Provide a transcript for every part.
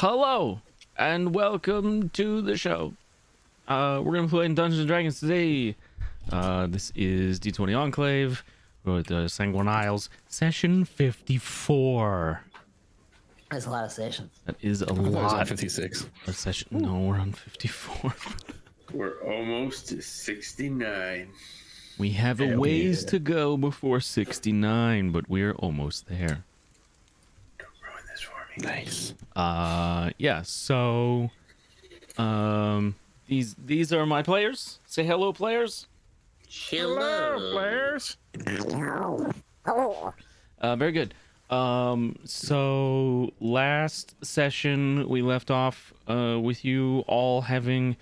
Hello and welcome to the show. We're gonna play in Dungeons and Dragons today. This is D20 Enclave with the Sanguine Isles, session 54. That's a lot of sessions. That is a I thought it was on lot. 56. A session. No, we're on 54. We're almost to 69. We have a Hell ways yeah. to go before 69, but we're almost there. Don't ruin this for me. Nice. Yeah. So, these are my players. Say hello, players. Hello, players. Very good. So last session we left off with you all having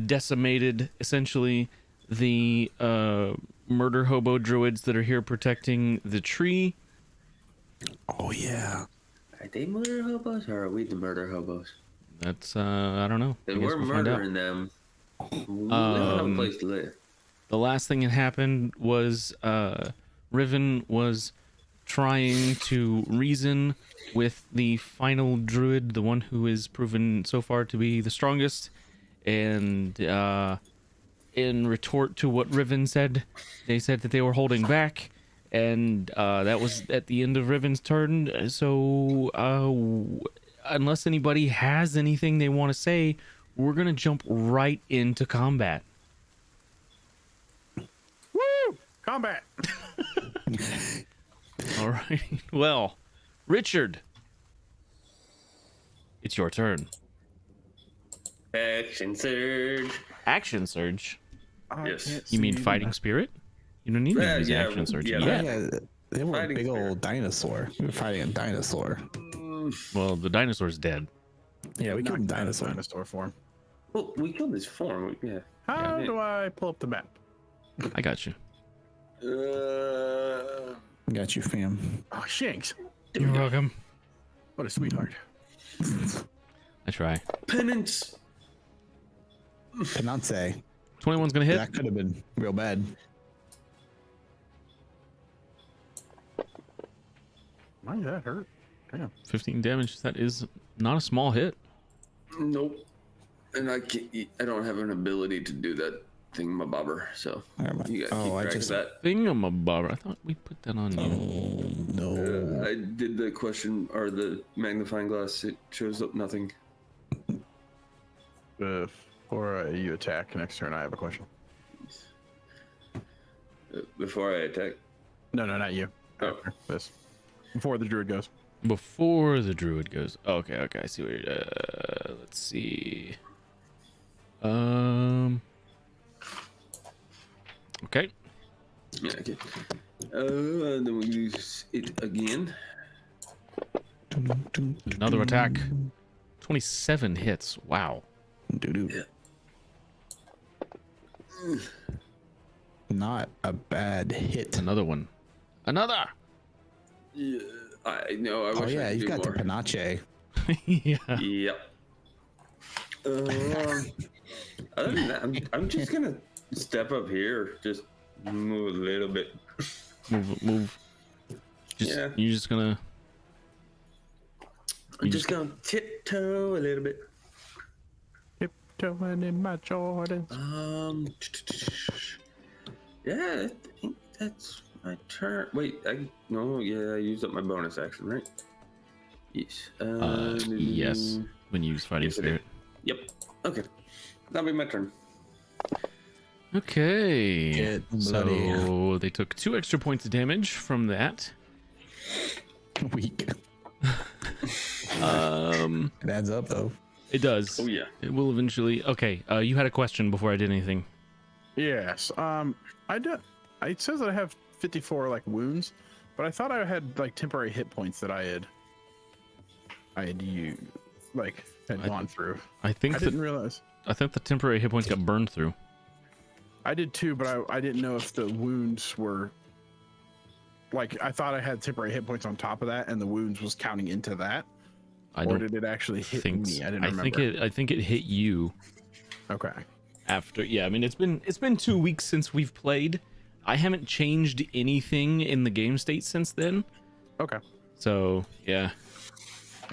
decimated essentially the murder hobo druids that are here protecting the tree. Oh, yeah. Are they murder hobos or are we the murder hobos? That's I don't know. I If guess we're we'll find out. murdering them, we don't have a place to live. The last thing that happened was Riven was trying to reason with the final druid, the one who is proven so far to be the strongest, and in retort to what Riven said, they said that they were holding back, and that was at the end of Riven's turn. So unless anybody has anything they want to say, we're gonna jump right into combat. Woo! Combat. All right. Well, Richard, it's your turn. Action surge. Action surge. Yes. You mean fighting spirit? You don't need to Yeah, use yeah, action surge yeah, yet. Yeah, they were a Fighting big spirit. old dinosaur. We were fighting a dinosaur. Well, the dinosaur's dead. Yeah, we killed a dinosaur. dinosaur. Form. Well, we killed his form. Yeah. How Yeah. do I pull up the map? I got you. Got you, fam. Oh, Shanks. You're welcome. What a sweetheart. I try. Penance. Cannot say. 21's gonna hit. That could have been real bad. Why did that hurt? Damn. 15 damage. That is not a small hit. Nope. And I don't have an ability to do that thingamabobber, so Never mind. you gotta Oh, keep I track just. of that. Thingamabobber. I thought we put that on you. Oh, no. I did the question or the magnifying glass. It shows up nothing. Before you attack next turn, I have a question. Before I attack. No, not you. Oh. This. Before the druid goes. Before the druid goes. Okay. I see what you're. Let's see. Okay. Yeah, okay. Then we use it again. Another attack. 27 hits. Wow. Doo-doo. Not a bad hit. Another one. Another. Yeah, I know. I Oh, wish I yeah, could you've do got more. the panache. Yeah. Yep. Other than that, I'm just gonna step up here, just move a little bit. Move. Yeah. You're just gonna. I'm just gonna tiptoe a little bit. Tiptoeing in my Jordans. Yeah, I think that's my turn. Wait, I used up my bonus action, right? Yes. Yes. When you use fighting Yes, I spirit. Yep. Okay, that'll be my turn. Okay. Get bloody So they took 2 extra points of damage from that. weak. It It adds up, though. does. Oh yeah. It will eventually. Okay. You had a question before I did anything. Yes. I did. It says that I have 54 like wounds, but I thought I had like temporary hit points that I had used, like had gone through. I think I didn't realize. I think the temporary hit points got burned through. I did too, but I didn't know if the wounds were like I thought I had temporary hit points on top of that, and the wounds was counting into that. I Or don't did it actually hit think. me? I didn't I remember. think it hit you Okay. after. Yeah. I mean, it's been 2 weeks since we've played. I haven't changed anything in the game state since then. Okay. So yeah.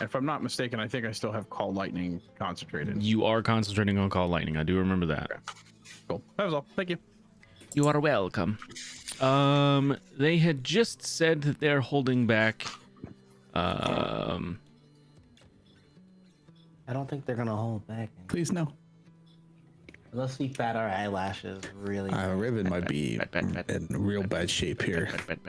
If I'm not mistaken, I think I still have Call Lightning concentrated. You are concentrating on Call Lightning. I do remember that. Okay. Cool. That was all. Thank you. You are welcome. They had just said that they're holding back. I don't think they're gonna hold back. Please no. Unless we bat our eyelashes really. Riven might be bet. in real bad shape here. Bet.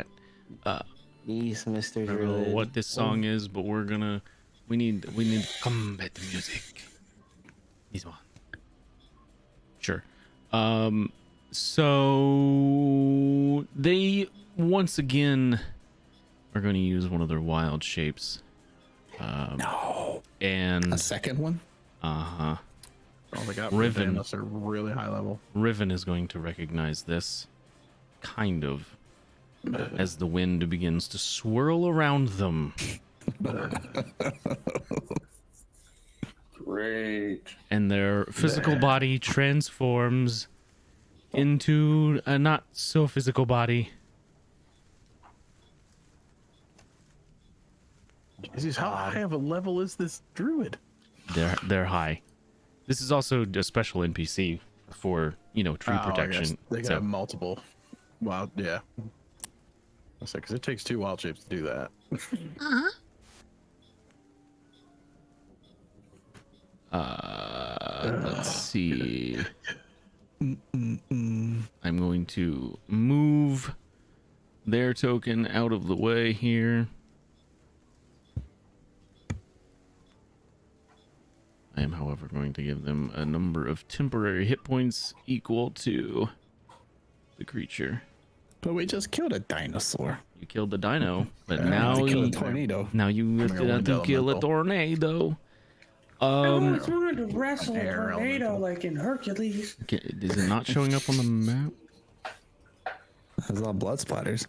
Yes, Mr. I don't know Druid. what this song is, but we need combat music. This one. Sure. So they once again are going to use one of their wild shapes. No. And A second one? uh-huh. Oh, they got Riven. Riven unless they're really high level. Riven is going to recognize this, kind of, as the wind begins to swirl around them. Great. And their physical body transforms into a not so physical body. Jesus, how high of a level is this druid? They're high. This is also a special NPC for, tree Oh, I guess protection. they can So, have multiple. Wild, yeah. I said because it takes 2 wild shapes to do that. let's see. I'm going to move their token out of the way here. I am, however, going to give them a number of temporary hit points equal to the creature. But we just killed a dinosaur. You killed the dino, but I now had to kill a you, tornado. now you go have wind to kill a elemental. tornado. I always wanted to wrestle a Air tornado elemental. like in Hercules. Is it not showing up on the map? There's a lot of blood splatters.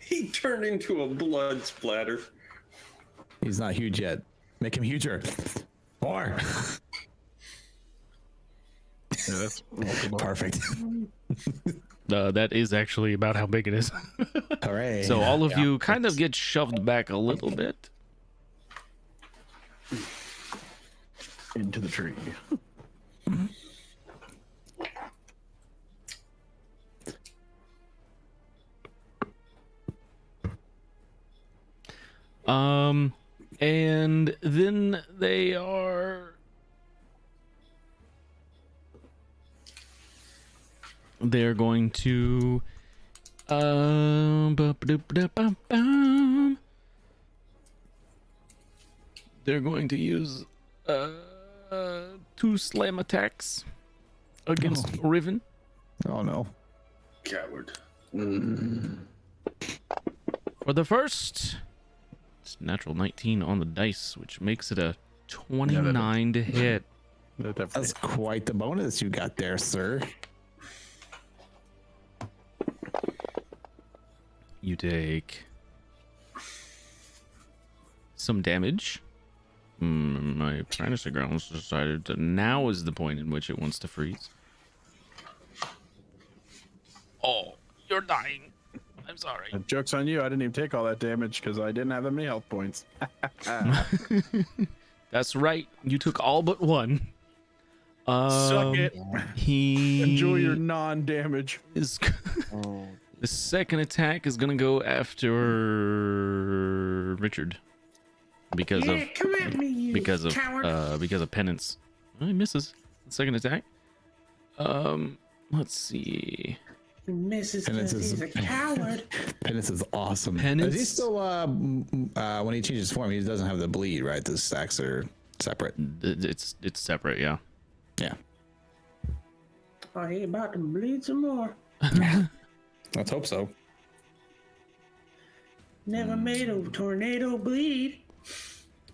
He turned into a blood splatter. He's not huge yet. Make him huger. More. Yeah, that's multiple. Perfect. That is actually about how big it is. Hooray. So all of you kind of get shoved back a little bit. Into the tree. And then they're going to they're going to use 2 slam attacks against Riven. Oh no. Coward. For the first, it's natural 19 on the dice, which makes it a 29 to hit. That definitely. That's quite the bonus you got there, sir. You take some damage. My Primacy Grounds decided that now is the point in which it wants to freeze. Oh, you're dying. I'm sorry. Joke's on you. I didn't even take all that damage because I didn't have that many health points. That's right. You took all but 1. Suck it. He Enjoy your non-damage. is Oh, the second attack is gonna go after Richard because Yeah, of come at me, you because of coward. penance. Oh, he misses the second attack. Let's see. He misses Penance because is- he's a coward. Penance is awesome. Penance- Is he still when he changes form, he doesn't have the bleed, right? The stacks are separate. It's separate, yeah. Yeah. Oh, he about to bleed some more. Let's hope so. Never made a tornado bleed.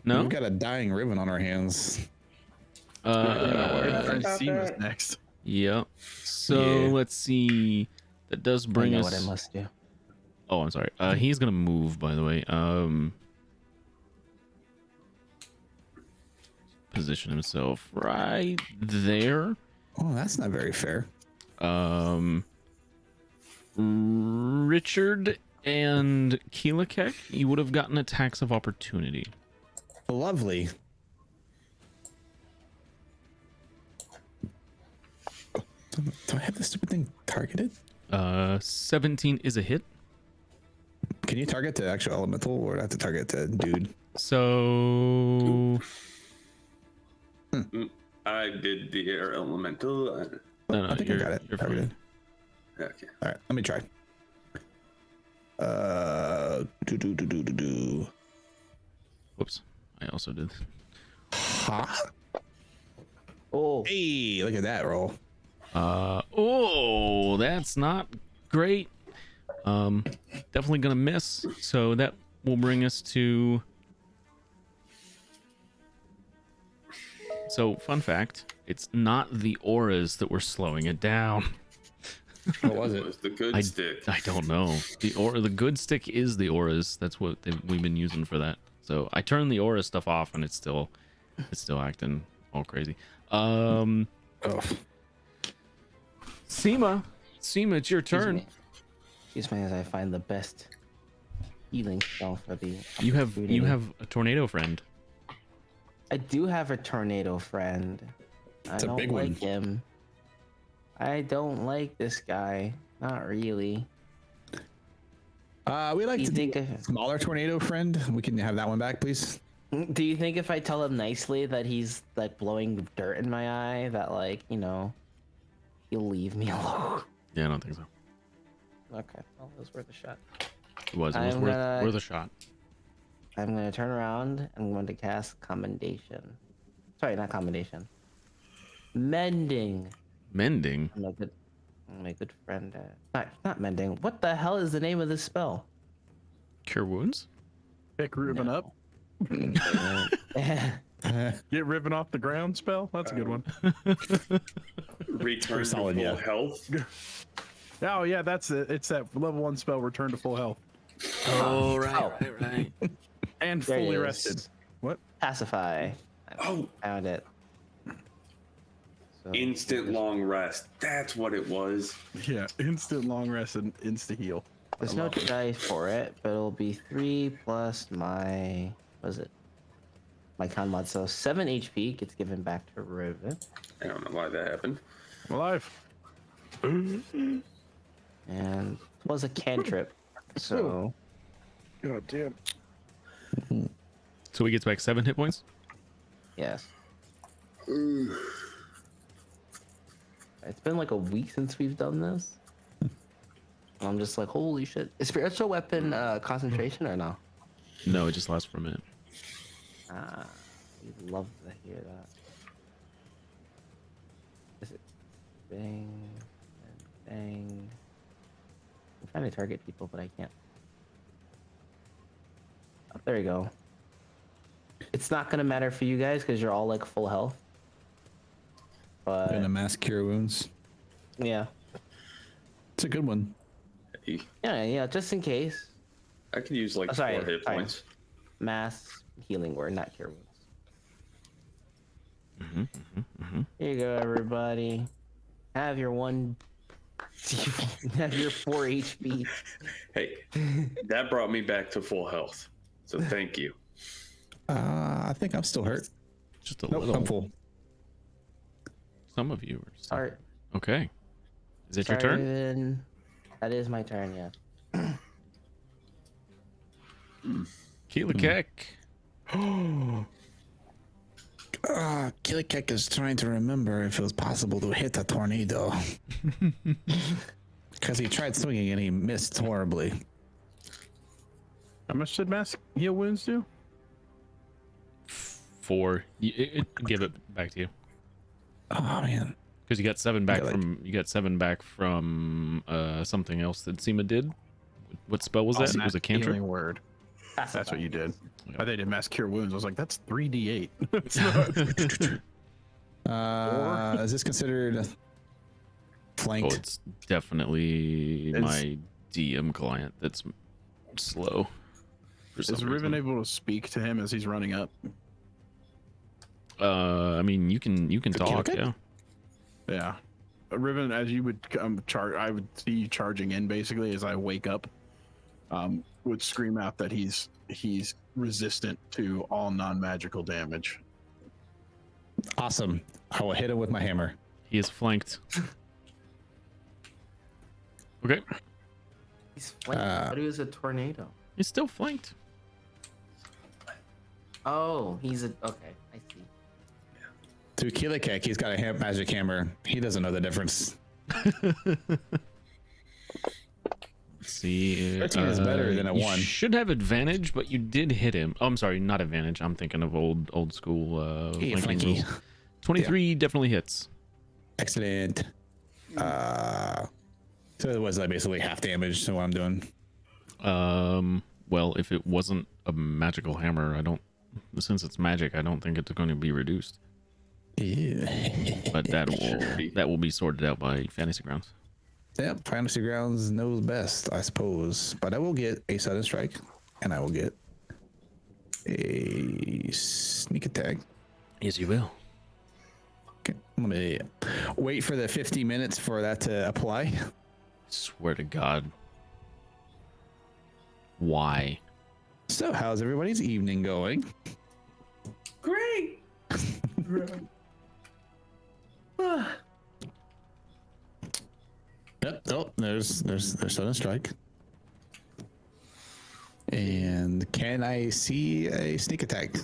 No. We've got a dying Riven on our hands. We're trying to about see this that. next. Yep. So Yeah. let's see. That does I bring know us. what I must do. Oh, I'm sorry. He's gonna move, by the way. Position himself right there. Oh, that's not very fair. Richard And Keelakek, you would have gotten attacks of opportunity. Lovely. Do I have this stupid thing targeted? 17 is a hit. Can you target the actual elemental, or do I have to target the dude? So I did the air elemental. no, I think I got it You're targeted. fine. Okay. All right, let me try. Do. Whoops, I also did. Huh? Oh, Hey, look at that roll. Oh, that's not great. Definitely gonna miss. So that will bring us to. So, fun fact: it's not the auras that were slowing it down. What was It it? was the good stick. I don't know. The good stick is the auras. That's what we've been using for that. So I turned the aura stuff off, and it's still acting all crazy. Oh, Seema, it's your turn. Excuse me as I find the best healing spell for the. You opportunity. have a tornado friend. I do have a tornado friend. It's I a don't big like one. him. I don't like this guy. Not really. we like You to think do a smaller tornado friend. We can have that one back, please. Do you think if I tell him nicely that he's like blowing dirt in my eye, that like, you know, he'll leave me alone? Yeah, I don't think so. Okay, well, it was worth a shot. It was I'm worth gonna- worth a shot. I'm gonna turn around and I'm going to cast Commendation. Sorry, not Commendation. Mending. Mending. I'm a good friend. Not Mending. What the hell is the name of this spell? Cure wounds. Pick Riven No. up. Get Riven off the ground spell. That's a good one. Return to solid, full yeah. health. Oh yeah, that's it. It's that level 1 spell, return to full health, Oh right. and There it fully is. rested. What? Pacify. I Oh. found it. So, Instant long rest. That's what it was. Yeah, instant long rest and insta heal. there's no dice for it, but it'll be 3 plus my, what is it? My con mod. So 7 HP gets given back to Riven. I don't know why that happened. I'm alive. And it was a cantrip. So God damn. So he gets back 7 hit points. yes. It's been like a week since we've done this. I'm just like, holy shit. Is spiritual weapon concentration or no? No, it just lasts for a minute. We'd love to hear that. Is it bang and bang? I'm trying to target people, but I can't. Oh, there you go. It's not gonna matter for you guys because you're all like full health. But And a mass cure wounds. yeah, It's a good one. Hey, yeah, just in case. I could use like Oh, sorry, 4 hit sorry. points. Mass healing word, not cure wounds. Here you go, everybody. Have your have your 4 HP. Hey, that brought me back to full health. So thank you. I think I'm still hurt. Just a Nope, little. I'm full. Some of you are. Start. Okay. Is it your turn? Raven. That is my turn, yeah. Keelakek. Killikek is trying to remember if it was possible to hit a tornado. Because he tried swinging and he missed horribly. How much did mass heal wounds do? 4. Give it back to you Oh, man. because you got 7 back Okay, like- from something else that Seema did. What spell was that? It was a cantrip. Healing word. That's what you did. Yeah. I think did mass cure wounds. I was like, that's 3d8. Is this considered Oh, flanked? it's definitely Is- my DM client that's slow. For some Is Riven reason. able to speak to him as he's running up? I mean, you can talk. Keelakek? Yeah. Yeah. Riven, as you would I would see you charging in basically as I wake up. would scream out that he's resistant to all non-magical damage. Awesome. I will hit him with my hammer. He is flanked. Okay. He's flanked. But he was a tornado. He's still flanked. Oh, he's a. Okay, I see. To Killikek, he's got a magic hammer. He doesn't know the difference. Let's see. 13 is better than a you 1. Should have advantage, but you did hit him. Oh, I'm sorry, not advantage. I'm thinking of old school Hey, flanking flanky. rules. 23 definitely hits. Excellent. So it was like basically half damage to what I'm doing. Well, if it wasn't a magical hammer, since it's magic, I don't think it's going to be reduced. But that will be sorted out by Fantasy Grounds. Yep, Fantasy Grounds knows best, I suppose. But I will get a sudden strike, and I will get a sneak attack. Yes, you will. Okay, I'm gonna wait for the 50 minutes for that to apply. Swear to God. Why? So, how's everybody's evening going? Great. Yep. Oh, there's sudden strike. And can I see a sneak attack?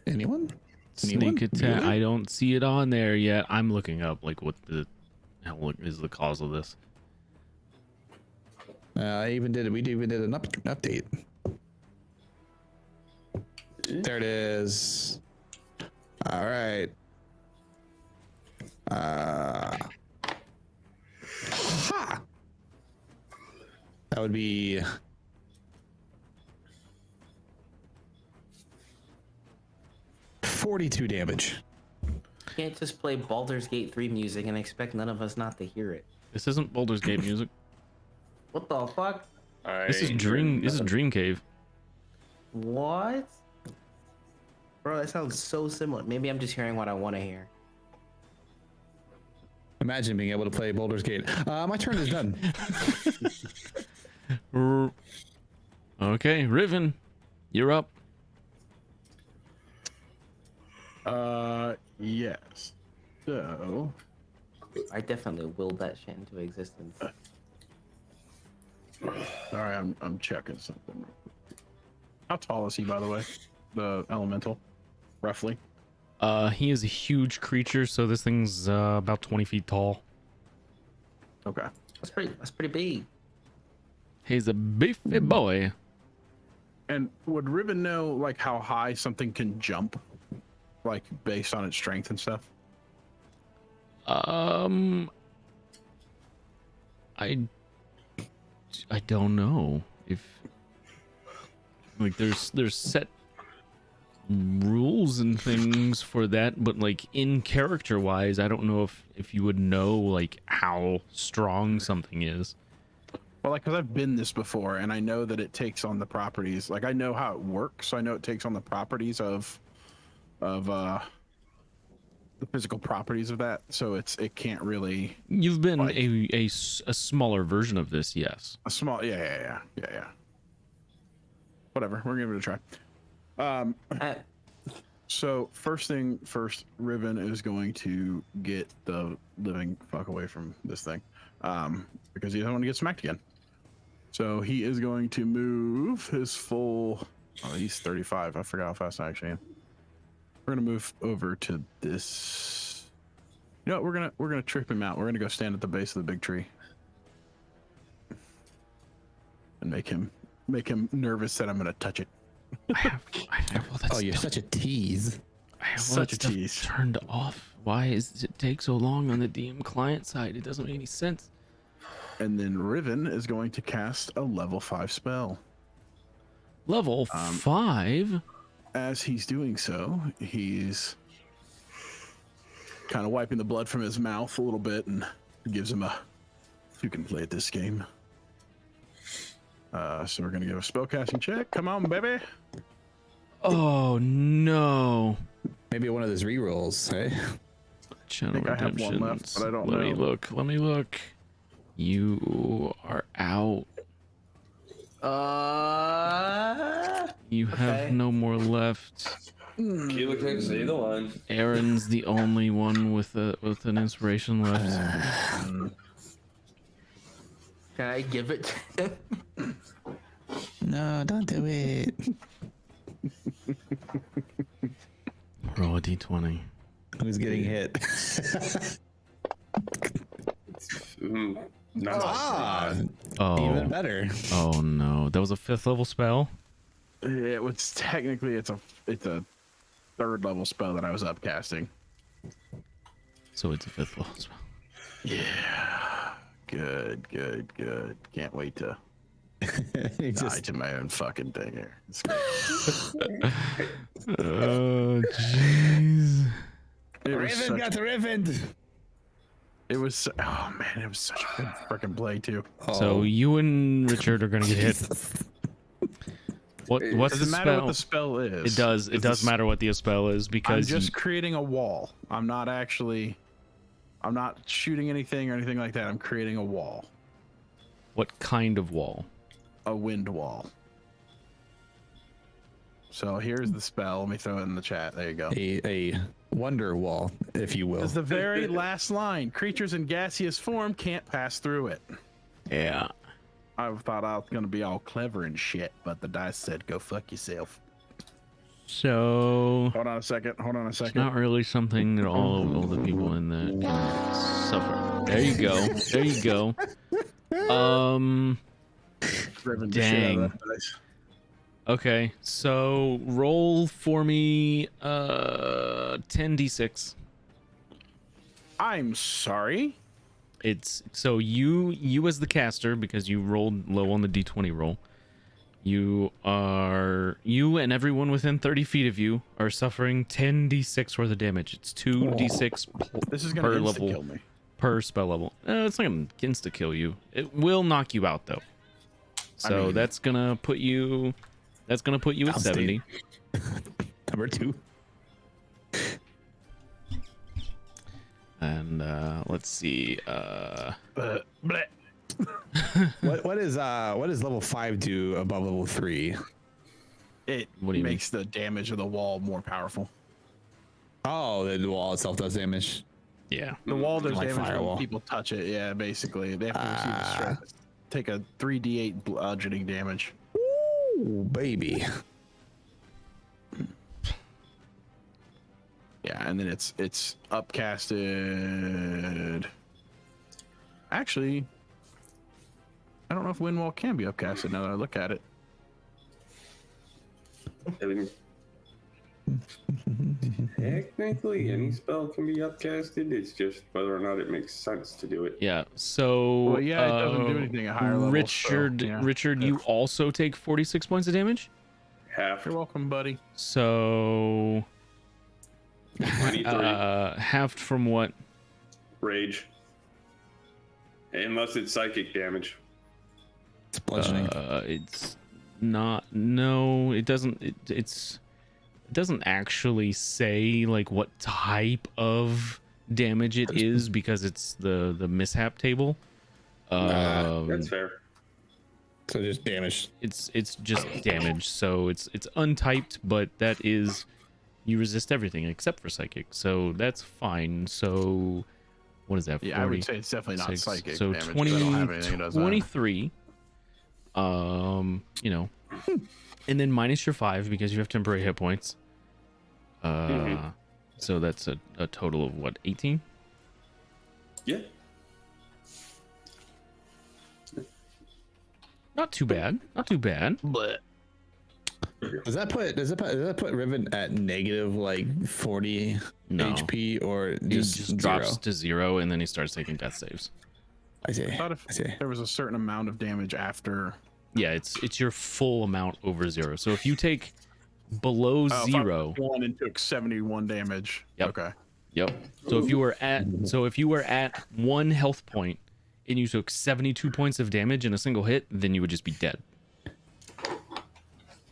Anyone? Sneak attack. Really? I don't see it on there yet. I'm looking up like what the hell is the cause of this. We even did an update. There it is. All right. Ha! That would be 42 damage. Can't just play Baldur's Gate 3 music and expect none of us not to hear it. This isn't Baldur's Gate music. What the fuck? This is Dream. This is Dream Cave. What? Bro, that sounds so similar. Maybe I'm just hearing what I want to hear. Imagine being able to play Baldur's Gate. My turn is done. Okay, Riven, you're up. Yes. So, I definitely willed that shit into existence. sorry, I'm checking something. How tall is he, by the way? The elemental, roughly. He is a huge creature, so this thing's about 20 feet tall. Okay. That's pretty big. He's a beefy boy. And would Riven know like how high something can jump, like based on its strength and stuff? I don't know if like there's set rules and things for that, but like in character wise, I don't know if you would know like how strong something is. Well, like, because I've been this before, and I know that it takes on the properties. Like, I know how it works. So I know it takes on the properties of the physical properties of that. So it can't really. You've been Like- a smaller version of this, yes. A small, yeah. Whatever, we're gonna give it a try. So first thing first, Riven is going to get the living fuck away from this thing, because he doesn't want to get smacked again. So he is going to move his full. Oh, he's 35. I forgot how fast I actually am. We're gonna move over to this. You know what, we're gonna trip him out. We're gonna go stand at the base of the big tree and make him nervous that I'm gonna touch it. I have all that Oh, you're stuff. such a tease. I have all such that a stuff tease. turned off. Why does it take so long on the DM client side? It doesn't make any sense. And then Riven is going to cast a level 5 spell. Level 5. As he's doing so, he's kind of wiping the blood from his mouth a little bit and gives him a, you can play at this game. So we're going to give a spellcasting check. Come on, baby. Oh no. Maybe one of those rerolls, hey? Channel think I have one redemptions. left, but I don't Let me know. look. You are out. You have Okay. no more left. Keela can say the line. Aaron's the only one with an inspiration left. Can I give it to him? No, don't do it. Roll a d20. Who's getting hit? Not Oh. Even better. Oh no, that was a 5th level spell. It was technically it's a 3rd level spell that I was upcasting. So it's a 5th level spell. Yeah. Good. Can't wait to He die just, to my own fucking thing here. It's great. Oh jeez. It was Riven such, got rivened. it was oh man, it was such a good freaking play too. So you and Richard are gonna get hit. What's the Doesn't matter spell? what the spell is. It does. It does matter what the spell is I'm because just creating a wall. I'm not shooting anything or anything like that. I'm creating a wall. what kind of wall? A wind wall. So here's the spell. Let me throw it in the chat. There you go. a wonder wall, if you will. It's the very last line. Creatures in gaseous form can't pass through it. Yeah. I thought I was gonna be all clever and shit, but the dice said go fuck yourself. So Hold on a second. it's not really something that all the people in that can suffer. There you go. There you go. Riven the shit out Dang. of that dice. Okay, so roll for me 10d6. I'm sorry. It's so you as the caster, because you rolled low on the d20 roll. You and everyone within 30 feet of you are suffering 10d6 worth of damage. It's 2d6 This is gonna per insta level kill me. per spell level. It's not gonna insta kill you. It will knock you out though. So mean- that's gonna put you at Downstate. 70. Number 2. And let's see. Bleh. What does level 5 do above level 3? It What do you mean? makes the damage of the wall more powerful. Oh, the wall itself does damage. Yeah. The wall does Like damage firewall. when people touch it. Yeah, basically they have to receive the stress. Take a 3d8 bludgeoning damage. Ooh, baby. Yeah, and then it's upcasted. Actually, I don't know if Windwall can be upcasted now that I look at it. I mean, technically, any spell can be upcasted. It's just whether or not it makes sense to do it. Yeah. So Well, yeah, it doesn't do anything at higher levels. Richard, so, yeah. Richard, you also take 46 points of damage. Half You're welcome, buddy. So 23 halved from what? rage, unless it's psychic damage. It's bludgeoning. It's not. No, it doesn't. It doesn't actually say like what type of damage it is because it's the mishap table. That's fair. So just damage. It's just damage. So it's untyped, but that is you resist everything except for psychic. So that's fine. So what is that? 40? Yeah, I would say it's definitely not Six. psychic So damage. 'Cause I don't have anything that does that. 23. You know, and then minus your 5 because you have temporary hit points. So that's a total of what, 18? Yeah. Not too bad. Not too bad. Does that put Riven at negative like 40 No. HP or He just, just zero? drops to 0 and then he starts taking death saves. I see. I thought if I see. there was a certain amount of damage after. Yeah, it's your full amount over 0. So if you take below Oh, if I 0, one and took 71 damage. Yep. Okay. yep. So if you were at 1 health point and you took 72 points of damage in a single hit, then you would just be dead.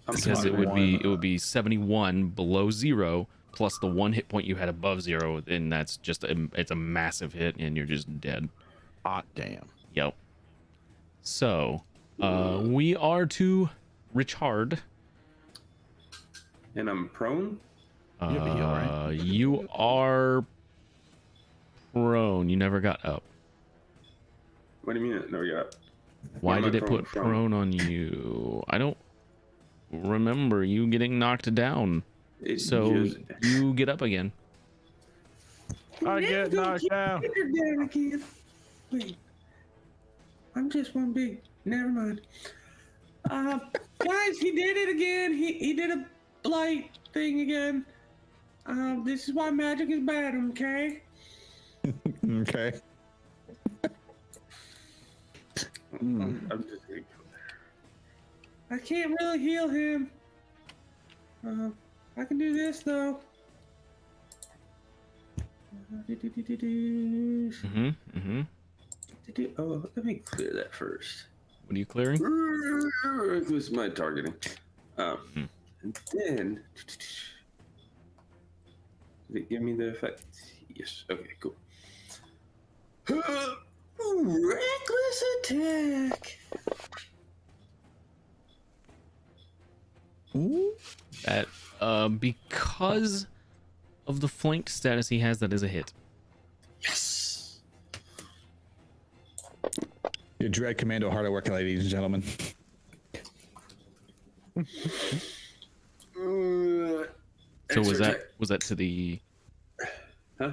Because it would be 71 below 0 plus the 1 hit point you had above 0, and that's just it's a massive hit and you're just dead. Hot damn. Yep. So, we are to Richard. And I'm prone. You have a heal, right? You are prone. You never got up. What do you mean? No, yeah. Why What am did I it put from? prone on you? I don't remember you getting knocked down. It So just- you get up again. I get knocked down. Down again. Wait. I'm just one big. Never mind. Guys, he did it again. He did a blight thing again. This is why magic is bad, okay? Okay. I'm just gonna go there. I can't really heal him. I can do this though. Mm-hmm. Mm-hmm. Oh, let me clear that first. What are you clearing? This is my targeting. And then, did it give me the effect? Yes. Okay. Cool. Reckless attack. Ooh. That because of the flanked status he has, that is a hit. Yes. Your Dread Commando hard at work, ladies and gentlemen. So was that to the? Huh?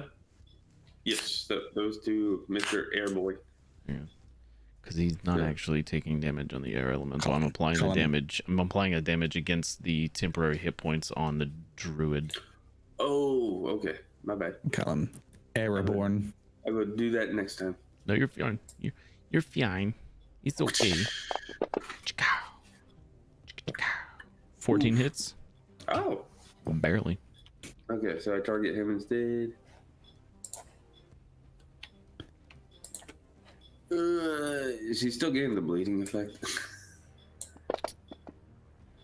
Yes. Those two, Mr. Airboy. Because he's not Yeah. actually taking damage on the air elemental. I'm applying the Colin. damage. I'm applying a damage against the temporary hit points on the druid. Oh, okay. My bad. Callum. Airborne. I will do that next time. No, you're fine. You're fine. It's okay. 14 hits? Oh. Barely. Okay, so I target him instead. Is he still getting the bleeding effect?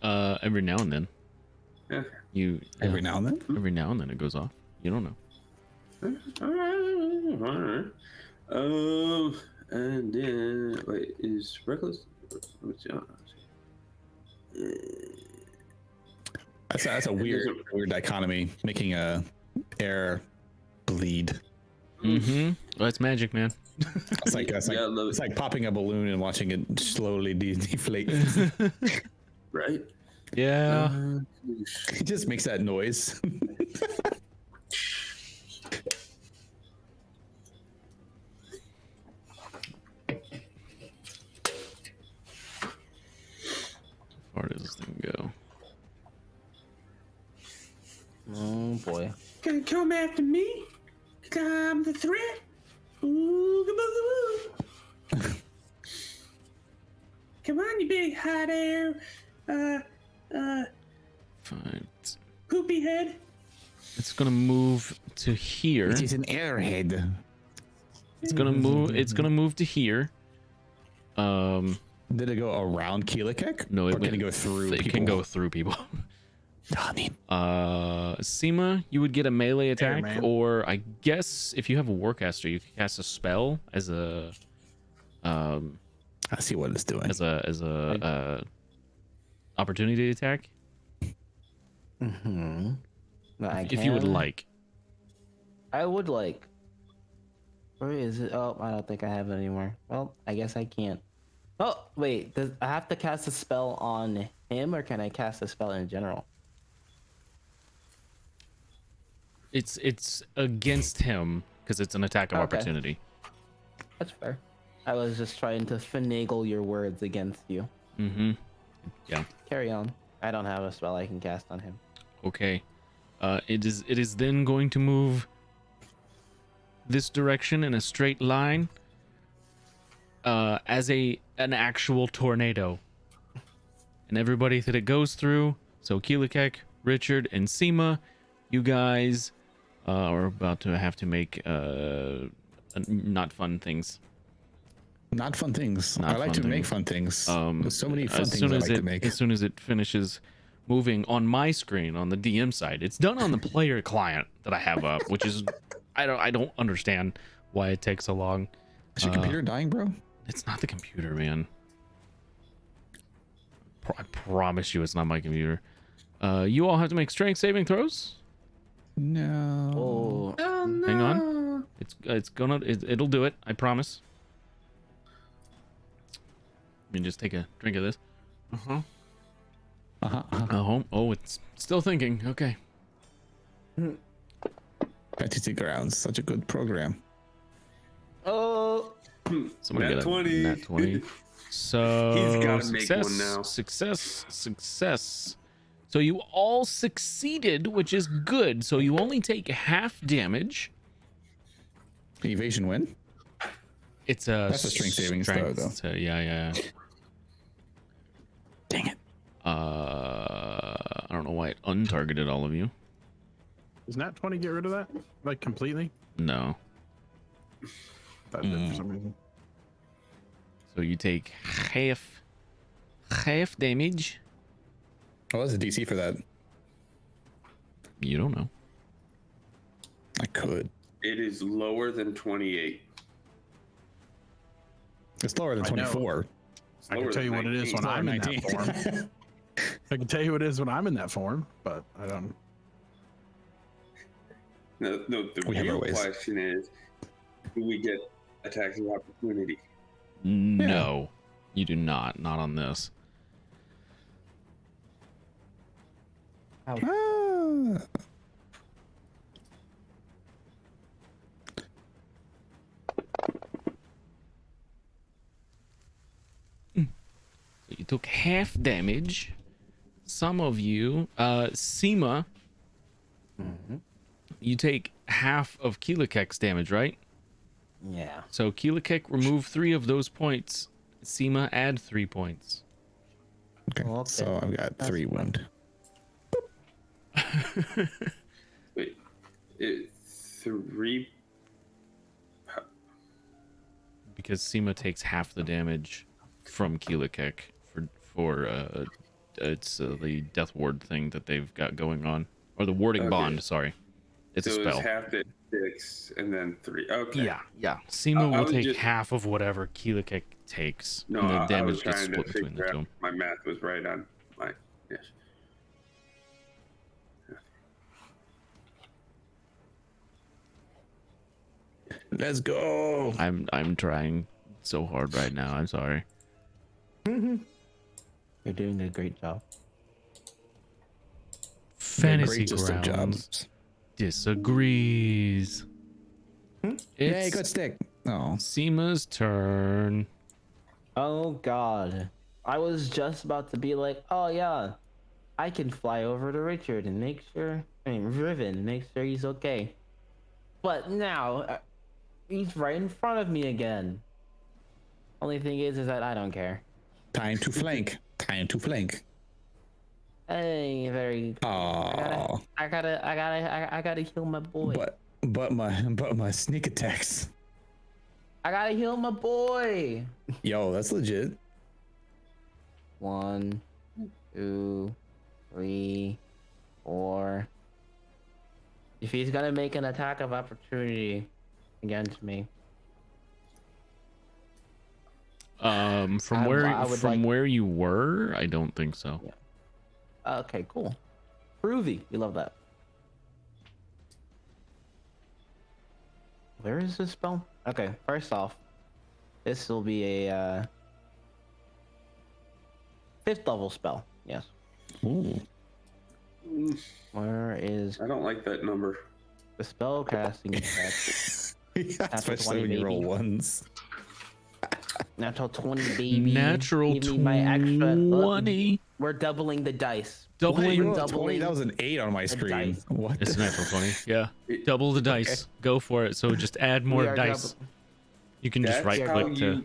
Every now and then. Okay. Every now and then. Every now and then it goes off. You don't know. Alright. And then wait, is reckless? What's That's a weird dichotomy, making a air bleed. Mm-hmm. Well, it's magic, man. It's like Yeah, I love it's it. like popping a balloon and watching it slowly deflate. Right? Yeah. It just makes that noise. How far does this thing go? Oh boy. Gonna come after me? 'Cause I'm the threat? Ooga booga woo. Come on, you big hot air. Fine. Poopy head. It's gonna move to here. It is an airhead. It's gonna move. It's gonna move to here. Did it go around Keelikek? No, it or can it go through? It people? can go through people. I mean, Seema, you would get a melee attack, man. or I guess if you have a Warcaster, you can cast a spell as a I see what it's doing. as a opportunity attack Hmm. if you would like. I would like. Where is it? Oh, I don't think I have it anymore. Well, I guess I can't. Oh, wait. Does I have to cast a spell on him, or can I cast a spell in general? It's against him because it's an attack of Okay. opportunity. That's fair. I was just trying to finagle your words against you. Mm-hmm. Yeah. Carry on. I don't have a spell I can cast on him. Okay. It is then going to move this direction in a straight line as an actual tornado. And everybody that it goes through, so Keelikek, Richard, and Seema, you guys are about to have to make not fun things. Not fun things. Not I like fun to make things. fun things. There's so many fun As things soon I as like it to make. as soon as it finishes moving on my screen on the DM side, it's done on the player client that I have up, which is I don't understand why it takes so long. Is your computer dying, bro? It's not the computer, man. I promise you, it's not my computer. You all have to make strength saving throws. No. Oh, Oh no. Hang on. It'll do it. I promise. Let me just take a drink of this. Oh, it's still thinking. Okay. Fantasy Grounds, such a good program. oh. Somebody Nat get a 20. nat 20. So He's gotta make success, one now. success. So you all succeeded, which is good. So you only take half damage. Evasion win. It's a That's a strength savings throw, though. So yeah. Dang it. I don't know why it untargeted all of you. Does Nat 20 get rid of that? Like completely? No. That did for some reason. So you take half damage. What's the DC for that? You don't know. I could. It is lower than 28. It's lower than I know. 24. It's I lower can tell than you what it is 19. when I'm in 19. that form. I can tell you what it is when I'm in that form, but I don't. No, the We have our real ways. question is, do we get attacks of opportunity? No, you do not. Not on this. Ah. So you took half damage. Some of you, Seema, you take half of Keelakek's damage, right? Yeah. So Keelakek, remove 3 of those points. Seema, add 3 points. Okay. Okay. So I've got 3 wound. Wait, 3. Because Seema takes half the damage from Keelakek for it's the death ward thing that they've got going on, or the warding Okay. bond. Sorry, it's So a spell. it's half the 6 and then 3. Okay. Yeah. Seema I will was take just- half of whatever Keelakek takes, No, and the I was damage gets trying to split between figure the out two. if my math was right on my. Yes. Let's go. I'm trying so hard right now. I'm sorry. You're doing a great job. Fantasy Greatest of Grounds jobs. disagrees. Yay, It's good stick. Oh. Seema's turn. Oh God. I was just about to be like, oh yeah, I can fly over to Richard and make sure, Riven, and make sure he's okay. But now, he's right in front of me again. Only thing is that I don't care. Time to flank. Time to flank. Hey, very. Oh. I gotta heal my boy. But my sneak attacks. I gotta heal my boy. Yo, that's legit. 1, 2, 3, 4. If he's gonna make an attack of opportunity against me, From I would like- where you were, I don't think so. Yeah. Okay, cool. Groovy. We love that. Where is this spell? Okay, first off, this will be a 5th level spell. Yes. Ooh. Where is I don't like that number. the spell casting effect? Especially when you roll ones. Natural 20, baby. Natural Give me my extra. 20. We're doubling the dice. Doubling. We're You rolled doubling 20, that was an 8 on my screen. dice. What? It's a the- natural 20. Yeah. Double the dice. Go for it. So just add We more are dice. doubling- You can just That's right how click you. to.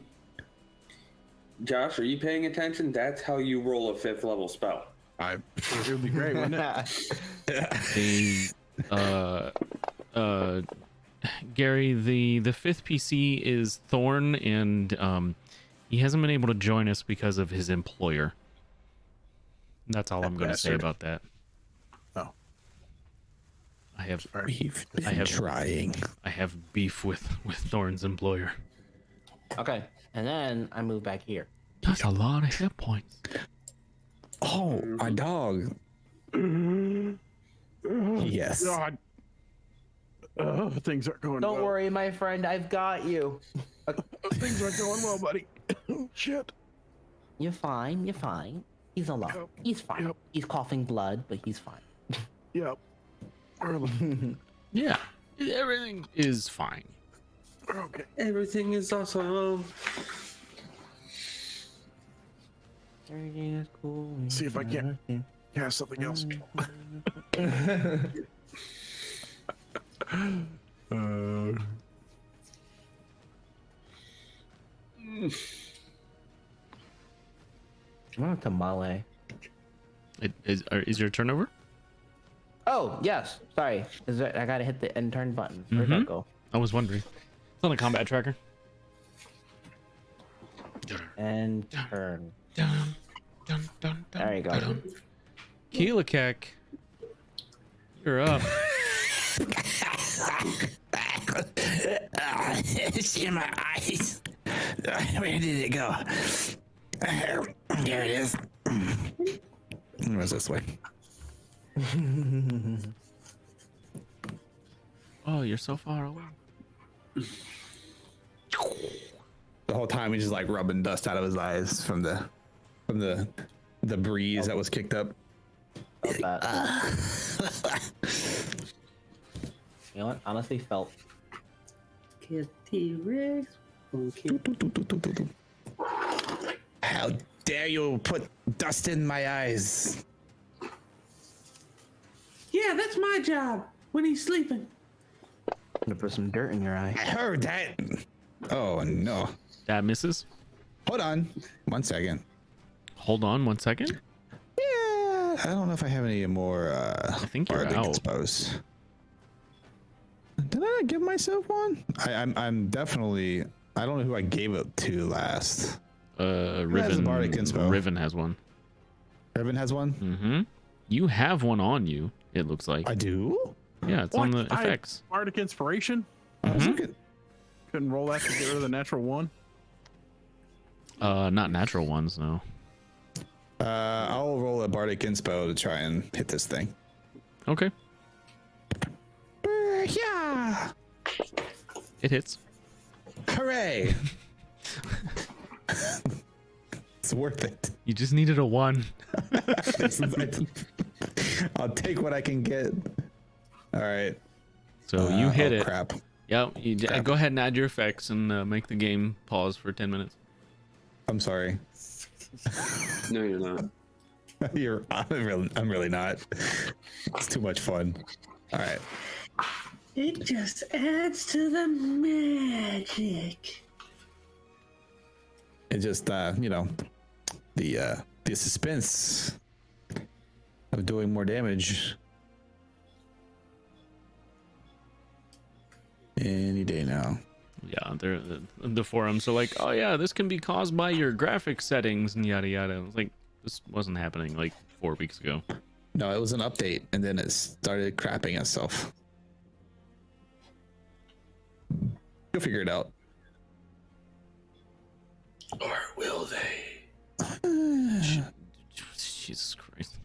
Josh, are you paying attention? That's how you roll a 5th level spell. It would be great, wouldn't it? The Gary, the 5th PC is Thorn, and he hasn't been able to join us because of his employer. That's all I'm going to say bastard. about that. Oh. I have We've I been have- trying. beef with Thorn's employer. Okay. and then I move back here. That's a lot of hit points. Oh, my dog. Yes. God. Things aren't going Don't well. worry, my friend. I've got you. Things aren't going well, buddy. Shit. You're fine. You're fine. He's alive. Yep. He's fine. Yep. He's coughing blood, but he's fine. Yep. Yeah, everything is fine. Okay. Everything is awesome. Everything is cool. See if I can cast something else. I want a tamale. Is your turnover? Oh yes. Sorry. I gotta hit the end turn button. Where'd that go? I was wondering. It's on the combat tracker. And turn. Dun, dun, dun, dun, There you go. dun. Keelakek, you're up. It's in my eyes. Where did it go? There it is. It was this way. Oh, you're so far away. The whole time he's just like rubbing dust out of his eyes from the breeze that was kicked up. Felt that. You know what? Honestly, felt. T-Rex. How dare you put dust in my eyes? Yeah, that's my job when he's sleeping. I'm gonna put some dirt in your eye. I heard that. Oh no. That misses. Hold on. 1 second. Hold on 1 second. Yeah. I don't know if I have any more I think you're bardic out. expose. Did I give myself one? I'm definitely, I don't know who I gave it to last. has the Riven. bardic inspo? Riven has one. Riven has one? Mm-hmm. You have one on you. It looks like. I do? Yeah, it's on the What? effects. Bardic Inspiration? I was Mhm. looking. Couldn't roll that to get rid of the natural one? Not natural ones, no. I'll roll a bardic inspo to try and hit this thing. Okay, Yeah! it hits. Hooray! It's worth it. You just needed a 1. I'll take what I can get. All right. So you hit it. Crap. Yep. Crap. Go ahead and add your effects and make the game pause for 10 minutes. I'm sorry. No, you're not. I'm really not. It's too much fun. All right. It just adds to the magic. It just the suspense of doing more damage any day now. Yeah, the forums are like, oh yeah, this can be caused by your graphic settings and yada yada. I was like, this wasn't happening like 4 weeks ago. No, it was an update and then it started crapping itself. You'll figure it out. Or will they? Jesus Christ.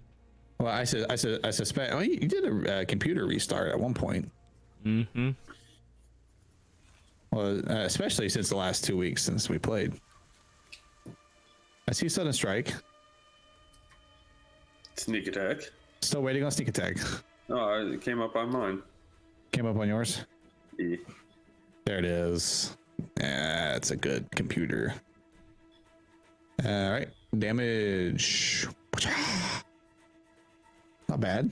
Well, I suspect. Oh, you did a computer restart at one point. Mm-hmm. Well, especially since the last 2 weeks since we played. I see sudden strike. Sneak attack. Still waiting on sneak attack. Oh, it came up on mine. Came up on yours. Yeah. There it is. Yeah, it's a good computer. All right, damage. Not bad.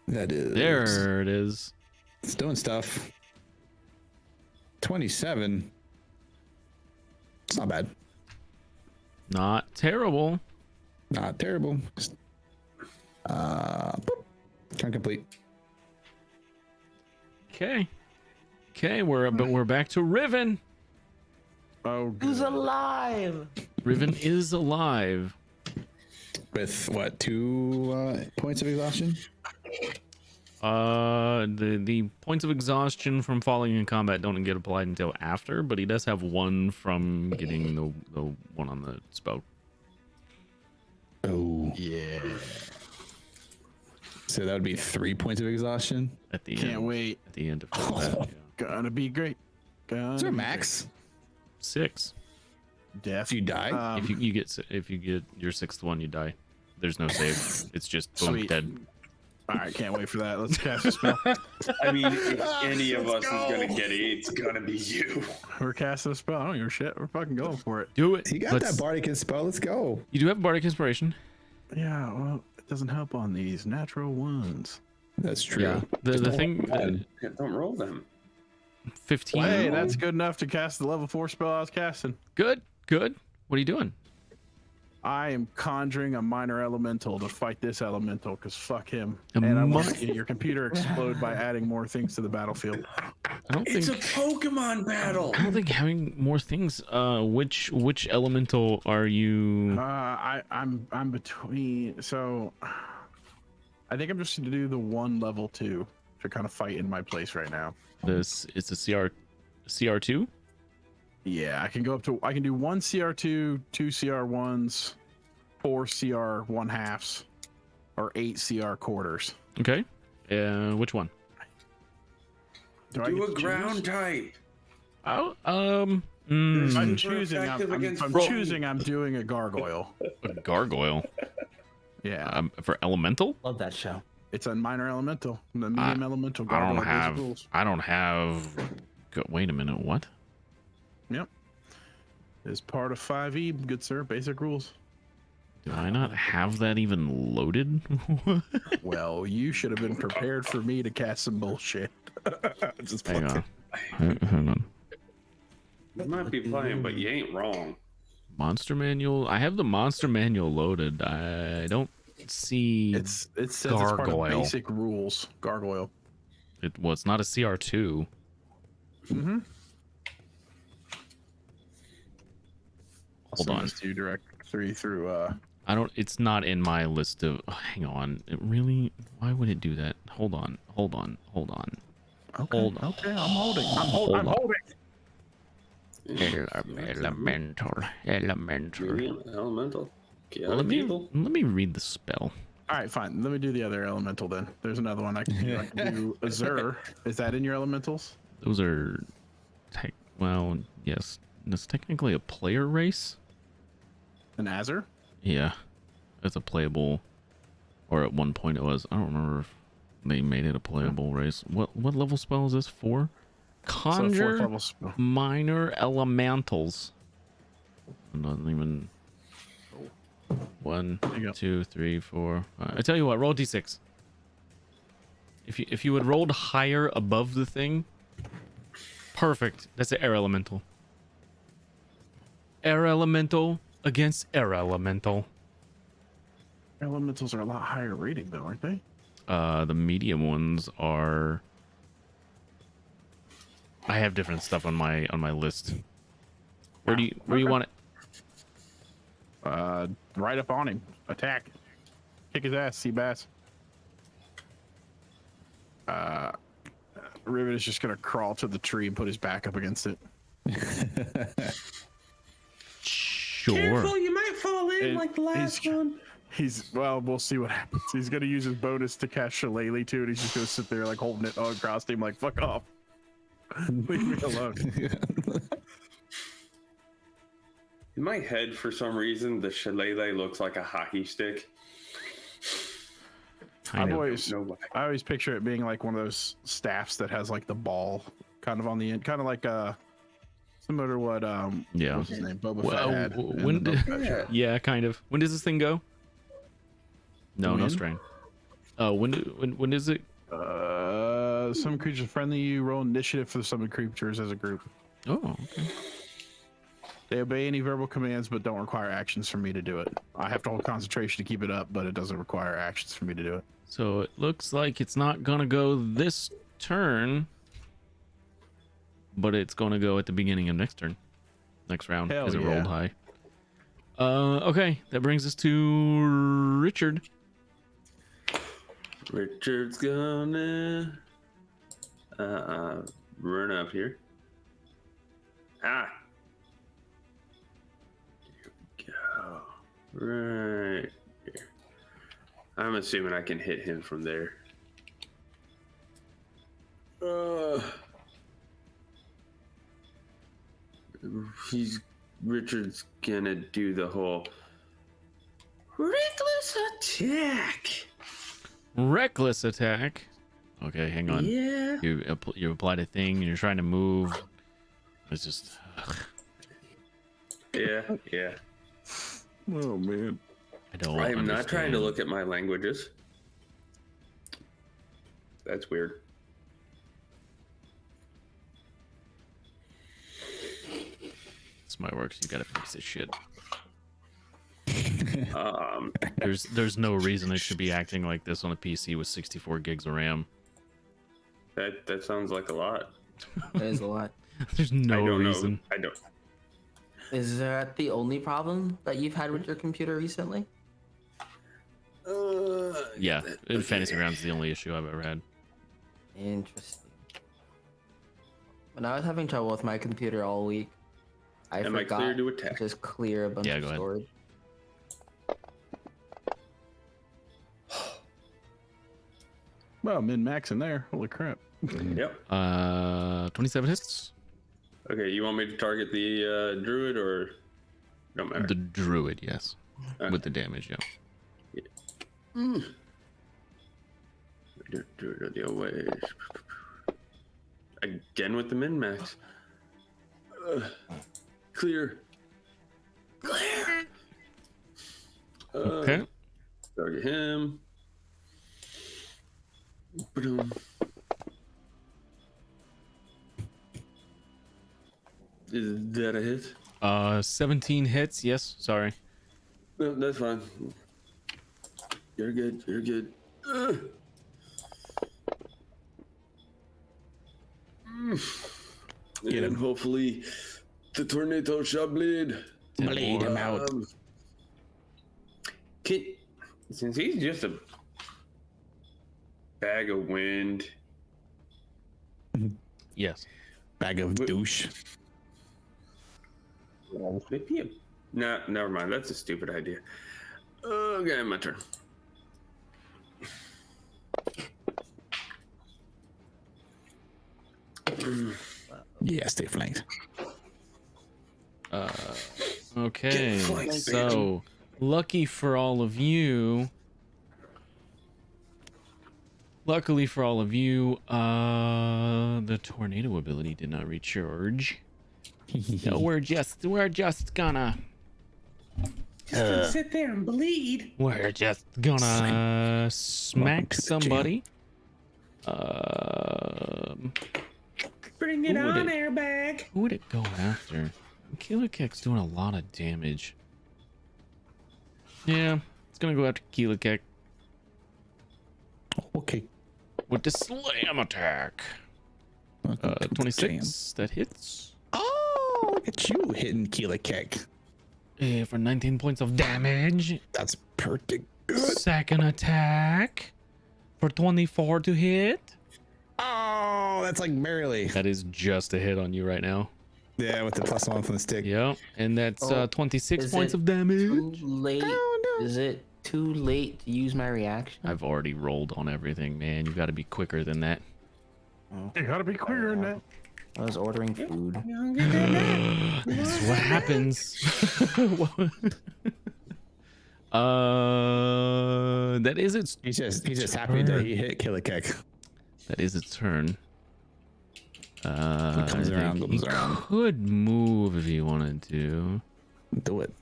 That is. There it is. It's doing stuff. 27. It's not bad. Not terrible. Not terrible. Boop. Turn complete. Okay. Okay, we're back to Riven. Oh, Who's good. alive? Riven is alive. With what, 2 points of exhaustion? the points of exhaustion from falling in combat don't get applied until after, but he does have one from getting the one on the spell. Oh, Yeah. so that would be 3 points of exhaustion. At the Can't end. wait. At the end of combat. Yeah. Gonna be great. Gonna Is there a be max? 6. great. Death. If you die? If you get your 6th one, you die. There's no save. It's just boom, Sweet. dead. All right, can't wait for that. Let's cast a spell. I mean, if any of us is gonna get it, it's gonna be you. We're casting a spell. I don't give a shit. We're fucking going for it. Do it. You got that Bardic spell. Let's go. You do have Bardic Inspiration. Yeah, well, it doesn't help on these natural ones. That's true. Yeah. The thing. Yeah, don't roll them. 15. Hey, that's good enough to cast the level 4 spell I was casting. Good. Good. What are you doing? I am conjuring a minor elemental to fight this elemental because fuck him. A And I want mi- to get your computer explode by adding more things to the battlefield. I don't It's a think. Pokemon battle. I don't think having more things. Which elemental are you? I'm between. So I think I'm just going to do the one level 2 to kind of fight in my place right now. This it's a CR2. Yeah, I can go up to. I can do 1 CR2, 2 CR1s, 4 CR 1/2s, or 8 CR quarters. Okay. Which one? Do I Do get a to choose? ground type. Oh. If I'm Super choosing, effective against I'm roll. choosing. I'm doing a gargoyle. A gargoyle. Yeah, For elemental. Love that show. it's a minor elemental, the medium elemental I gargoyle. don't basic have. rules. I don't have. Wait a minute. What? Yep, is part of 5e, good sir. Basic rules. Do I not have that even loaded? Well, you should have been prepared for me to cast some bullshit. Just Hang fucking- on. Hang on. You might be playing, but you ain't wrong. Monster manual. I have the monster manual loaded. I don't see. it says it's part of Gargoyle. basic rules. Gargoyle. Well, it's not a CR2. Mm-hmm. Hold on. To direct 3 through. I don't. It's not in my list of. Oh, hang on. It really. Why would it do that? Hold on. Hold on. Hold on. Okay. Hold on. Okay. I'm holding. I'm Hold on. holding. Elemental. Elemental. Okay, Well, let people. me read the spell. All right, fine. Let me do the other elemental then. There's another one I can do. I can do Azure. Is that in your elementals? Those are. Well, yes. It's technically a player race. An Azure? Yeah, it's a playable, or at one point it was. I don't remember if they made it a playable race. What level spell is this for? So Conjure 4th level spell. minor elementals. It doesn't even. 1, There you go. 2, 3, 4. 5. I tell you what, roll d6. If you had rolled higher above the thing, perfect. That's an air elemental. Air elemental against air elemental. Elementals are a lot higher rating though, aren't they? The medium ones are. I have different stuff on my list. Where do you want it? Right up on him. Attack. Kick his ass, Seabass. Rivet is just gonna crawl to the tree and put his back up against it. Sure. Careful, you might fall in And like the last one. Well, we'll see what happens. He's gonna use his bonus to cast Shillelagh too, and he's just gonna sit there like holding it across him, like fuck off. Leave me alone. In my head, for some reason, the shillelagh looks like a hockey stick. Kind of. I always picture it being like one of those staffs that has like the ball kind of on the end, kind of like similar to what Yeah. what's his name, Boba Well, Fett had. in when the did- Boba Fett show. Yeah, kind of. When does this thing go? No When? strain. Oh, when is it? Some creatures friendly you roll initiative for the summoned creatures as a group. Oh, okay. They obey any verbal commands but don't require actions for me to do it. I have to hold concentration to keep it up, but it doesn't require actions for me to do it. So it looks like it's not gonna go this turn, but it's gonna go at the beginning of next round, Hell because it yeah. rolled high. Okay, that brings us to Richard. Richard's gonna Run up here. Ah. Here we go. Right here. I'm assuming I can hit him from there. Richard's gonna do the whole reckless attack. Reckless attack. Okay, hang on. Yeah. You applied a thing and you're trying to move. It's just. Yeah. Oh man. I don't. I'm not trying to understand. look at my languages. That's weird. This might work. So you gotta fix this shit. Um, There's no reason it should be acting like this on a PC with 64 gigs of RAM. that sounds like a lot. That is a lot. There's I no don't reason. know. I don't. Is that the only problem that you've had with your computer recently? Yeah, Fantasy Grounds is the only issue I've ever had. Interesting. When I was having trouble with my computer all week, I Am I forgot clear to attack? just clear a bunch Yeah, of go ahead. storage. Well, min max in there. Holy crap. Yep. 27 hits. Okay, you want me to target the druid or don't matter? The druid, yes, Okay. with the damage. Yeah. Druid the other way. Again with the min max. Clear. Okay. Target him. Ba-dum. Is that a hit? 17 hits. Yes. Sorry. No, that's fine. You're good. You're good. Get And him. hopefully the tornado shall bleed. Bleed him out. Since he's just a bag of wind, Yes. Bag of douche. maybe a... Nah, never mind. That's a stupid idea. Okay, my turn. Yeah, stay flanked. Okay. flanked, So lucky for all of you. Luckily for all of you, the tornado ability did not recharge. So we're just gonna Just gonna sit there and bleed. smack to the somebody. Bring it Who would on, it- airbag. Who would it go after? Killer Kick's doing a lot of damage. Yeah, it's gonna go after Killer Kick Okay. with the slam attack. 26. That hits. Oh, look at you hitting Keela Kick. For 19 points of damage. That's pretty good. Second attack for 24 to hit. Oh, that's like barely. That is just a hit on you right now. Yeah, with the +1 from the stick. Yep, and that's Oh, 26 is points it of damage. Too late. Oh, no. Is it too late to use my reaction? I've already rolled on everything, man. You got to be quicker than that. You gotta be quicker than that. I was ordering food. You don't get that back. This is what happens. That is its He's just happy that he hit Keela Kick. that is its turn. He comes I around, think comes he around. could move if he wanted to. Do it.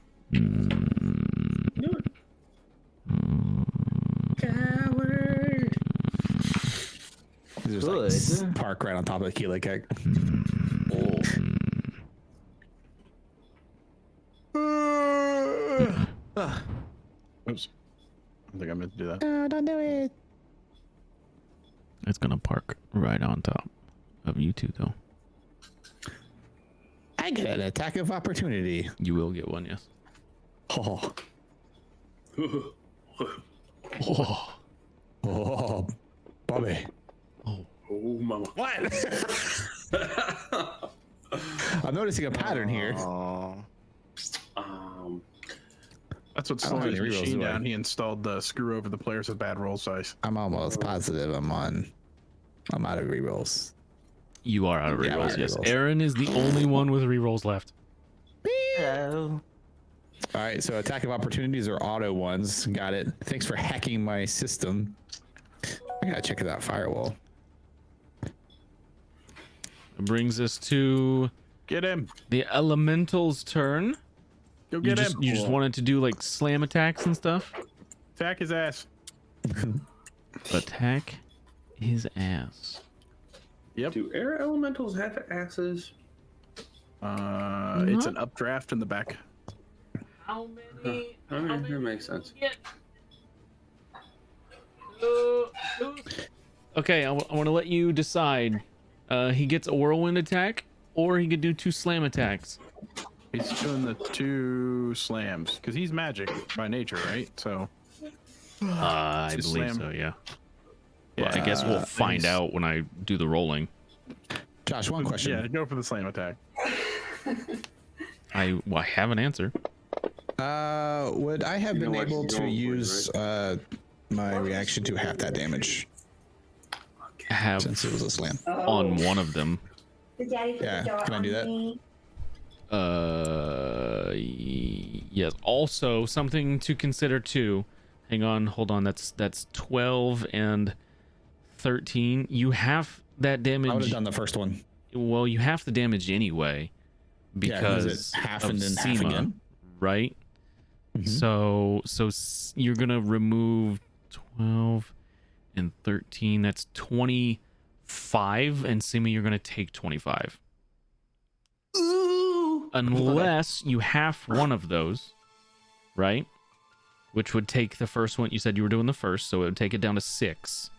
Coward. He's just Good. like park right on top of Keela Kick. Oops. I think I meant to do that. No, don't do it. It's gonna park right on top of you two, though. I get an attack of opportunity. You will get one, yes. Oh, Oh, oh, Bobby. oh. Oh. mama. What? I'm noticing a pattern here. Oh. That's what I don't slowed have his any rerolls, machine do I? down. He installed the screw over the players with bad roll size. I'm almost positive I'm out of rerolls. You are out of Yeah, I'm out rerolls. of Yes, rerolls. Aaron is the only one with rerolls left. Hello. All right, so attack of opportunities are auto ones. Got it. Thanks for hacking my system. I gotta check that firewall. It brings us to Get him. the elemental's turn. Go You get just, him. you just wanted to do like slam attacks and stuff. Attack his ass. Attack his ass. Yep. Do air elementals have asses? It's an updraft in the back. How many? I mean, that makes sense. Okay, I want to let you decide. He gets a whirlwind attack, or he could do 2 slam attacks. He's doing the 2 slams because he's magic by nature, right? So I Two believe slam. so. Yeah. Well, I guess we'll find things. out when I do the rolling. Josh, one question. yeah, go for the slam attack. I have an answer. Would I have You been know what able you're to going for, use my reaction to half that damage Have since it was a slam? on one of them. Did Daddy put Yeah, the jar can I on do that? me? Yes. Also, something to consider too. Hang on, hold on. That's 12 and 13. You have that I would have damage. done the first one. Well, you have the damage anyway Yeah, what is because it? Half of and then half SEMA, again? right? Mhm. So you're gonna remove 12 and 13. That's 25, and SEMA, you're gonna take 25. Unless you half one of those, right? Which would take the first one. You said you were doing the first, so it would take it down to 6.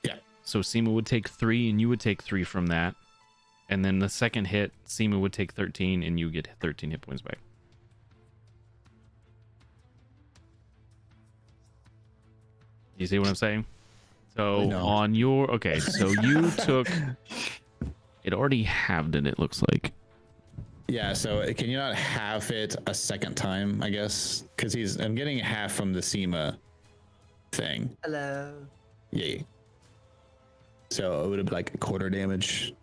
Yeah. So SEMA would take 3, and you would take 3 from that. And then the second hit, SEMA would take 13, and you get 13 hit points back. You see what I'm saying? So No. on your okay, so you took it already halved it looks like. Yeah, so can you not half it a second time, I guess? Because I'm getting half from the SEMA thing. Hello. Yeah. So it would have been like a quarter damage.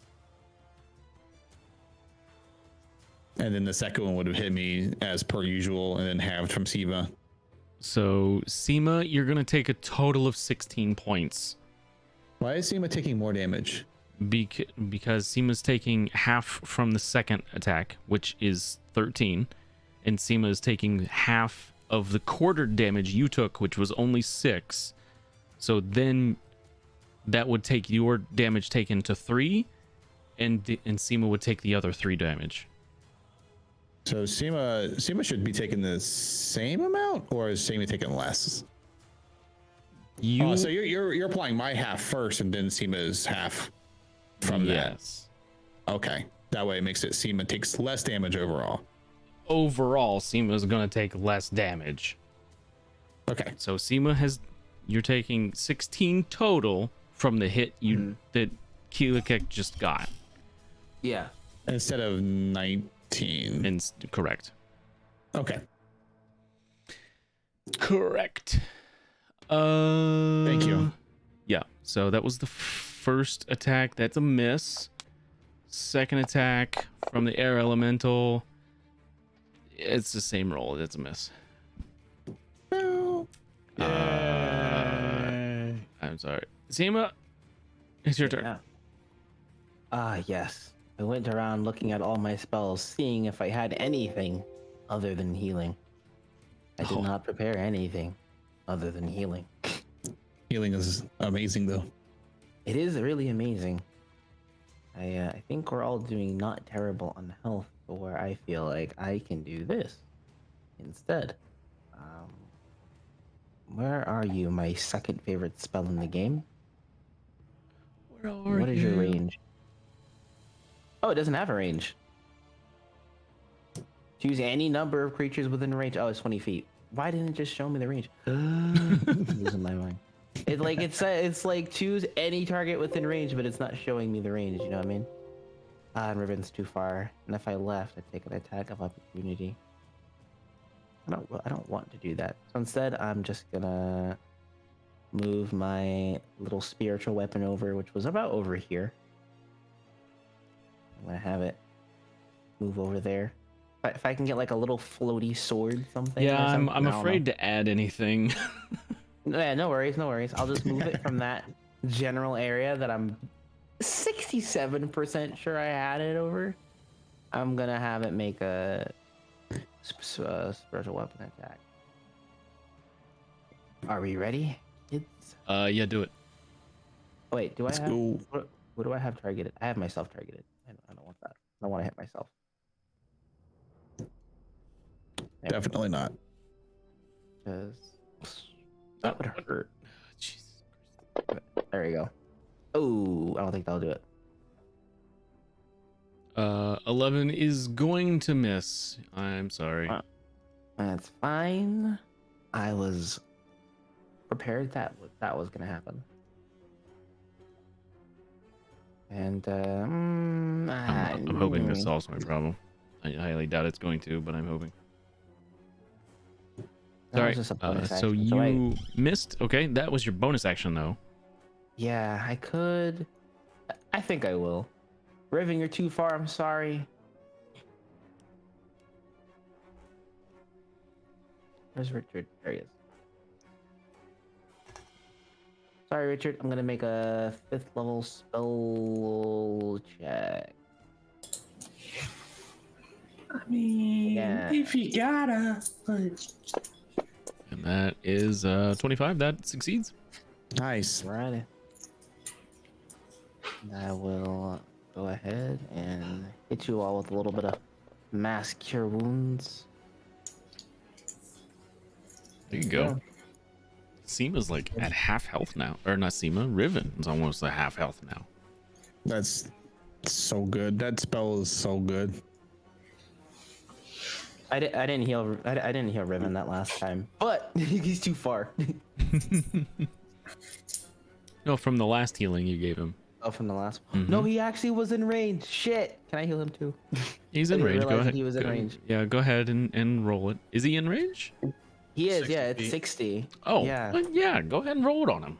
And then the second one would have hit me as per usual and then halved from SEMA. So SEMA, you're gonna take a total of 16 points. Why is SEMA taking more damage? Because SEMA's taking half from the second attack, which is 13, and SEMA is taking half of the quarter damage you took, which was only 6. So then that would take your damage taken to 3, and SEMA would take the other 3 damage. So SEMA should be taking the same amount, or is SEMA taking less? You So you're applying my half first, and then SEMA's half from that. yes. Okay, that way it makes it SEMA takes less damage overall. Overall, SEMA is gonna take less damage. Okay, So you're taking 16 total from the hit that Keelikek just got. Yeah. instead of 19. And correct. Okay, Correct. thank you. Yeah. So that was the first attack. That's a miss. Second attack from the air elemental. It's the same roll. It's a miss. I'm sorry. Zima, it's your turn. Yeah. Yes. I went around looking at all my spells, seeing if I had anything other than healing. I did Oh. not prepare anything other than healing. Healing is amazing though. It is really amazing. I think we're all doing not terrible on health, but where I feel like I can do this instead. Where are you? My second favorite spell in the game. Where are What is your you? range? Oh, it doesn't have a range. Choose any number of creatures within range. Oh, it's 20 feet. Why didn't it just show me the range? I'm losing my mind. It's like choose any target within range, but it's not showing me the range. You know what I mean? And Riven's too far. And if I left, I take an attack of opportunity. I don't want to do that. So instead, I'm just gonna move my little spiritual weapon over, which was about over here. I'm gonna have it move over there. If I can get like a little floaty sword, something. Yeah, or something, I'm I don't afraid to add anything. know. Yeah, no worries, no worries. I'll just move it from that general area that I'm 67% sure I had it over. I'm gonna have it make a spiritual weapon attack. Are we ready, kids? Yeah, do it. Wait, do I Let's have? go. What do I have targeted? I have myself targeted. I don't want that. I don't want to hit myself. There, Definitely not. 'cause that would hurt. Jesus. There you go. Oh, I don't think that'll do it. 11 is going to miss. I'm sorry. Wow. That's fine. I was prepared that was gonna happen. And I'm hoping this solves my problem. I highly doubt it's going to, but I'm hoping. that was Sorry. just a bonus So action, you missed. Okay, that was your bonus action though. yeah, I could. I think I will. Riven, you're too far. I'm sorry. Where's Richard? There he is. Sorry, Richard. I'm gonna make a 5th level spell check. I mean, Yeah. if you gotta, but And that is 25. That succeeds. Nice. Right. I will go ahead and hit you all with a little bit of mass cure wounds. There you go. Seema's like at half health now. Or not Seema, Riven is almost at half health now. That's so good. That spell is so good. I didn't heal Riven that last time, but he's too far. No, from the last healing you gave him. Oh, from the last one. Mm-hmm. No, he actually was in range. Shit. Can I heal him too? He's I in didn't range. Go realize that ahead. he was in range. Yeah, go ahead and roll it. Is he in range? He is. 60 Yeah, it's feet. 60. Oh, yeah. well, yeah. Go ahead and roll it on him.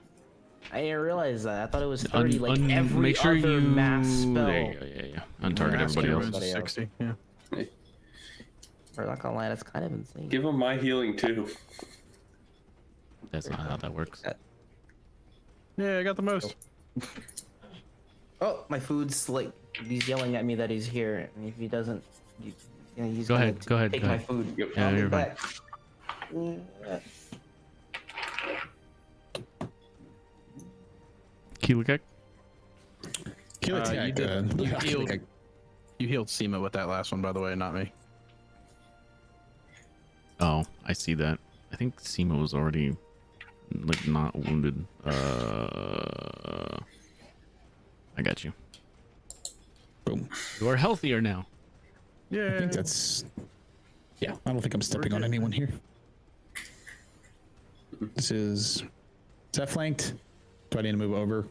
I didn't realize that. I thought it was 30. Like every make sure other you mass spell. There you go. Yeah. Untarget Mass everybody cure else. wounds is 60. Yeah. Or not gonna lie, that's kind of insane. Give him my healing too. That's not how that works. Yeah, I got the most. Oh, my food's like he's yelling at me that he's here, and if he doesn't, he's Go gonna ahead, go ahead, take go my ahead. food. Yep. Yeah, I'll be you're fine. back. Keelikek? Kill You attack. did. You Yeah, healed. like, You healed Seema with that last one, by the way, not me. Oh, I see that. I think Seema was already like not wounded. I got you. boom. You are healthier now. I Yeah. think that's. Yeah, I don't think I'm stepping on good. anyone here. Is that flanked? Do I need to move over?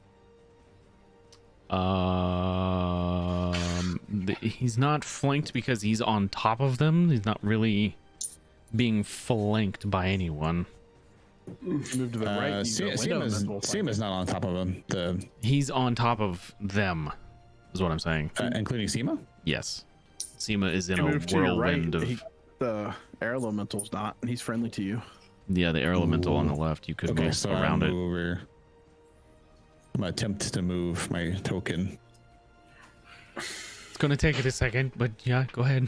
He's not flanked because he's on top of them. He's not really being flanked by anyone. Move to the right. use the window, and then we'll flank Seema's it. not on top of him. He's on top of them, is what I'm saying. Including Seema. Yes. Seema is in You a move to your right. whirlwind of... The air elemental's not. He's friendly to you. Yeah, the air elemental on the left. You could Okay, move so around I'll it. move over. I'm gonna attempt to move my token. It's gonna take it a second, but yeah, go ahead.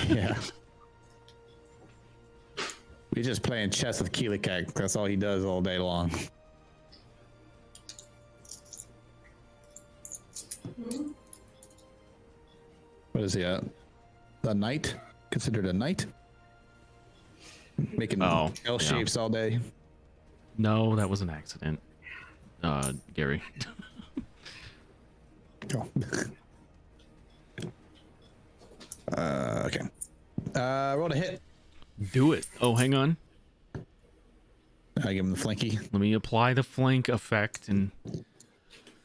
Yeah. We just playing chess with Keelikek. That's all he does all day long. What is he at? A knight? Considered a knight? Making Oh, L yeah. shapes all day. No, that was an accident. Gary. Oh. Okay. Roll a hit. Do it. Oh, hang on. I give him the flanky. Let me apply the flank effect and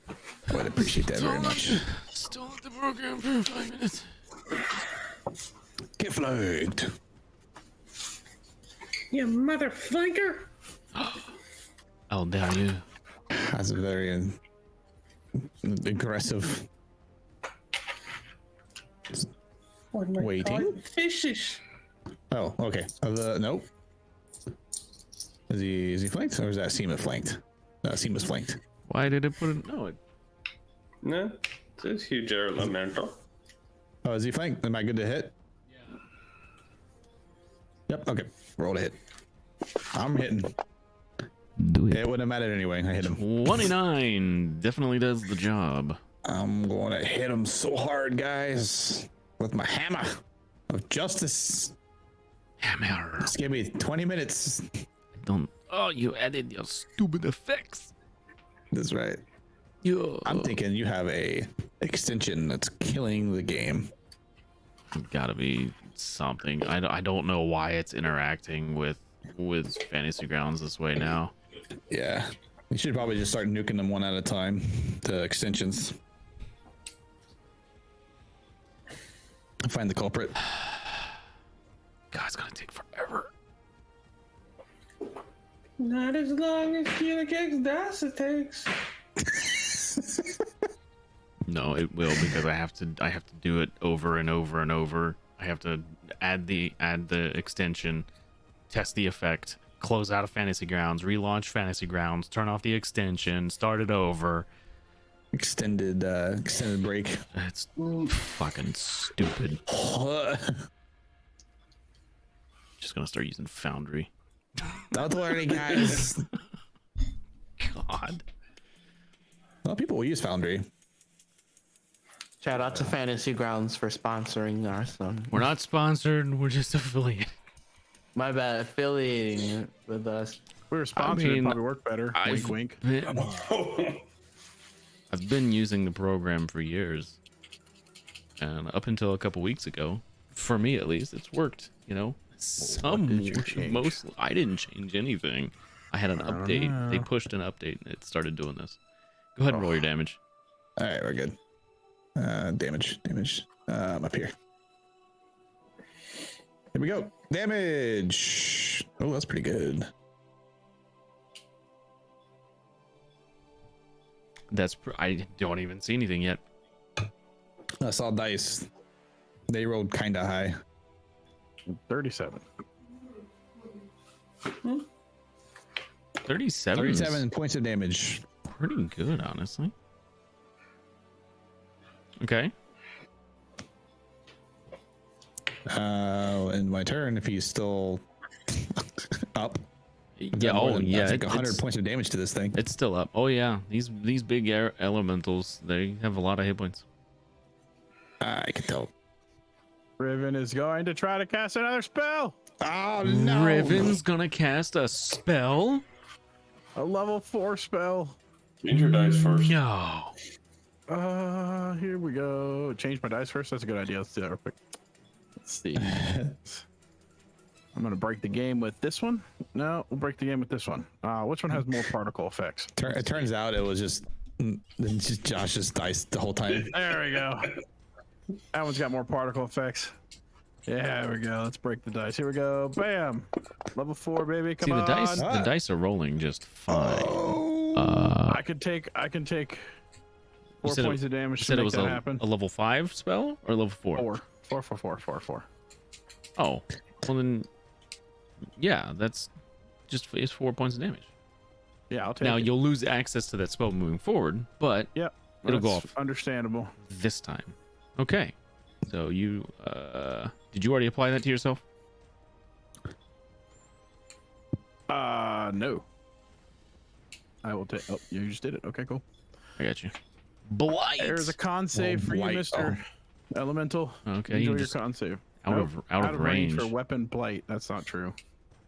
I would appreciate that very much. stall the program for 5 minutes. Get flanked. You mother flanker! How dare you? That's a very aggressive. What am I Waiting? calling it? Fishish. Oh, okay. Nope. Is he flanked, or is that Seema flanked? No, Seema's flanked. Why did it put it? No, No, it's huge elemental. Oh, is he flanked? Am I good to hit? Yeah. Yep. Okay. Roll to hit. I'm hitting. do It wouldn't have mattered anyway. I hit him. 29 definitely does the job. I'm going to hit him so hard, guys, with my hammer of justice. Hammer. Just give me 20 minutes. Don't. Oh, you added your stupid effects. That's right. Yo. I'm thinking you have a extension that's killing the game. Gotta be something. I don't know why it's interacting with Fantasy Grounds this way now. Yeah. You should probably just start nuking them one at a time, the extensions. Find the culprit. God, it's gonna take forever. Not as long as Helix DOS takes. No, it will, because I have to do it over and over and over. I have to add the extension, test the effect, close out of Fantasy Grounds, relaunch Fantasy Grounds, turn off the extension, start it over. Extended break. It's fucking stupid. Just gonna start using Foundry. Don't worry, guys. God. Well, people will use Foundry. Shout out to Fantasy Grounds for sponsoring our son. We're not sponsored, we're just affiliated. My bad, affiliating it with us. If we were sponsored, mean, it'd probably work better. Wink, wink. I've been using the program for years. And up until a couple weeks ago, for me at least, it's worked, you know? did you change? I didn't change anything. I had an update. know. They pushed an update and it started doing this. Go ahead and roll your damage. All right, we're good. Damage. Up here. Here we go. Damage. Oh, that's pretty good. I don't even see anything yet. I saw dice. They rolled kind of high. 37. 37. 37 points of damage. Pretty good, honestly. Okay. In my turn, if he's still up. Yeah. Oh, yeah. That's like 100 points of damage to this thing. It's still up. Oh yeah. These big elementals, they have a lot of hit points. I can tell. Riven is going to try to cast another spell. Oh no! Riven's gonna cast a spell. A level 4 spell. Change your dice first. No. Here we go. Change my dice first. That's a good idea. Let's do that real quick. Let's see. I'm gonna break the game with this one. No, we'll break the game with this one. Which one has more particle effects? It turns out it was just Josh's dice the whole time. There we go. That one's got more particle effects. Yeah, there we go. Let's break the dice. Here we go. Bam. Level 4, baby. Come See, on. the dice are rolling just fine. I can take 4 said points it- of damage You to said it make was that a happen. level 5 spell or level 4? 4. Oh, well then, yeah, that's just it's 4 points of damage. Yeah, I'll take Now it. you'll lose access to that spell moving forward, but Yep. it'll go that's off Understandable. this time. Okay, so you did you already apply that to yourself? No. I will take. Oh, you just did it. Okay, cool. I got you. Blight. There's a con save for you, blight. Mr. Elemental. Okay, Enjoy you your just con save. out of range. for weapon blight. That's not true.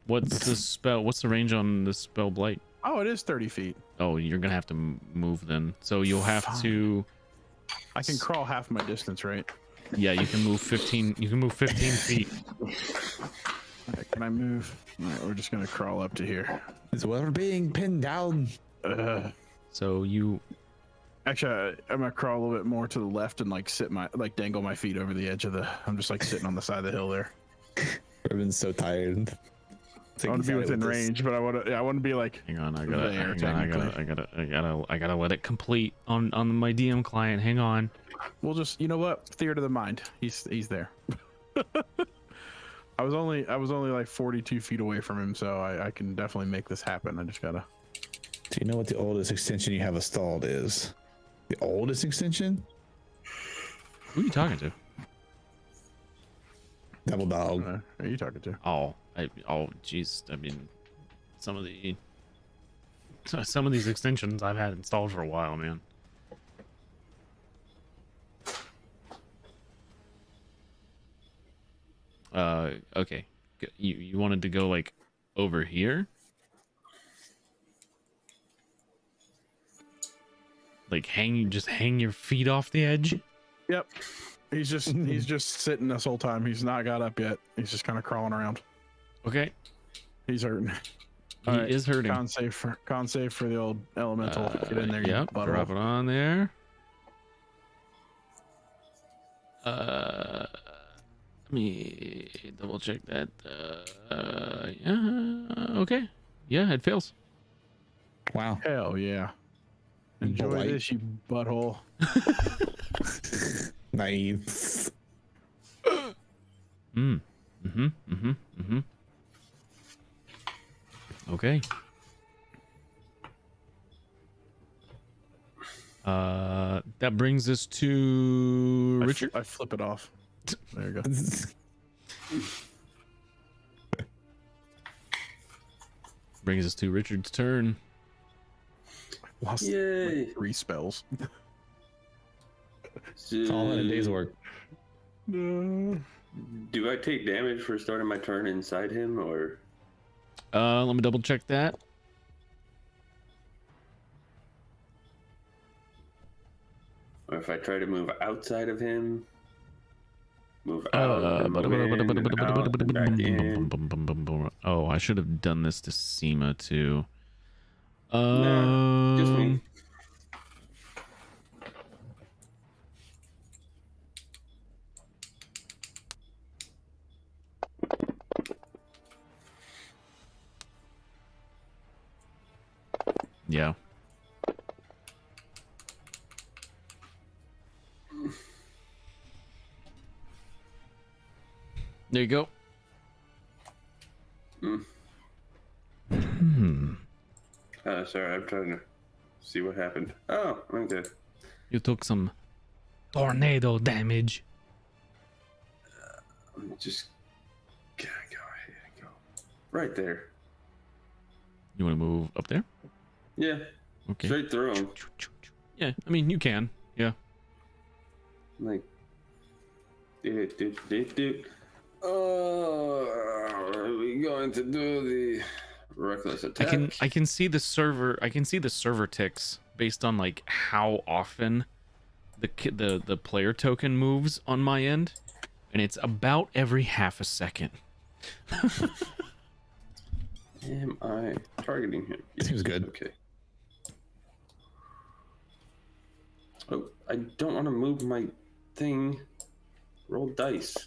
What's the spell? What's the range on the spell blight? Oh, it is 30 feet. Oh, you're gonna have to move then. So you'll have to. I can crawl half my distance, right? Yeah, you can move 15. You can move 15 feet. All right, can I move? All right, we're just gonna crawl up to here. Is we're being pinned down. So you Actually, I'm gonna crawl a little bit more to the left and like dangle my feet over the edge of the. I'm just like sitting on the side of the hill there. Riven's so tired. I want to be within range, but I want to. Yeah, I want to be like. hang on. I there, gotta let it complete on my DM client. Hang on. We'll just. You know what? Theater of the mind. He's there. I was only like 42 feet away from him, so I can definitely make this happen. I just gotta. Do you know what the oldest extension you have installed is? The oldest extension? Who are you talking to? Double Dog. Who are you talking to? Jeez. I mean, some of these extensions I've had installed for a while, man. Okay. You wanted to go like over here? Like hang your feet off the edge? Yep. He's just sitting this whole time. He's not got up yet. He's just kind of crawling around. Okay. He's hurting. He is hurting. Con save for the old elemental. Get in there. Yep. You Drop it on there. Let me double check that. Yeah. Okay. Yeah, it fails. Wow. Hell yeah. Enjoy Boy. this, you butthole. Nice. Okay. That brings us to Richard. I flip it off. There you go. Brings us to Richard's turn. Lost Yay. like 3 spells. It's all in a day's work. No. Do I take damage for starting my turn inside him, or? Let me double check that. Or if I try to move outside of him, move out, and move in, and out, and back in. Oh, I should have done this to Seema too. Nah, just me. Yeah. There you go. Sorry, I'm trying to see what happened. Oh, okay. You took some tornado damage. I'm just gotta go ahead and go right there. You want to move up there? Yeah, Okay. straight through him. Yeah, I mean, you can. Yeah. Like, do. Are we going to do the reckless attack? I can see the server ticks based on like how often the player token moves on my end, and it's about every half a second. Am I targeting him? Seems good. Okay. Oh, I don't want to move my thing. Roll dice.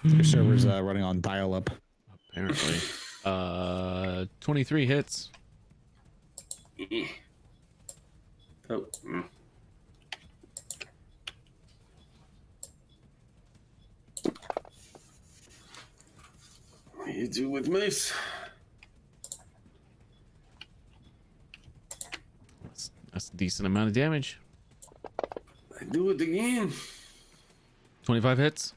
Your server's running on dial-up. Apparently. 23 hits. Oh. What do you do with mace? That's a decent amount of damage. I do it again. 25 hits.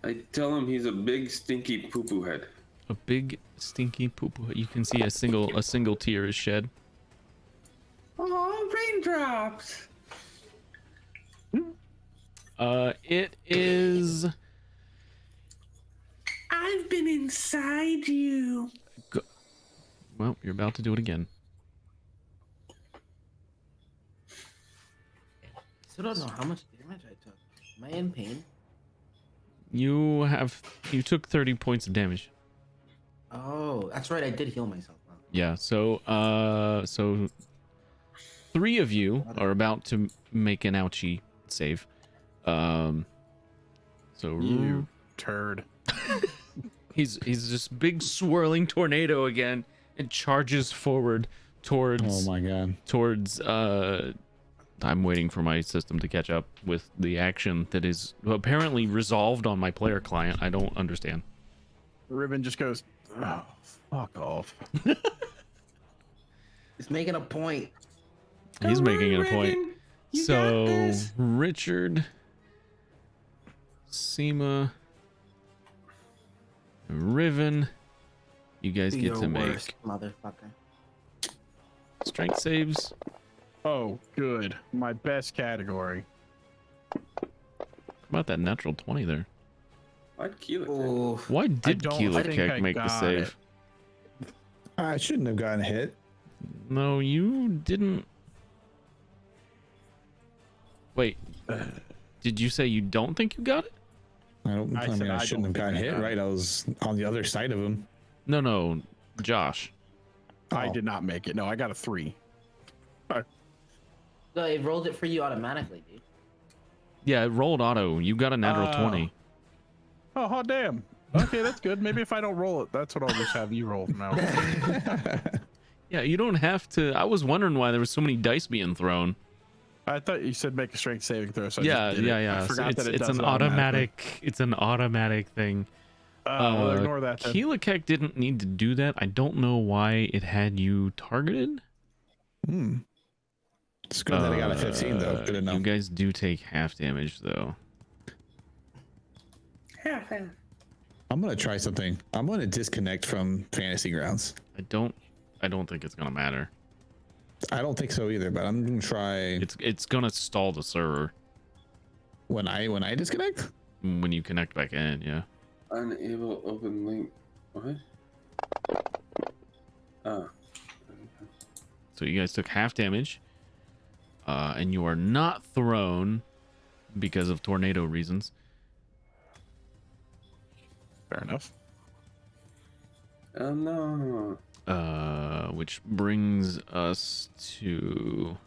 I tell him he's a big stinky poo-poo head. A big stinky poop. You can see a single tear is shed. Oh, raindrops. It is. I I've been inside you. Well, you're about to do it again. Still don't know how much damage I took. Am I in pain? You took 30 points of damage. Oh, that's right. I did heal myself. Huh? Yeah, so 3 of you are about to make an ouchie save. So You turd. he's this big swirling tornado again and charges forward towards Oh my god. I'm waiting for my system to catch up with the action that is apparently resolved on my player client. I don't understand. Riven just goes, oh, fuck off. He's making a point. He's Come making on, it a point. Regan. You got So this. Richard, Seema, Riven, you guys get to make Worst, motherfucker. strength saves. Oh, good. My best category. How about that natural 20 there? Why'd Keelan? Oh, Why did don't Keelan think I make the got save? it. I shouldn't have gotten hit. No, you didn't. Wait, did you say you don't think you got it? I said I I shouldn't have don't gotten think I hit, got right? I was on the other side of him. No, Josh. I Oh. did not make it. No, I got a 3. no, it rolled it for you automatically, dude. Yeah, it rolled auto. You got a natural Oh. 20. Oh, hot damn. Okay, that's good. Maybe if I don't roll it, that's what I'll just have you roll from now on. Yeah, you don't have to. I was wondering why there was so many dice being thrown. I thought you said make a strength saving throw. So I Yeah. just did it. I So forgot that it it's does an it automatically. automatic. It's an automatic thing. Well, ignore that then. Keelakek didn't need to do that. I don't know why it had you targeted. It's good that I got a 15 though. Good You enough. guys do take half damage though. I'm gonna try something. I'm gonna disconnect from Fantasy Grounds. I don't think it's gonna matter. I don't think so either, but I'm gonna try It's gonna stall the server when I disconnect. when you connect back in. Yeah. Unable open link. What? Oh. So you guys took half damage, and you are not thrown because of tornado reasons. Fair enough. Oh no. Which brings us to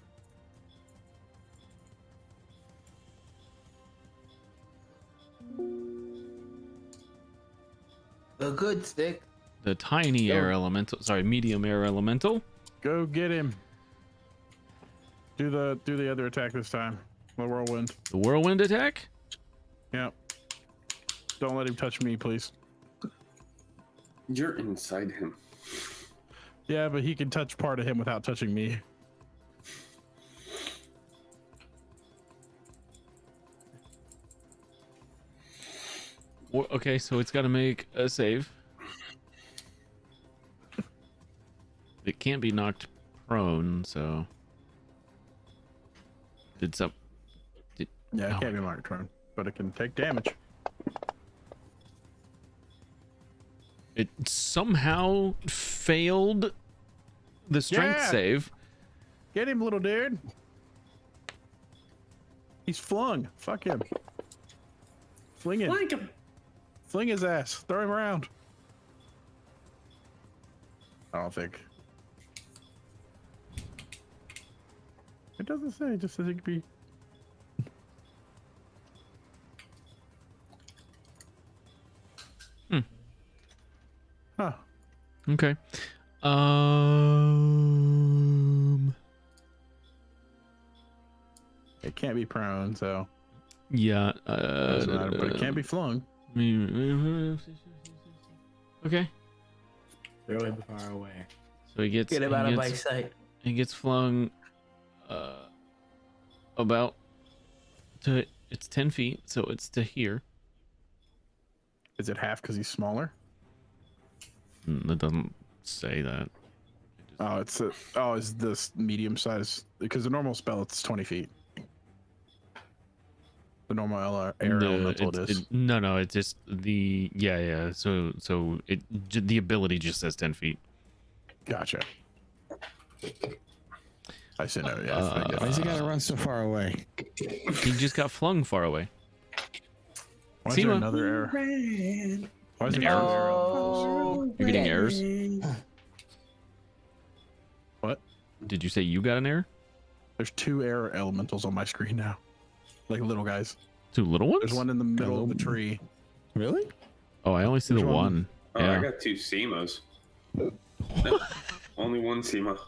The good stick. the tiny air elemental. Sorry, medium air elemental. Go get him. Do the other attack this time. The whirlwind. The whirlwind attack. Yeah. Don't let him touch me, please. You're inside him. Yeah, but he can touch part of him without touching me. Okay, so it's got to make a save. It can't be knocked prone, so did some. Yeah, it Oh can't be marked turn, but it can take damage. It somehow failed the strength Yeah. save. Get him, little dude. He's flung. Fuck him. Fling him. Like him. Fling his ass. Throw him around. I don't think. It doesn't say. It just says it could be. Huh. Okay. It can't be prone, so Yeah. doesn't matter. But it can't be flung. Okay. Really far away. So he gets Get him out of my sight. he gets flung about to it's 10 feet, so it's to here. Is it half because he's smaller? It doesn't say that. Oh, it's is this medium size? Because the normal spell it's 20 feet. The normal air elemental it is. No, it's just the yeah. So the ability just says 10 feet. Gotcha. I said no. Yeah. Why does he gotta run so far away? He just got flung far away. Why is there Seema. another error? Ran. Why is An there error? another error? Oh, You're getting errors? What? Did you say you got an error? There's 2 air elementals on my screen now, like little guys. 2 little ones? There's one in the middle of the tree. Really? Oh, I only see Which the one? one. Oh, Yeah. I got 2 Seamos. No, only 1 Seema.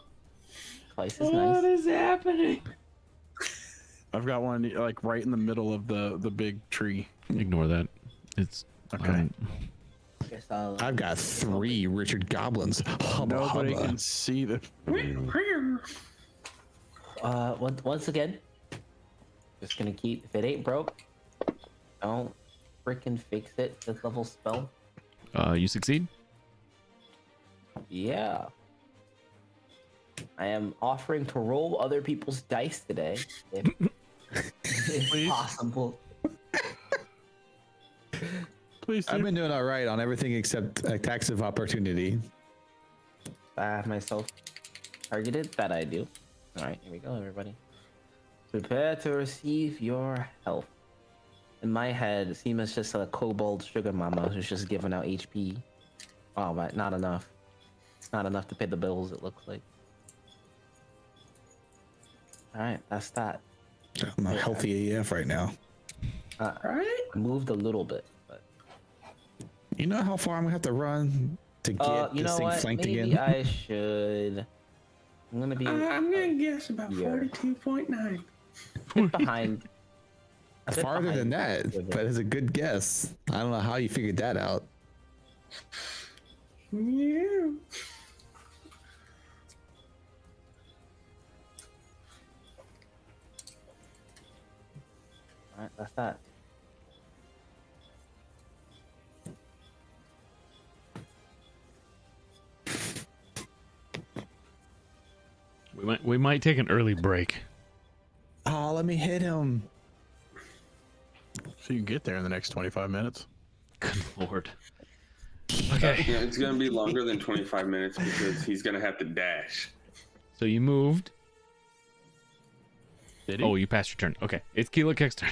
twice as nice. is happening? I've got one like right in the middle of the big tree. Ignore that. It's Okay. Guess I'll- I've got 3 Richard Goblins. Hubba, Nobody hubba. can see the. once again, just gonna keep. If it ain't broke, don't freaking fix it. This level spell. You succeed. Yeah. I am offering to roll other people's dice today, if possible. Please. I've been doing all right on everything except attacks of opportunity. I have myself targeted. That I do. All right, here we go, everybody. Prepare to receive your health. In my head, Seema's just a kobold sugar mama who's just giving out HP. Oh, but not enough. Not enough to pay the bills, it looks like. Alright, that's that. I'm not healthy AF right now. Right? Moved a little bit, but You know how far I'm gonna have to run to get you this know thing what? flanked Maybe again? I should. I'm gonna be I'm gonna guess about Yeah. 42.9. a bit behind. a bit Farther than behind that, Riven. but it's a good guess. I don't know how you figured that out. Yeah. Alright, that's that. We might take an early break. Oh, let me hit him. So you can get there in the next 25 minutes. Good lord. Okay. Yeah, it's gonna be longer than 25 minutes because he's gonna have to dash. So you moved. Did he? Oh, you passed your turn. Okay. It's Keela Keck's turn.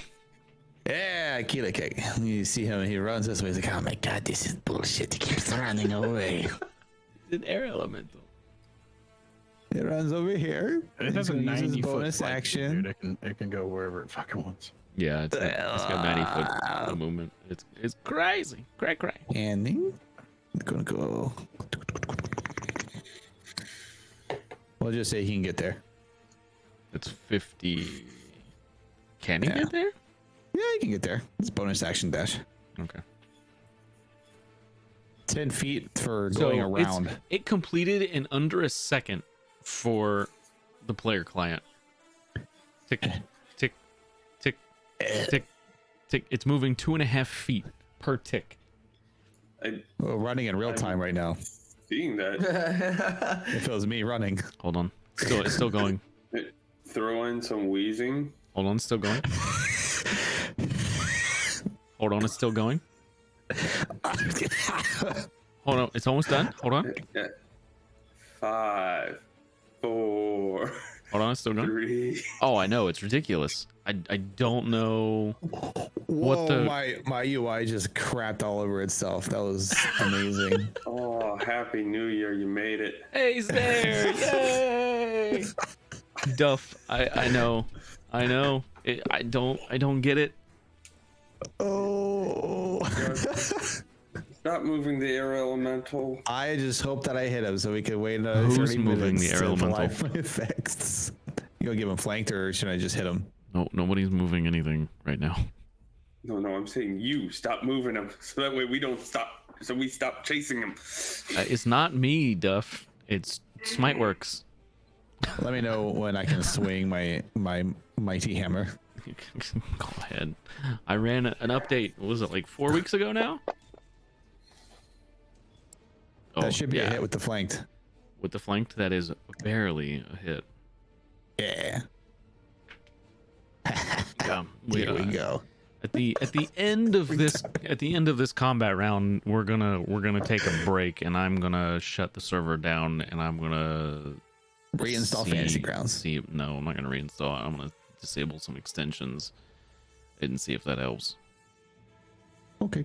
Yeah, Killer Kick. You see him, he runs this way. He's like, oh my god, this is bullshit. He keeps running away. It's an air elemental. He runs over here. It He's has a gonna use his 90 foot bonus flight, action. Dude, it can go wherever it fucking wants. Yeah, it's got 90 foot of movement. It's crazy. Cray. And I'm gonna go. We'll just say he can get there. It's 50. Can he Yeah. get there? Yeah, he can get there. It's bonus action dash. Okay. 10 feet for So going around. it completed in under a second for the player client. Tick, tick, tick, tick, tick. It's moving 2.5 feet per tick. Well, running in real time right now. Seeing that, If it was me running. Hold on. It's still going. throw in some wheezing. Hold on, it's still going. Hold on, it's still going. Hold on, it's almost done. Hold on. 5, 4, Hold on, it's still going. 3. Oh, I know, it's ridiculous. I don't know. Whoa, the- my UI just crapped all over itself. That was amazing. Oh, happy New Year! You made it. Hey, he's there! Yay! Duff, I know. I don't get it. Oh. Stop moving the air elemental. I just hope that I hit him so we can wait another Who's 30 moving minutes the air to elemental? apply my effects. You gonna give him flanked or should I just hit him? No, nobody's moving anything right now. No, I'm saying you stop moving him so that way we don't stop. So we stop chasing him. It's not me, Duff. It's Smiteworks. Let me know when I can swing my mighty hammer. Go ahead. I ran an update. What was it, like 4 weeks ago now? Oh, That should be yeah. a hit with the flanked. With the flanked, that is barely a hit. Yeah. Yeah, Here we go. At the end of this combat round, we're gonna take a break, and I'm gonna shut the server down, and I'm gonna Reinstall Fantasy Grounds. No, I'm not gonna reinstall it. I'm gonna disable some extensions and see if that helps. Okay.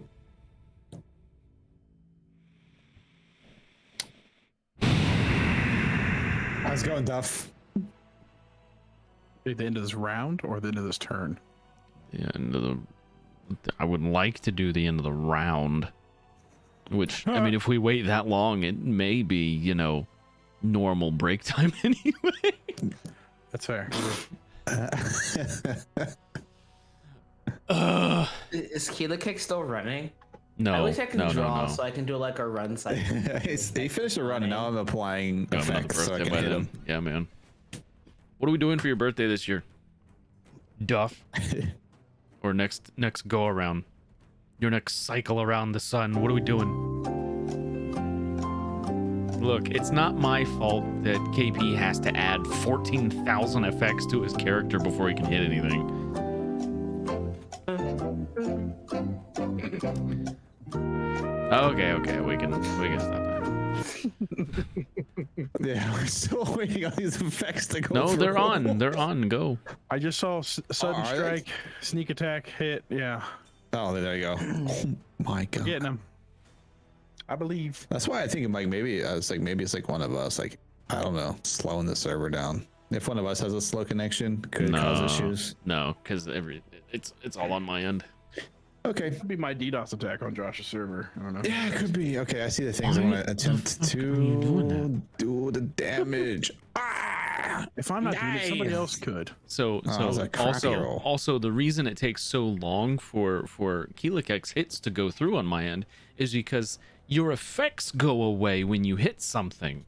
How's it going, Duff? At the end of this round or the end of this turn? Yeah, I would like to do the end of the round, which I mean, if we wait that long, it may be normal break time anyway. That's fair. Is Keela Kick still running? No, I wish I could no, draw no. so I can do like a run cycle. He finished the run, and now I'm applying Got another effects so I birthday can by hit then. him. Yeah, man. What are we doing for your birthday this year? Duff. Or next go around. Your next cycle around the sun. What are we doing? Look, it's not my fault that KP has to add 14,000 effects to his character before he can hit anything. Okay, we can stop that. Yeah, we're still waiting on these effects to go. No, through. they're on. Go. I just saw sudden are they? strike, sneak attack, hit. Yeah, Oh, there you go. Oh my god. getting him. I believe. That's why I think maybe it's like one of us, like, I don't know, slowing the server down. If one of us has a slow connection, could it cause issues? No, because it's all on my end. Okay. Could be my DDoS attack on Josh's server. I don't know. Yeah, it could be. Okay, I see the things I want to attempt to do the damage. Ah! If I'm not doing it, somebody else could. So Oh, it was a crappy roll. also the reason it takes so long for Keelikek's hits to go through on my end is because your effects go away when you hit something.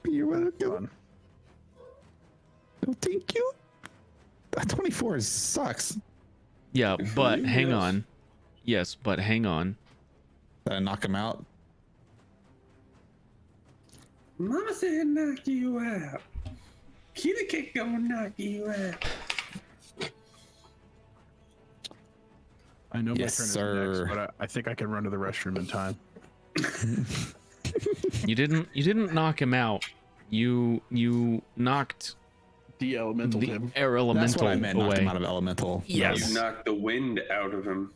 You're welcome. Fun. No, thank you. That 24 sucks. Yeah, but Yes. hang on. Yes, but hang on. Did I knock him out? Mama said knock you out. Kitty Kick gonna knock you out. I know Yes, my turn is sir. next, but I think I can run to the restroom in time. You didn't knock him out. You knocked De-elemental the him. air That's elemental what I meant. Knock away. him out of elemental. Yes. You knocked the wind out of him.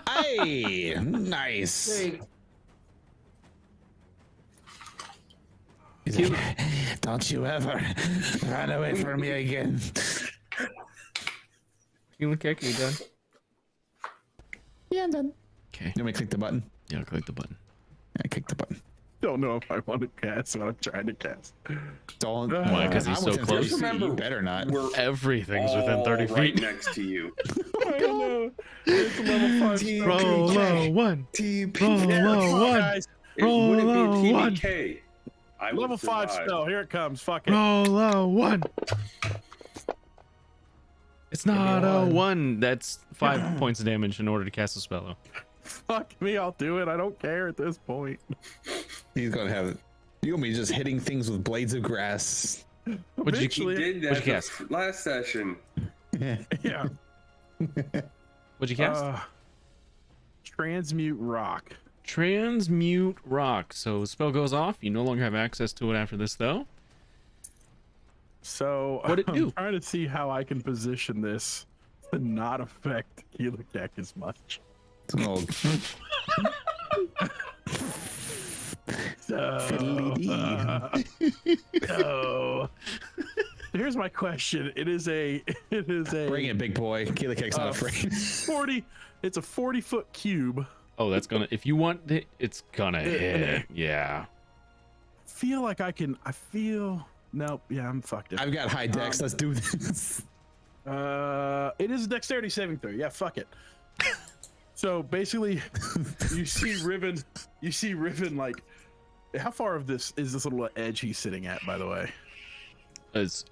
Hey, nice. He's like, don't you ever run away from me again. Keelikek, are you done? Yeah, I'm done. Okay. You want me to click the button? Yeah, click the button. I click the button. Don't know if I want to cast what I'm trying to cast. Don't. Why? 'Cause he's I'm so within close? 30 feet. Remember, You better not. We're Everything's within all 30 right feet. next to you. I know. It's level 5 spell. Roll low one. Roll low one. Guys, Roll Would it low be a one. TBK? I would level 5 survive. spell. Here it comes. Fuck it. Roll low one. It's not a one. one. That's 5 points of damage in order to cast a spell. Fuck me. I'll do it. I don't care at this point. He's gonna have it. You gonna be just hitting things with blades of grass. What'd you He Eventually- did What'd that you cast? last session. Yeah. What'd you cast? Transmute rock. Transmute rock. So spell goes off. You no longer have access to it after this, though. So What'd it do? I'm trying to see how I can position this to not affect Keelikek as much. Oh, So here's my question. It is a bring it, big boy. Keelikek's not uh, afraid. 40. It's a 40-foot cube. Oh, that's gonna. If you want it, it's gonna hit. Yeah. Feel like I can. I feel. Nope. Yeah, I'm fucked up. I've got high dex. Let's do this. It is a dexterity saving throw. Yeah, fuck it. So basically, you see Riven. You see Riven like. How far of this is this little edge he's sitting at? By the way. It's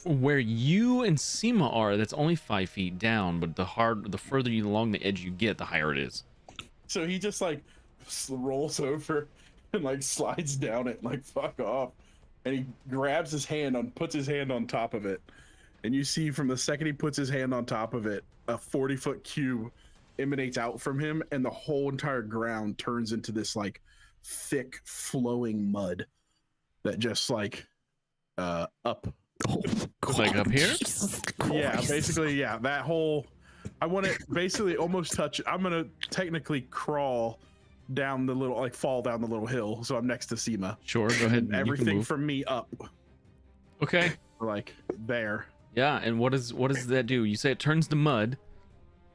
where you and Seema are. That's only 5 feet down, but the further you along the edge you get, the higher it is. So he just like rolls over and like slides down it, and like fuck off, and he grabs his hand on, puts his hand on top of it, And you see from the second he puts his hand on top of it, a 40-foot cube emanates out from him, and the whole entire ground turns into this like thick flowing mud that just like up. Oh, Like up here? Jesus Yeah, Christ. basically, yeah. That whole, I want to basically almost touch. I'm gonna technically crawl down the little, like fall down the little hill, so I'm next to Seema. Sure, go ahead. You can Everything move. from me up, Okay. like there. Yeah, and what does that do? You say it turns to mud.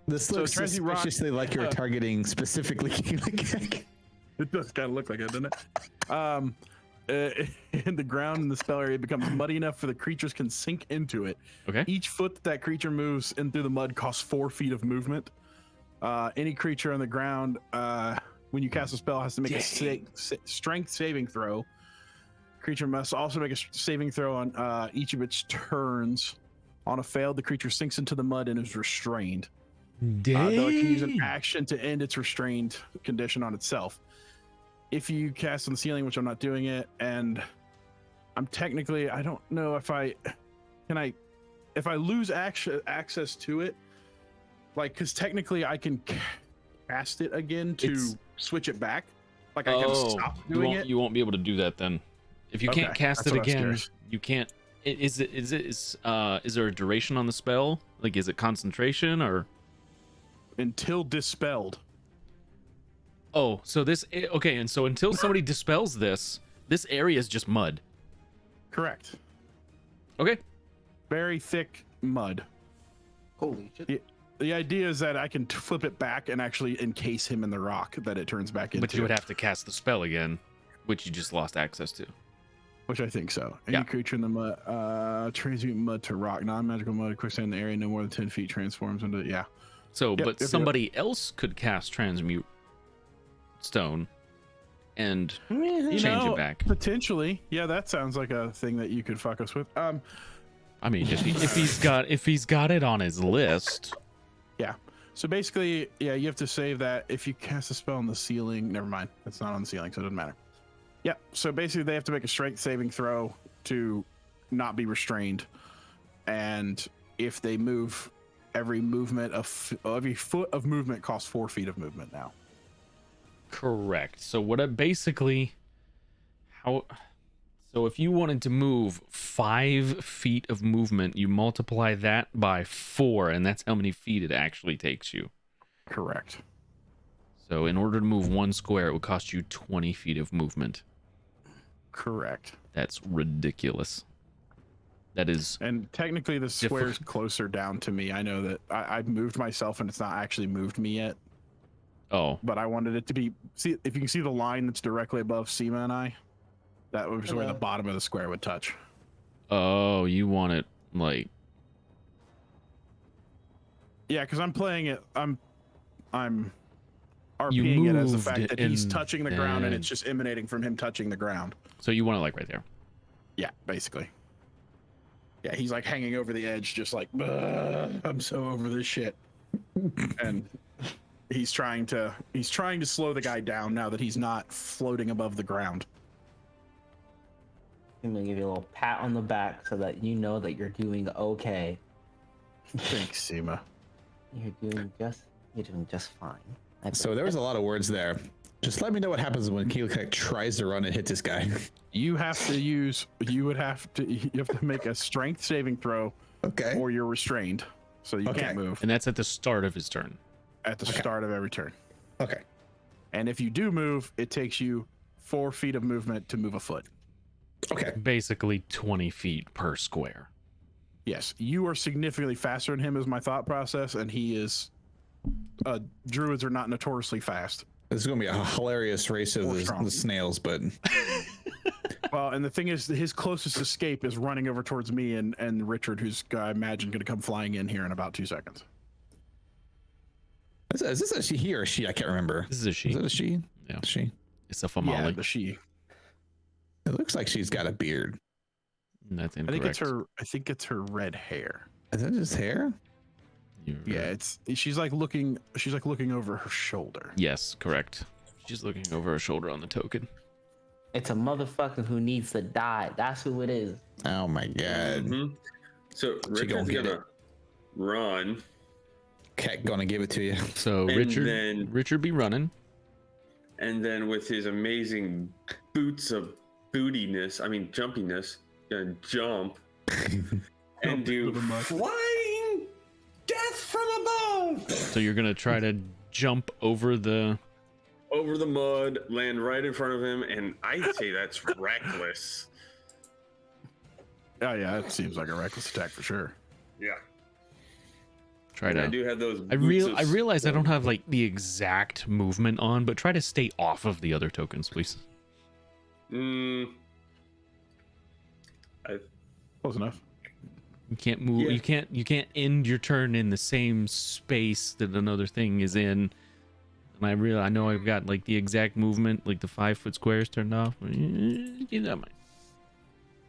This So looks Transy Rock- suspiciously like you're targeting specifically. It does kind of look like it, doesn't it? In the ground in the spell area, it becomes muddy enough for the creatures can sink into it. Okay. Each foot that creature moves in through the mud costs 4 feet of movement. Any creature on the ground, when you cast a spell, has to make a strength saving throw. Creature must also make a saving throw on each of its turns. On a failed, the creature sinks into the mud and is restrained. Though it can use an action to end its restrained condition on itself. If you cast on the ceiling, which I'm not doing it, and I'm technically, I don't know if if I lose access to it, like, because technically I can cast it again to switch it back. Like, I can stop doing it. You won't be able to do that then. If you can't Okay, cast that's it what I was again, curious. you can't. Is there a duration on the spell? Like, is it concentration or? Until dispelled. Oh, so okay, and so until somebody dispels this area is just mud. Correct. Okay. Very thick mud. Holy shit. The idea is that I can flip it back and actually encase him in the rock that it turns back into. But you would have to cast the spell again, which you just lost access to. Which I think so. Any Yeah. creature in the mud, transmute mud to rock, non-magical mud, quicksand in the area no more than 10 feet transforms into, yeah. So, but yep. somebody else could cast transmute stone and change it back. Potentially. Yeah, that sounds like a thing that you could fuck us with. I mean, if he's got it on his list. Yeah. So basically, yeah, you have to save that. If you cast a spell on the ceiling, never mind. It's not on the ceiling, so it doesn't matter. Yeah. So basically, they have to make a strength saving throw to not be restrained, and if they move, every foot of movement costs 4 feet of movement now. Correct. So so if you wanted to move 5 feet of movement, you multiply that by 4, and that's how many feet it actually takes you. Correct. So in order to move 1 square, it would cost you 20 feet of movement. Correct. That's ridiculous. That is. And technically, the square's closer down to me. I know that I've moved myself, and it's not actually moved me yet. Oh. But I wanted it to be. See, if you can see the line that's directly above Seema and I, that was where the bottom of the square would touch. Oh, you want it like. Yeah, because I'm playing it. I'm RPing it as the fact that he's touching the ground and it's just emanating from him touching the ground. So you want it like right there. Yeah, basically. Yeah, he's like hanging over the edge, just like, I'm so over this shit. And he's trying to slow the guy down now that he's not floating above the ground. I'm gonna give you a little pat on the back so that you know that you're doing okay. Thanks, Seema. You're doing just fine. So there was a lot of words there. Just let me know what happens when Keelkek tries to run and hit this guy. You have to make a strength saving throw. Okay. Or you're restrained. So you can't move. And that's at the start of his turn. At the start of every turn. Okay. And if you do move, it takes you 4 feet of movement to move a foot. Okay. Basically 20 feet per square. Yes, you are significantly faster than him is my thought process, and he is druids are not notoriously fast. This is going to be a hilarious race of the snails, but... Well, and the thing is, his closest escape is running over towards me and Richard, who's, I imagine, going to come flying in here in about 2 seconds. Is this a he or a she? I can't remember. This is a she. Is it a she? Yeah. She. It's a famale. Yeah, the she. It looks like she's got a beard. That's I incorrect. think it's her red hair. Is that his hair? You're She's like looking over her shoulder. Yes, correct. She's looking over her shoulder on the token. It's a motherfucker who needs to die. That's who it is. Oh my god. Mhm. So She gonna Richard's get gonna it. run, Cat gonna give it to you. So And Richard, then- Richard be running. and then with his amazing boots of jumpiness, gonna jump and do into the mud. flying death from above So you're gonna try to jump over the. over the mud, land right in front of him, and I'd say that's reckless. Oh yeah, that seems like a reckless attack for sure. Yeah, Try and I to. do have those. I boots of realize I don't stone. have like the exact movement on, but try to stay off of the other tokens, please. Close enough. You can't move. Yeah. You can't end your turn in the same space that another thing is in. And I know I've got like the exact movement, like the 5 foot squares turned off. Keep that in mind.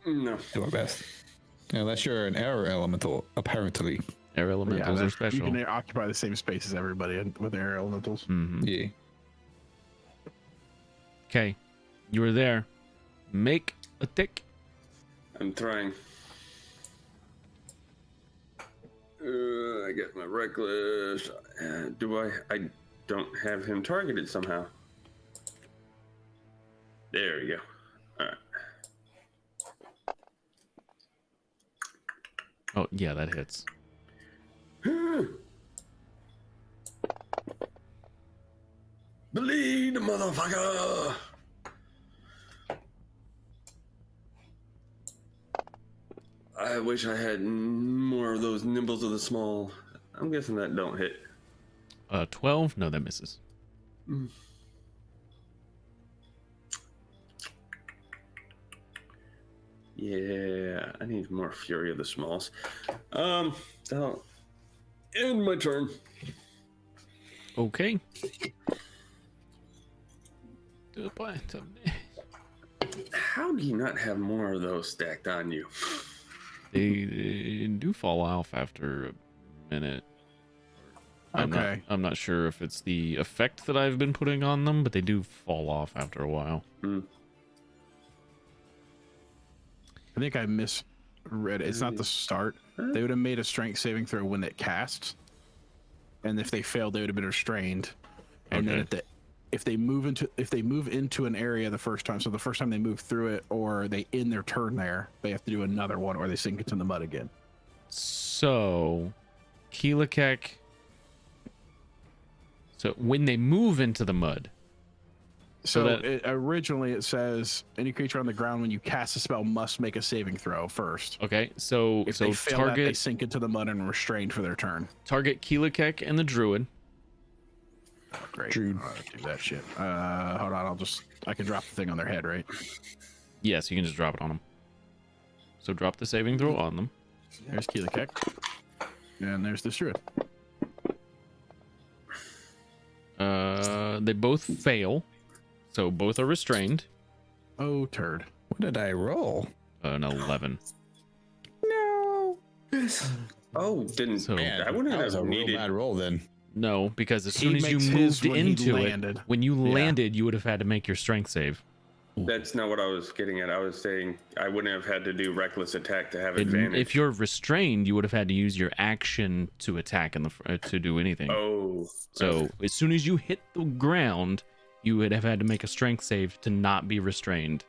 No. Do our best. Unless you're an air elemental, apparently. Air elementals are special. You can occupy the same space as everybody with air elementals. Mhm. Yeah. Okay, you were there. Make a tick. I'm trying. I get my reckless. Do I don't have him targeted somehow. There we go. All right. Oh yeah, that hits. Bleed, motherfucker! I wish I had more of those nimbles of the small. I'm guessing that don't hit. 12. No, that misses. Yeah, I need more fury of the smalls. That'll end my turn. Okay. Goodbye. How do you not have more of those stacked on you? They do fall off after a minute. Okay. I'm not sure if it's the effect that I've been putting on them, but they do fall off after a while. I think I misread it. It's not the start. They would have made a strength saving throw when it casts, and if they failed, they would have been restrained. And then Okay. if they move into an area the first time, so the first time they move through it, or they end their turn there, they have to do another one, or they sink into the mud again. So, Keelakek. So when they move into the mud. So originally it says any creature on the ground when you cast a spell must make a saving throw first. Okay, so If so they fail that, they target sink into the mud and are restrained for their turn. target Keelakek and the druid. Great. Druid. Do that shit. Hold on. I can drop the thing on their head, right? Yes, you can just drop it on them. So drop the saving throw on them. There's Keelakek. And there's this druid. They both fail, so both are restrained. Oh, turd. What did I roll? An 11. No. Oh, didn't. So- Man, I wouldn't that was a have real needed. bad roll then. No, because as He soon as you makes his moved when he into it, landed. when you Yeah. landed, you would have had to make your strength save. That's not what I was getting at. I was saying I wouldn't have had to do reckless attack to have And advantage. if you're restrained, you would have had to use your action to attack to do anything. Oh. So as soon as you hit the ground, you would have had to make a strength save to not be restrained.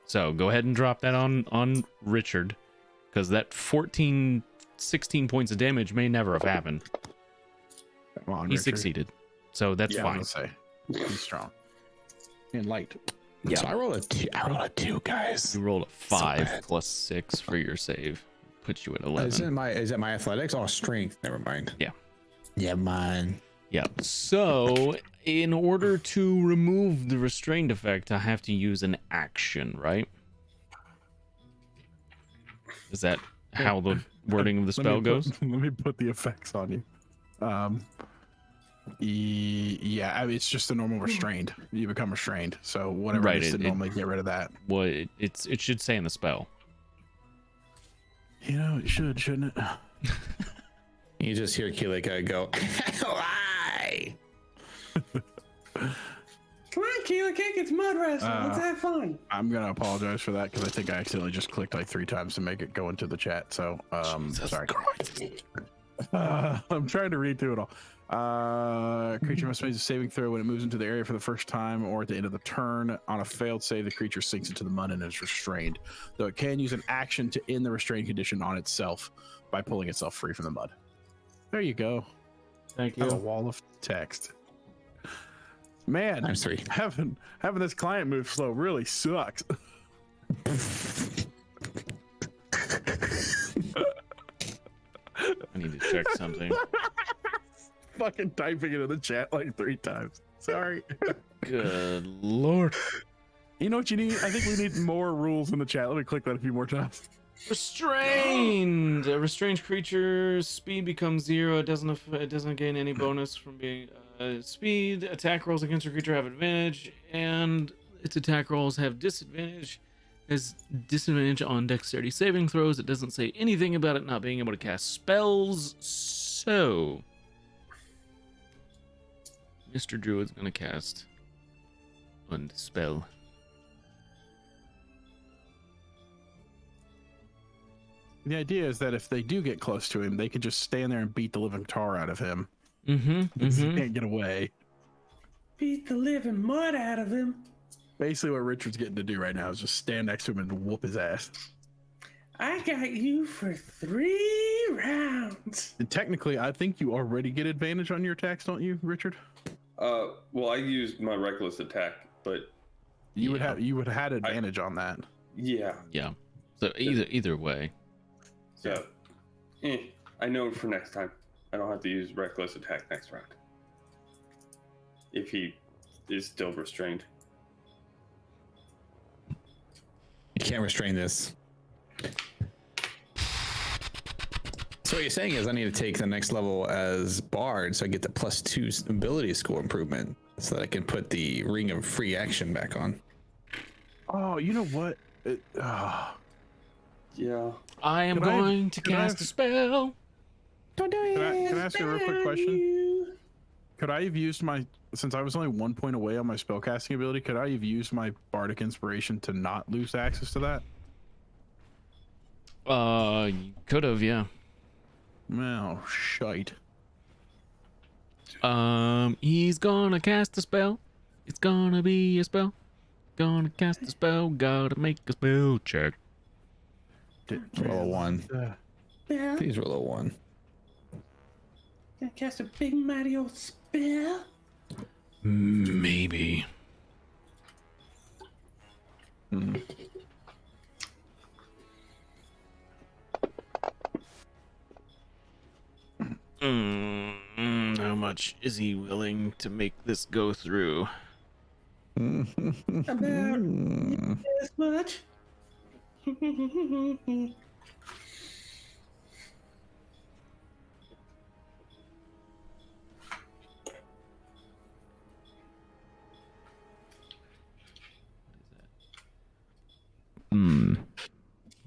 So go ahead and drop that on Richard, because that 16 points of damage may never have happened. Come on, He Richard. succeeded, so that's Yeah, fine. let's say he's strong and light. Yeah. So I rolled a 2. I rolled a 2, guys. You rolled a 5 bad. plus 6 for your save, puts you at Is 11. it my athletics? Oh, strength. Never mind. Yeah. Yeah, mine. Yeah. So in order to remove the restrained effect, I have to use an action, right? Is that how the wording of the spell goes? Let me put the effects on you. Yeah, I mean, it's just a normal restrained. You become restrained, so whatever Right, it is to it- normally get rid of that. Well, it should say in the spell. You know, it should, shouldn't it? You just hear Keelaka go, why? Come on, Keela, kick its mud wrestling. Let's have fun. I'm gonna apologize for that because I think I accidentally just clicked like 3 times to make it go into the chat. So sorry. I'm trying to read through it all. Creature must make a saving throw when it moves into the area for the first time or at the end of the turn. On a failed save, the creature sinks into the mud and is restrained, though it can use an action to end the restrained condition on itself by pulling itself free from the mud. There you go. Thank Have a you. wall of text. Man, Times 3. having this client move slow really sucks. I need to check something. Fucking typing it in the chat like 3 times. Sorry. Good lord. You know what you need? I think we need more rules in the chat. Let me click that a few more times. Restrained. A restrained creature's speed becomes 0. It doesn't gain any bonus from being speed. Attack rolls against a creature have advantage, and its attack rolls have disadvantage. Has disadvantage on dexterity saving throws. It doesn't say anything about it not being able to cast spells. So, Mr. Druid's gonna cast Undispel. The idea is that if they do get close to him, they can just stand there and beat the living tar out of him. Because he can't get away. Beat the living mud out of him. Basically, what Richard's getting to do right now is just stand next to him and whoop his ass. I got you for 3 rounds. And technically, I think you already get advantage on your attacks, don't you, Richard? Well, I used my reckless attack, but You would have had advantage on that. yeah. Yeah. So either way. So, I know for next time. I don't have to use reckless attack next round. If he is still restrained. You can't restrain this. So what you're saying is I need to take the next level as Bard so I get the +2 ability score improvement so that I can put the Ring of Free Action back on. Oh, you know what? Yeah. I am going to cast a spell. Don't do it. Can I ask you a real quick question? Could I have used since I was only 1 point away on my spellcasting ability, could I have used my Bardic Inspiration to not lose access to that? You could have, yeah. Oh, shite. He's gonna cast a spell. It's gonna be a spell. Gonna cast a spell. Gotta make a spell check. Roll a 1. Yeah, Please roll a 1. gonna cast a big mighty old spell. Maybe. How much is he willing to make this go through? About this much.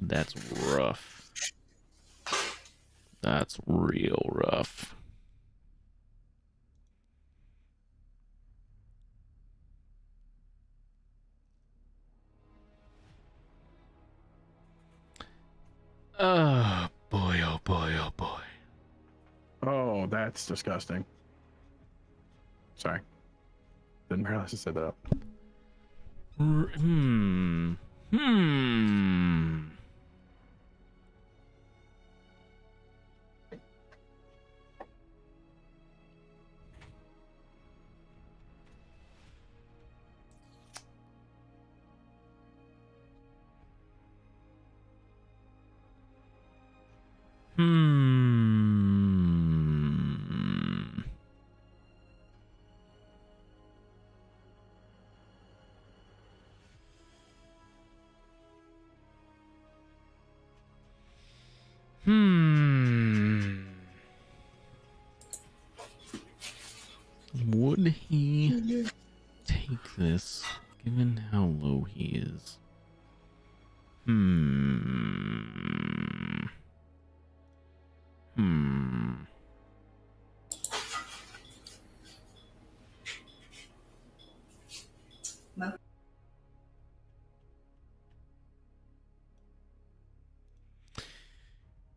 That's rough. That's real rough. Oh boy, oh boy, oh boy. Oh, that's disgusting. Sorry. Didn't realize I said that. Hmm. Would he take this, given how low he is?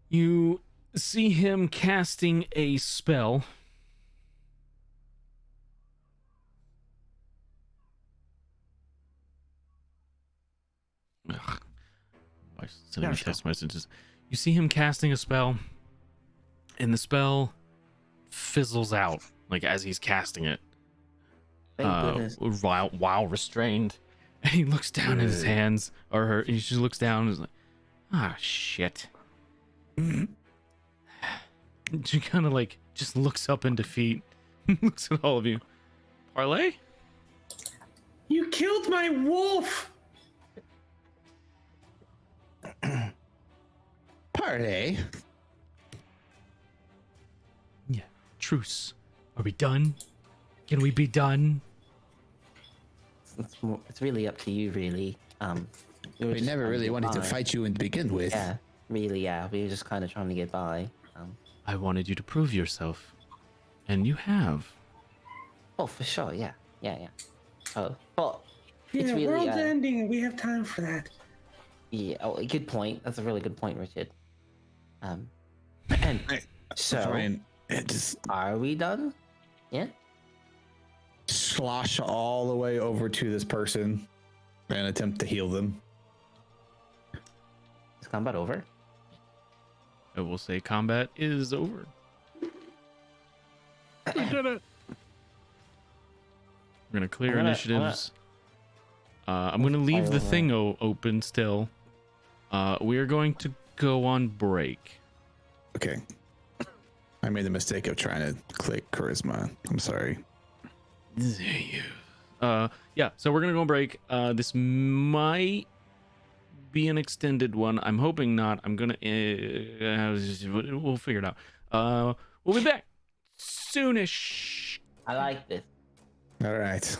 You see him casting a spell. Ugh. I sending me text messages. You see him casting a spell, and the spell fizzles out like as he's casting it. Thank goodness. While restrained, and he looks down at his hands, or her. He just looks down and is like, "Ah, shit." She kind of like just looks up in defeat, looks at all of you. Parlay? You killed my wolf. Party. Yeah. Truce. Are we done? Can we be done? It's really up to you, really. We just never trying really get wanted to by. fight you to begin with. Yeah, really, yeah. We were just kind of trying to get by. I wanted you to prove yourself, and you have. Oh, for sure, yeah. Oh, but Yeah, it's really, world's ending, and we have time for that. yeah. Oh, good point. That's a really good point, Richard. And so, Fine. Just are we done? Yeah. slosh all the way over to this person and attempt to heal them. Is combat over? I will say combat is over. We did it. We're gonna clear I'm gonna- initiatives. I'm gonna leave the Fire thing open still. We are going to go on break. Okay. I made the mistake of trying to click charisma. I'm sorry. Yeah, so we're gonna go on break. This might be an extended one. I'm hoping not. I'm gonna we'll figure it out. We'll be back soonish. I like this. All right.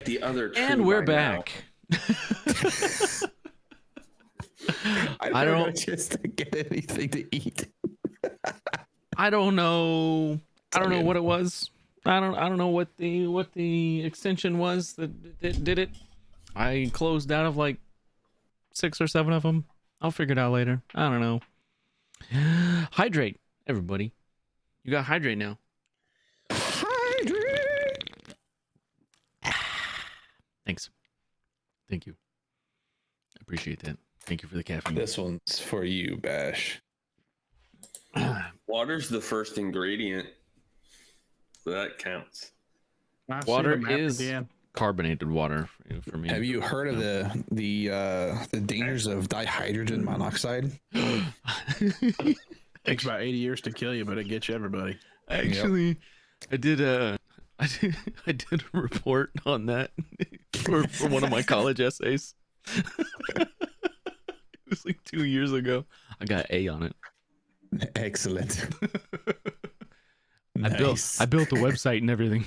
the other tree And we're by now. back. I I never got don't- a chance to get anything to eat. I don't know. I don't know good. what it was. I don't know what the extension was that did it. I closed out of like 6 or 7 of them. I'll figure it out later. I don't know. Hydrate, everybody. You got hydrate now. Thanks. Thank you. I appreciate that. Thank you for the caffeine. This one's for you, Bash. Water's the first ingredient, so that counts. I see Water the map is again. carbonated water for me. Have you heard of the dangers of dihydrogen monoxide? Takes about 80 years to kill you, but it gets you everybody. Actually, I did a report on that for one of my college essays. It was like 2 years ago. I got A on it. Excellent. I built the website and everything.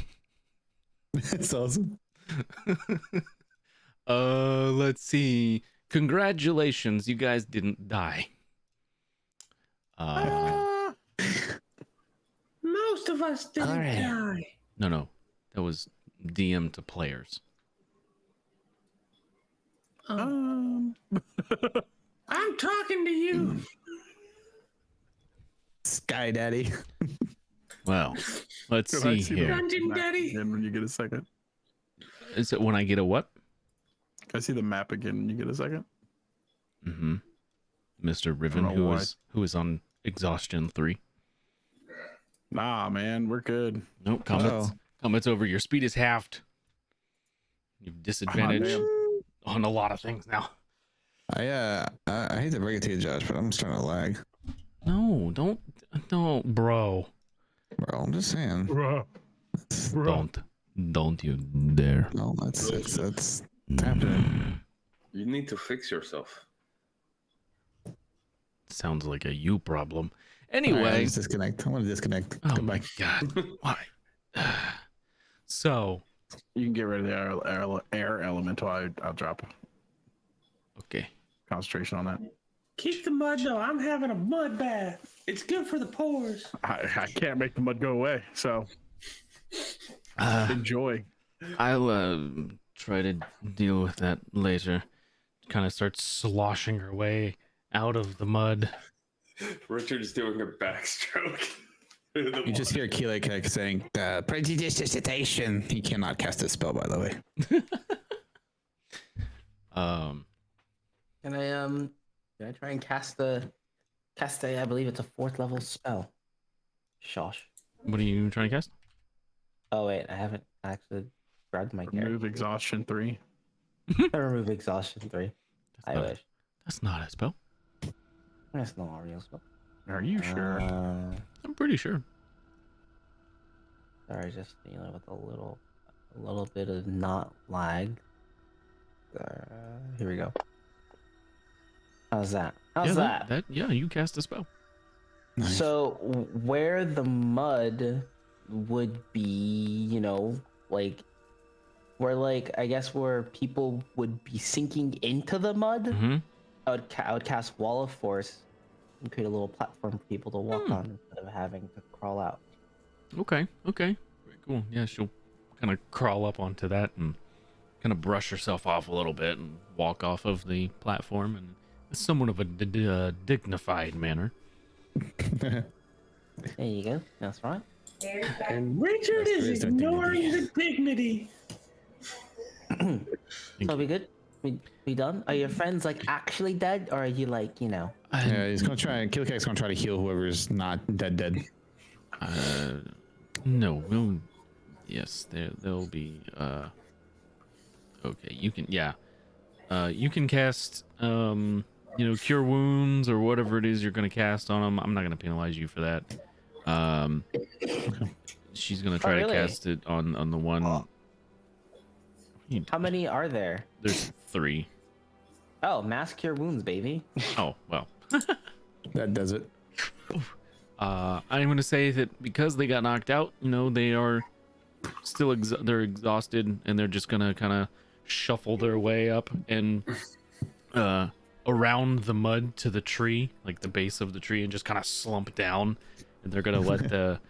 That's awesome. Let's see. Congratulations, you guys didn't die. Most of us didn't Alright. die. No, that was DM to players. I'm talking to you. Sky Daddy. Well, let's Can I see see the here. Dungeon map Daddy. again when you get a second? Is it when I get a what? Can I see the map again when you get a second? Mm-hmm. Mr. Riven, know why. who is on exhaustion 3. Nah, man, we're good. Nope, comments over. Your speed is halved. You've disadvantage damn. on a lot of things now. I hate to break it to you, Josh, but I'm starting to lag. No, don't, bro. Bro, I'm just saying. Don't you dare. No, that's happening. You need to fix yourself. Sounds like a you problem. All right, Anyway, I'll just disconnect. I want to disconnect. oh Come my back. god, why? So, You can get rid of the air elemental. I'll drop okay. concentration on that. Keep the mud though. I'm having a mud bath. It's good for the pores. I can't make the mud go away, so enjoy. I'll try to deal with that later. Kind of starts sloshing her way out of the mud. Richard's doing a backstroke. through the You just hear Keelek saying, prestidigitation. He cannot cast a spell, by the way. Can I try and cast a I believe it's a 4th level spell. Shosh. What are you trying to cast? Oh wait, I haven't actually grabbed my character. Remove exhaustion 3. Remove exhaustion 3. I not wish. That's not a spell. That's not a real spell. Are you sure? I'm pretty sure. Sorry, just dealing with a little bit of not lag. Here we go. How's that? How's that? Yeah, you cast a spell. Nice. So where the mud would be, like where I guess where people would be sinking into the mud, Mm-hmm. I would cast Wall of Force and create a little platform for people to walk on instead of having to crawl out. Okay. Very cool. Yeah, she'll kind of crawl up onto that and kind of brush herself off a little bit and walk off of the platform in somewhat of a dignified manner. There you go. That's right. And Richard Yes, there is is no ignoring the dignity. So we good? We done? Are your friends actually dead, or are you Yeah, he's gonna try. Keelek's gonna try to heal whoever's not dead. No, we'll. Yes, there'll be. Okay, you can. Yeah, you can cast. Cure wounds or whatever it is you're gonna cast on them. I'm not gonna penalize you for that. She's gonna try to really? cast it on the one. How many are there? There's 3. Oh, mass cure wounds, baby. Oh well. That does it. I'm gonna say that because they got knocked out, they are still they're exhausted, and they're just gonna kind of shuffle their way up and around the mud to the tree, like the base of the tree, and just kind of slump down. And they're gonna let the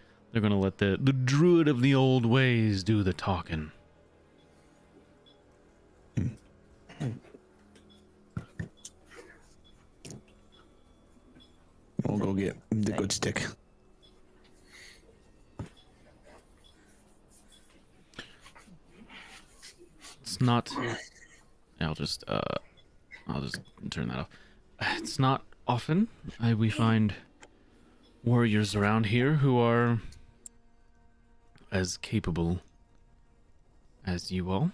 druid of the old ways do the talking. We'll go get the good stick. It's not. I'll just turn that off. It's not often we find warriors around here who are as capable as you all.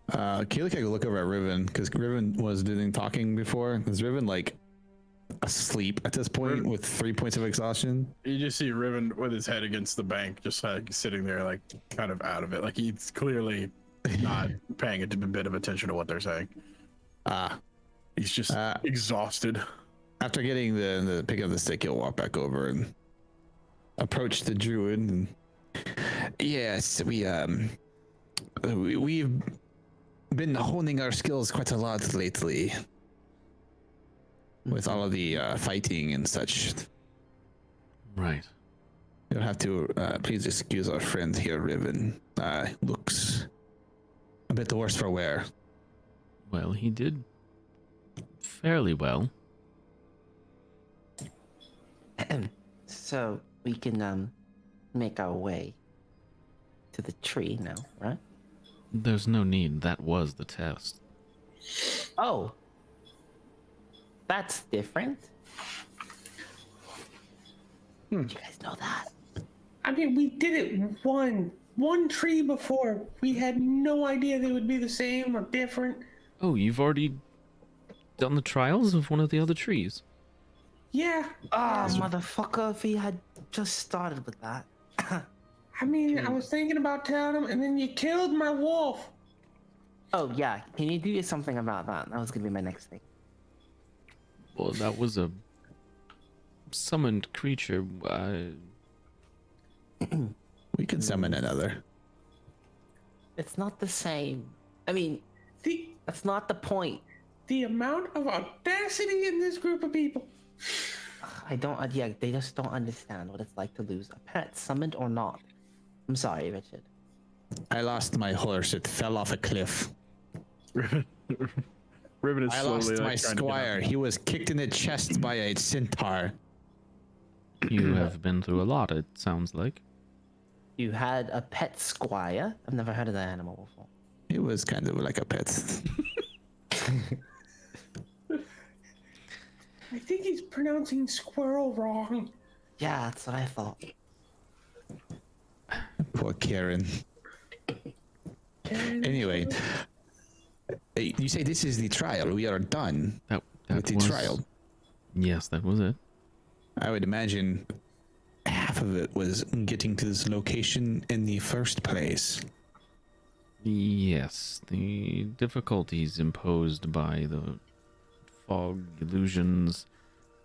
Keelik, I go look over at Riven because Riven was doing talking before. Is Riven like asleep at this point with 3 points of exhaustion? You just see Riven with his head against the bank, just like sitting there, like kind of out of it. Like he's clearly not paying a bit of attention to what they're saying. He's just exhausted. After getting the pick up the stick, he'll walk back over and approach the druid. And, yes, we've been honing our skills quite a lot lately with all of the fighting and such. Right. You'll have to please excuse our friend here, Riven. Looks a bit the worse for wear. Well, he did fairly well. So we can make our way to the tree now, right? There's no need. That was the test. Oh, that's different. Did you guys know that? I mean, we did it one tree before. We had no idea they would be the same or different. Oh, you've already done the trials of one of the other trees. Yeah. Oh, motherfucker! If he had just started with that. I mean, I was thinking about telling him, and then you killed my wolf. Oh yeah, can you do something about that? That was gonna be my next thing. Well, that was a summoned creature. We can summon another. It's not the same. I mean, that's not the point. The amount of audacity in this group of people. I don't. Yeah, they just don't understand what it's like to lose a pet, summoned or not. I'm sorry, Richard. I lost my horse. It fell off a cliff. Riven is I slowly lost like, my trying to get squire. up. He was kicked in the chest by a centaur. You have been through a lot, it sounds like. You had a pet squire. I've never heard of that animal before. He was kind of like a pet. I think he's pronouncing squirrel wrong. Yeah, that's what I thought. Poor Karen. Anyway, you say this is the trial. We are done That with the was trial. Yes, that was it. I would imagine half of it was getting to this location in the first place. Yes, the difficulties imposed by the fog illusions.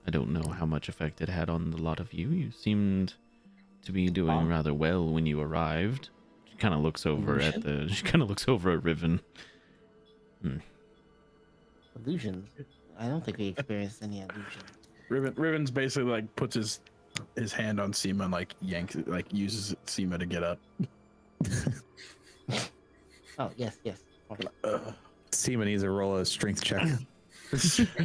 I don't know how much effect it had on the lot of you. You seemed to be doing rather well when you arrived. She kind of looks over at Riven. Illusions. I don't think we experienced any illusions. Riven's basically like puts his hand on Seema and like yanks it, like uses Seema to get up. Oh yes. Seema needs to roll a strength check.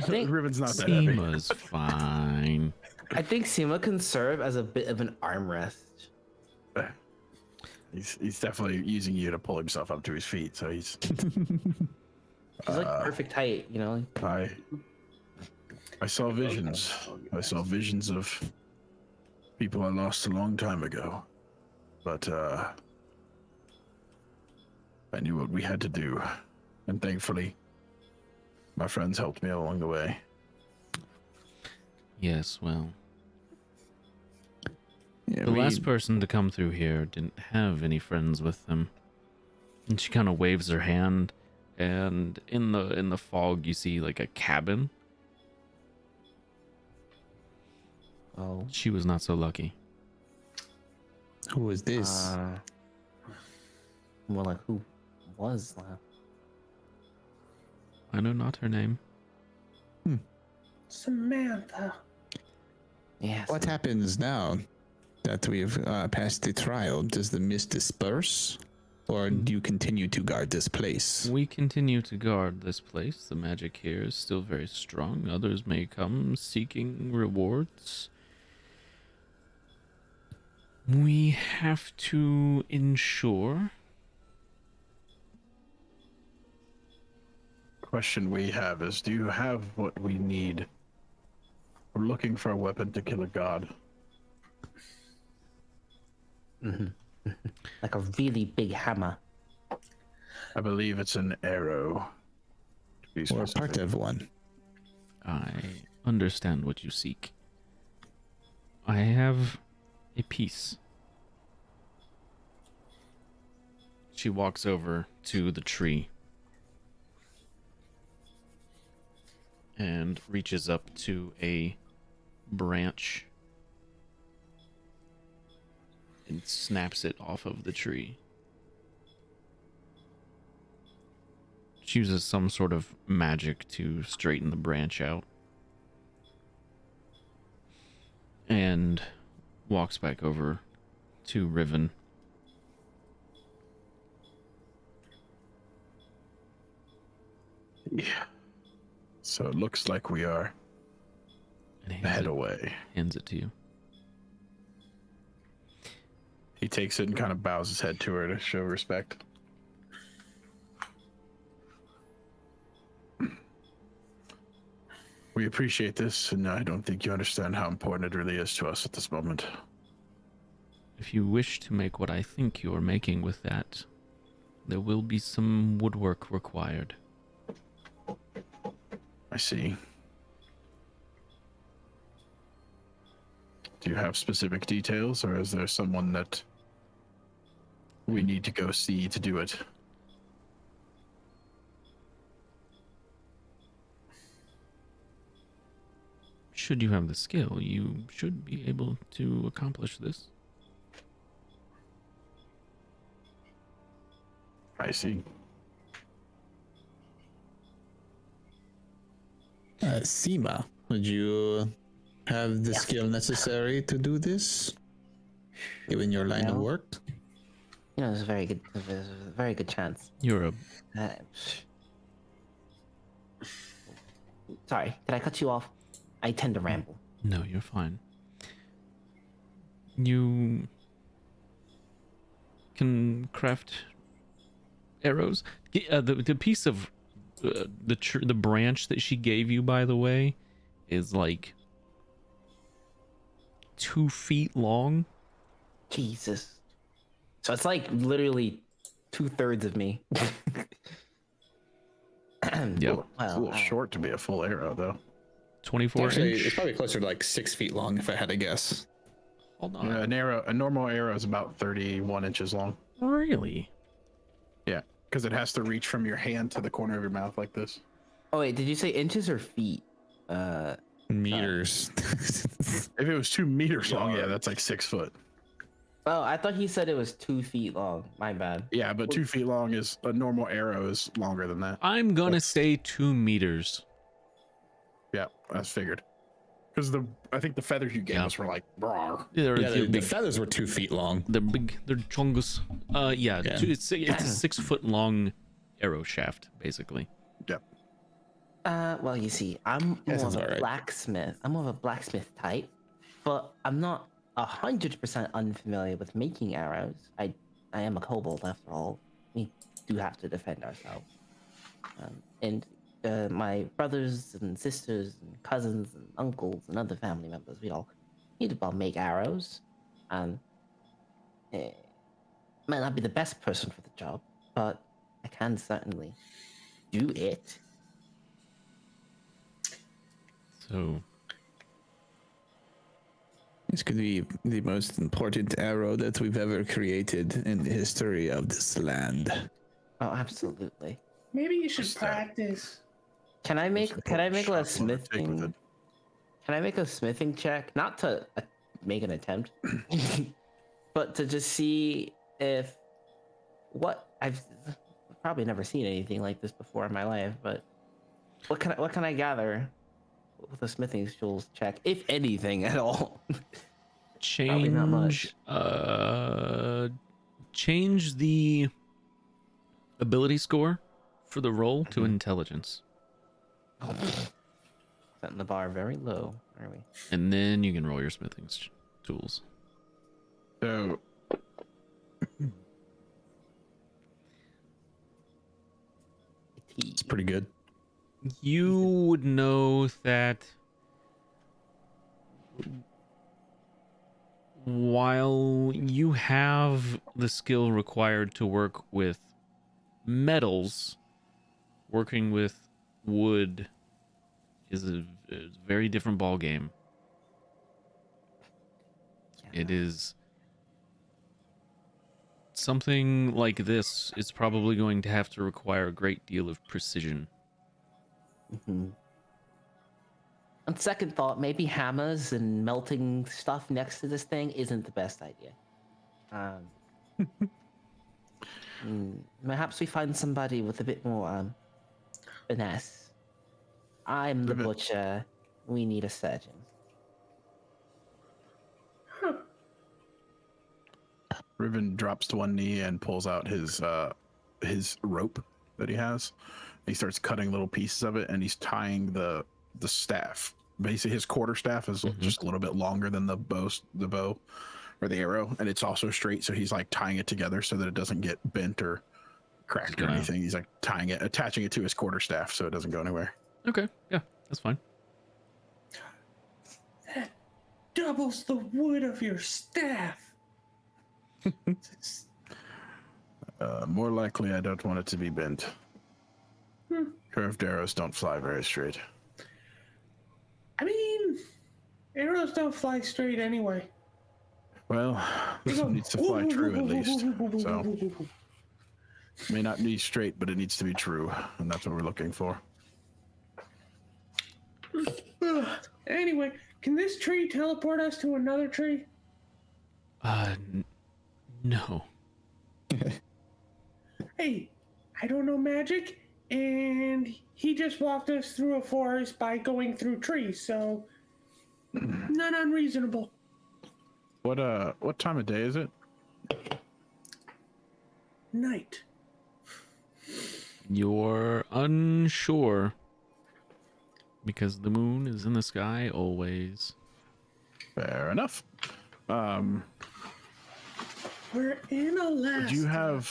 Riven's not that heavy. Seema's fine. I think Seema can serve as a bit of an armrest. He's definitely using you to pull himself up to his feet, so he's She's like perfect height, you know. I saw visions. I saw visions of people I lost a long time ago. But I knew what we had to do. And thankfully, my friends helped me along the way. Yes, well, Yeah, the last person to come through here didn't have any friends with them. And she kind of waves her hand, and in the fog you see like a cabin. Oh. She was not so lucky. Who is this? More like who was left? I know not her name. Samantha. Yes. What happens now that we've passed the trial? Does the mist disperse? Or do you continue to guard this place? We continue to guard this place. The magic here is still very strong. Others may come seeking rewards. We have to ensure. Question we have is, do you have what we need? We're looking for a weapon to kill a god. Like a really big hammer. I believe it's an arrow. To be Or specific. part of one? I understand what you seek. I have a piece. She walks over to the tree and reaches up to a branch and snaps it off of the tree. She uses some sort of magic to straighten the branch out and walks back over to Riven. Yeah. So it looks like we are And head away. hands it to you. He takes it and kind of bows his head to her to show respect. We appreciate this, and I don't think you understand how important it really is to us at this moment. If you wish to make what I think you are making with that, there will be some woodwork required. I see. Do you have specific details, or is there someone that we need to go see to do it? Should you have the skill, you should be able to accomplish this. I see. Seema, would you have the Yes. skill necessary to do this? Given your line of No. work? You know, there's a very good chance. You're a Uh, Sorry, did I cut you off? I tend to ramble. No, you're fine. You can craft arrows. The piece of the branch that she gave you, by the way, is like 2 feet long. Jesus. So it's like literally 2/3 of me. Yep. It's a Well, little short to be a full arrow, though. 24 Actually, inch. it's probably closer to like 6 feet long if I had to guess. Hold on. Yeah, a normal arrow is about 31 inches long. Really? Yeah, because it has to reach from your hand to the corner of your mouth like this. Oh wait, did you say inches or feet? Meters. If it was 2 meters long, yeah, that's like 6 foot. Oh, I thought he said it was 2 feet long. My bad. Yeah, but 2 feet long is a normal arrow is longer than that. I'm gonna That's- say 2 meters. Yeah, that's figured. Because I think the feathers you gave Yeah. us were like, brawr. They're, Yeah, they're the big. feathers were 2 feet long. They're big. They're chungus. Yeah. Yeah. It's a 6 foot long arrow shaft, basically. Yep. Well, you see, I'm That more sounds of a alright. blacksmith. I'm more of a blacksmith type, but I'm not 100% unfamiliar with making arrows. I am a kobold after all. We do have to defend ourselves. And my brothers and sisters and cousins and uncles and other family members, we all need to make arrows. Might not be the best person for the job, but I can certainly do it. So This could be the most important arrow that we've ever created in the history of this land. Oh, absolutely. Maybe you should practice. Can I make a Shotgun smith take with thing? it. Can I make a smithing check? Not to make an attempt, but to just see if what I've probably never seen anything like this before in my life. But what can I gather with a smithing tools check, if anything at all? Probably not much. Change the ability score for the roll to intelligence, Setting the bar very low, are we? and then you can roll your smithing tools. So It's pretty good. You would know that while you have the skill required to work with metals, working with wood is a very different ball game. It is something like this is probably going to have to require a great deal of precision. Mm-hmm. On second thought, maybe hammers and melting stuff next to this thing isn't the best idea. Perhaps we find somebody with a bit more finesse. I'm the butcher. We need a surgeon. Riven drops to one knee and pulls out his rope that he has. He starts cutting little pieces of it, and he's tying the staff. Basically, his quarter staff is just a little bit longer than the bow or the arrow, and it's also straight. So he's like tying it together so that it doesn't get bent or cracked or anything. He's like tying it, attaching it to his quarter staff so it doesn't go anywhere. Okay, yeah, that's fine. That doubles the wood of your staff. More likely, I don't want it to be bent. Curved arrows don't fly very straight. I mean, arrows don't fly straight anyway. Well, this one needs to fly true at least. So, may not be straight, but it needs to be true, and that's what we're looking for. Anyway, can this tree teleport us to another tree? No. Hey, I don't know magic, and he just walked us through a forest by going through trees, so not unreasonable. What time of day is it? Night. You're unsure because the moon is in the sky always. Fair enough. We're in Alaska.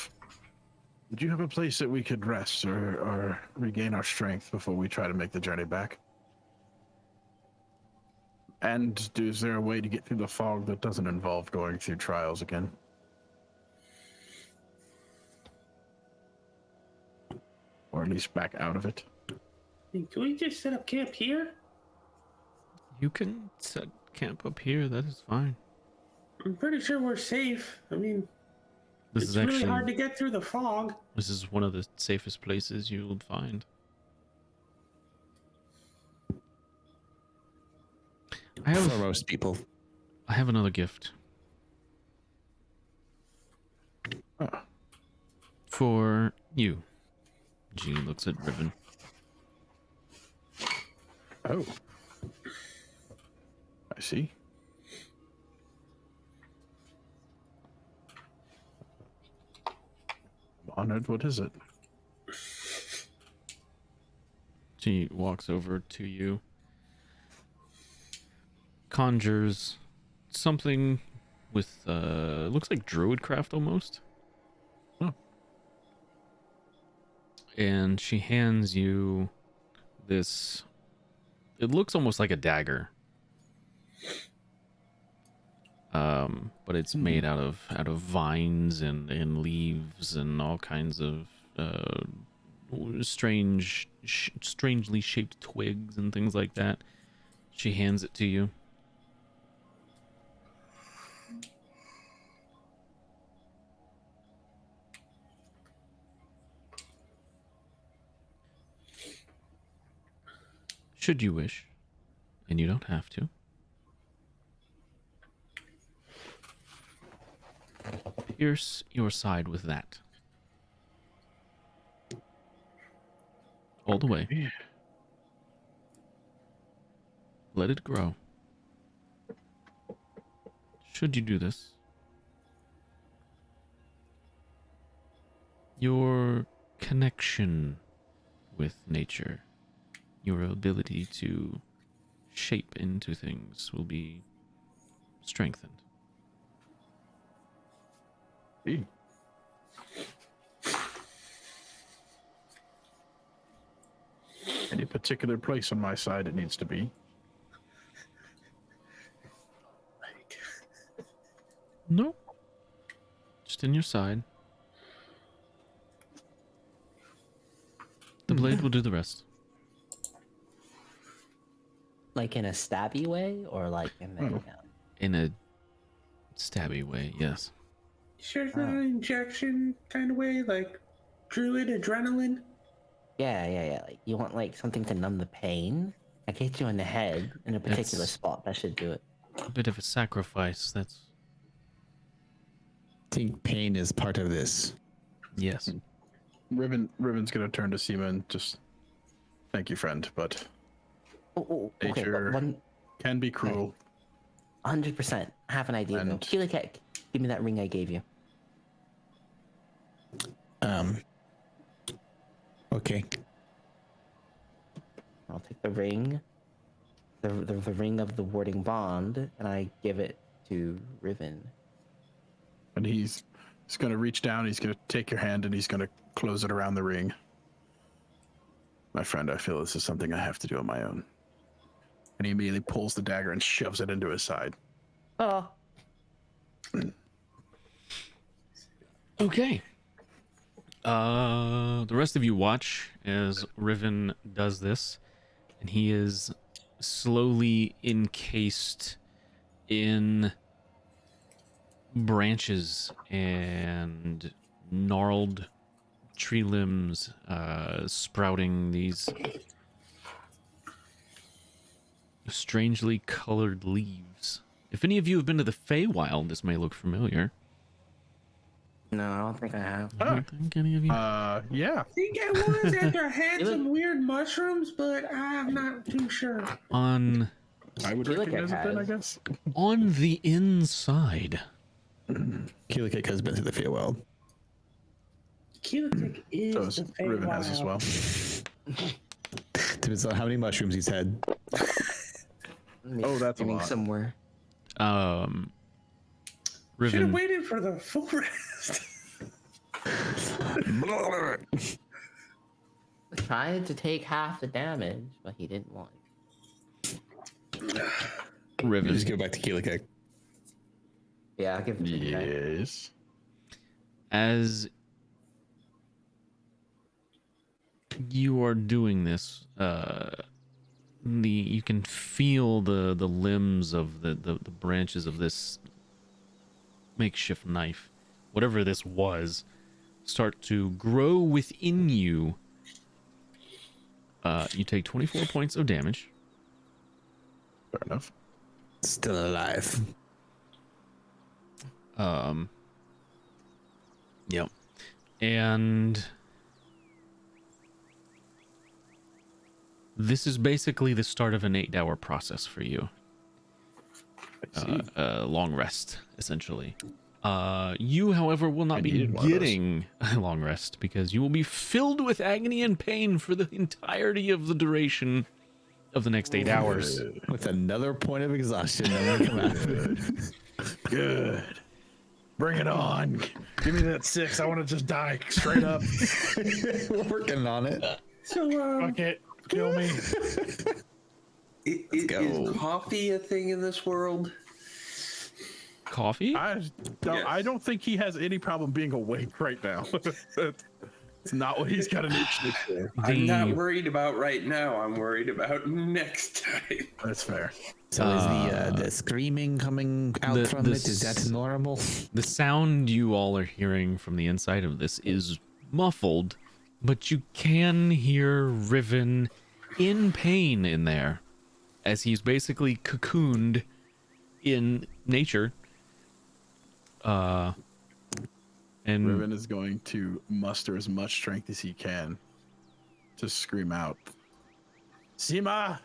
Would you have a place that we could rest or regain our strength before we try to make the journey back? And is there a way to get through the fog that doesn't involve going through trials again? Or at least back out of it? Can we just set up camp here? You can set camp up here, that is fine. I'm pretty sure we're safe. I mean, This it's is really actually hard to get through the fog. This is one of the safest places you will find. For most people. I have another gift. For you. She looks at Riven. Oh. I see. I'm honored. What is it? She walks over to you. Conjures something with looks like druidcraft almost. Oh. And she hands you this, it looks almost like a dagger. But it's made out of vines and leaves and all kinds of strangely shaped twigs and things like that. She hands it to you. Should you wish, and you don't have to. Pierce your side with that. All the way. Yeah. Let it grow. Should you do this, your connection with nature, your ability to shape into things will be strengthened. Hey. Any particular place on my side it needs to be? No. Just in your side. The blade will do the rest. Like in a stabby way, or like in the In a stabby way, yes. Sure, it's not an injection kind of way, like druid adrenaline. yeah. Like you want like something to numb the pain. I get you in the head in a particular That's- spot. That should do it. A bit of a sacrifice, that's... I think pain is part of this. Yes. Riven's gonna turn to Seaman. Just thank you, friend, but Okay, nature but can be cruel. 100%. I have an idea though. And- Keelik, give me that ring I gave you. Okay. I'll take the ring, the ring of the warding bond, and I give it to Riven. And he's gonna reach down. He's gonna take your hand and he's gonna close it around the ring. My friend, I feel this is something I have to do on my own. And he immediately pulls the dagger and shoves it into his side. Oh, Okay. The rest of you watch as Riven does this, and he is slowly encased in branches and gnarled tree limbs, sprouting these strangely colored leaves. If any of you have been to the Feywild, this may look familiar. no, I don't think I have. I don't think any of you. Yeah. I think I was after I had You look- some weird mushrooms, but I'm not too sure. On I would Keelik recognize it then, I has. guess. on the inside, Keelik has been to the Feywild. Keelik is So is the Riven has as Feywild. well. Depends on how many mushrooms he's had. Oh, that's a Maybe lot. somewhere. Should have Riven, waited for the full rest. Tried to take half the damage, but he didn't want it. You Riven, just go back to Keelik. Yeah, I'll give it to you. guys. Yes. as you are doing this, you can feel the limbs of the branches of this makeshift knife, whatever this was, start to grow within you. You take 24 points of damage. Fair enough. Still alive. Yep. And this is basically the start of an 8-hour process for you. I see. Long rest, essentially. You, however, will not I be needed one of those. getting a long rest because you will be filled with agony and pain for the entirety of the duration of the next 8 hours. With another point of exhaustion. That will come out of it. Good. Bring it on. Give me that 6. I want to just die straight up. We're working on it. So, Fuck it. Kill me. go. Is coffee a thing in this world? Coffee? I don't think he has any problem being awake right now. It's not what he's got an itch for. I'm not worried about right now. I'm worried about next time. That's fair. So is the screaming coming out the- from the it? Is that normal? The sound you all are hearing from the inside of this is muffled, but you can hear Riven in pain in there as he's basically cocooned in nature. And Riven is going to muster as much strength as he can to scream out, Seema!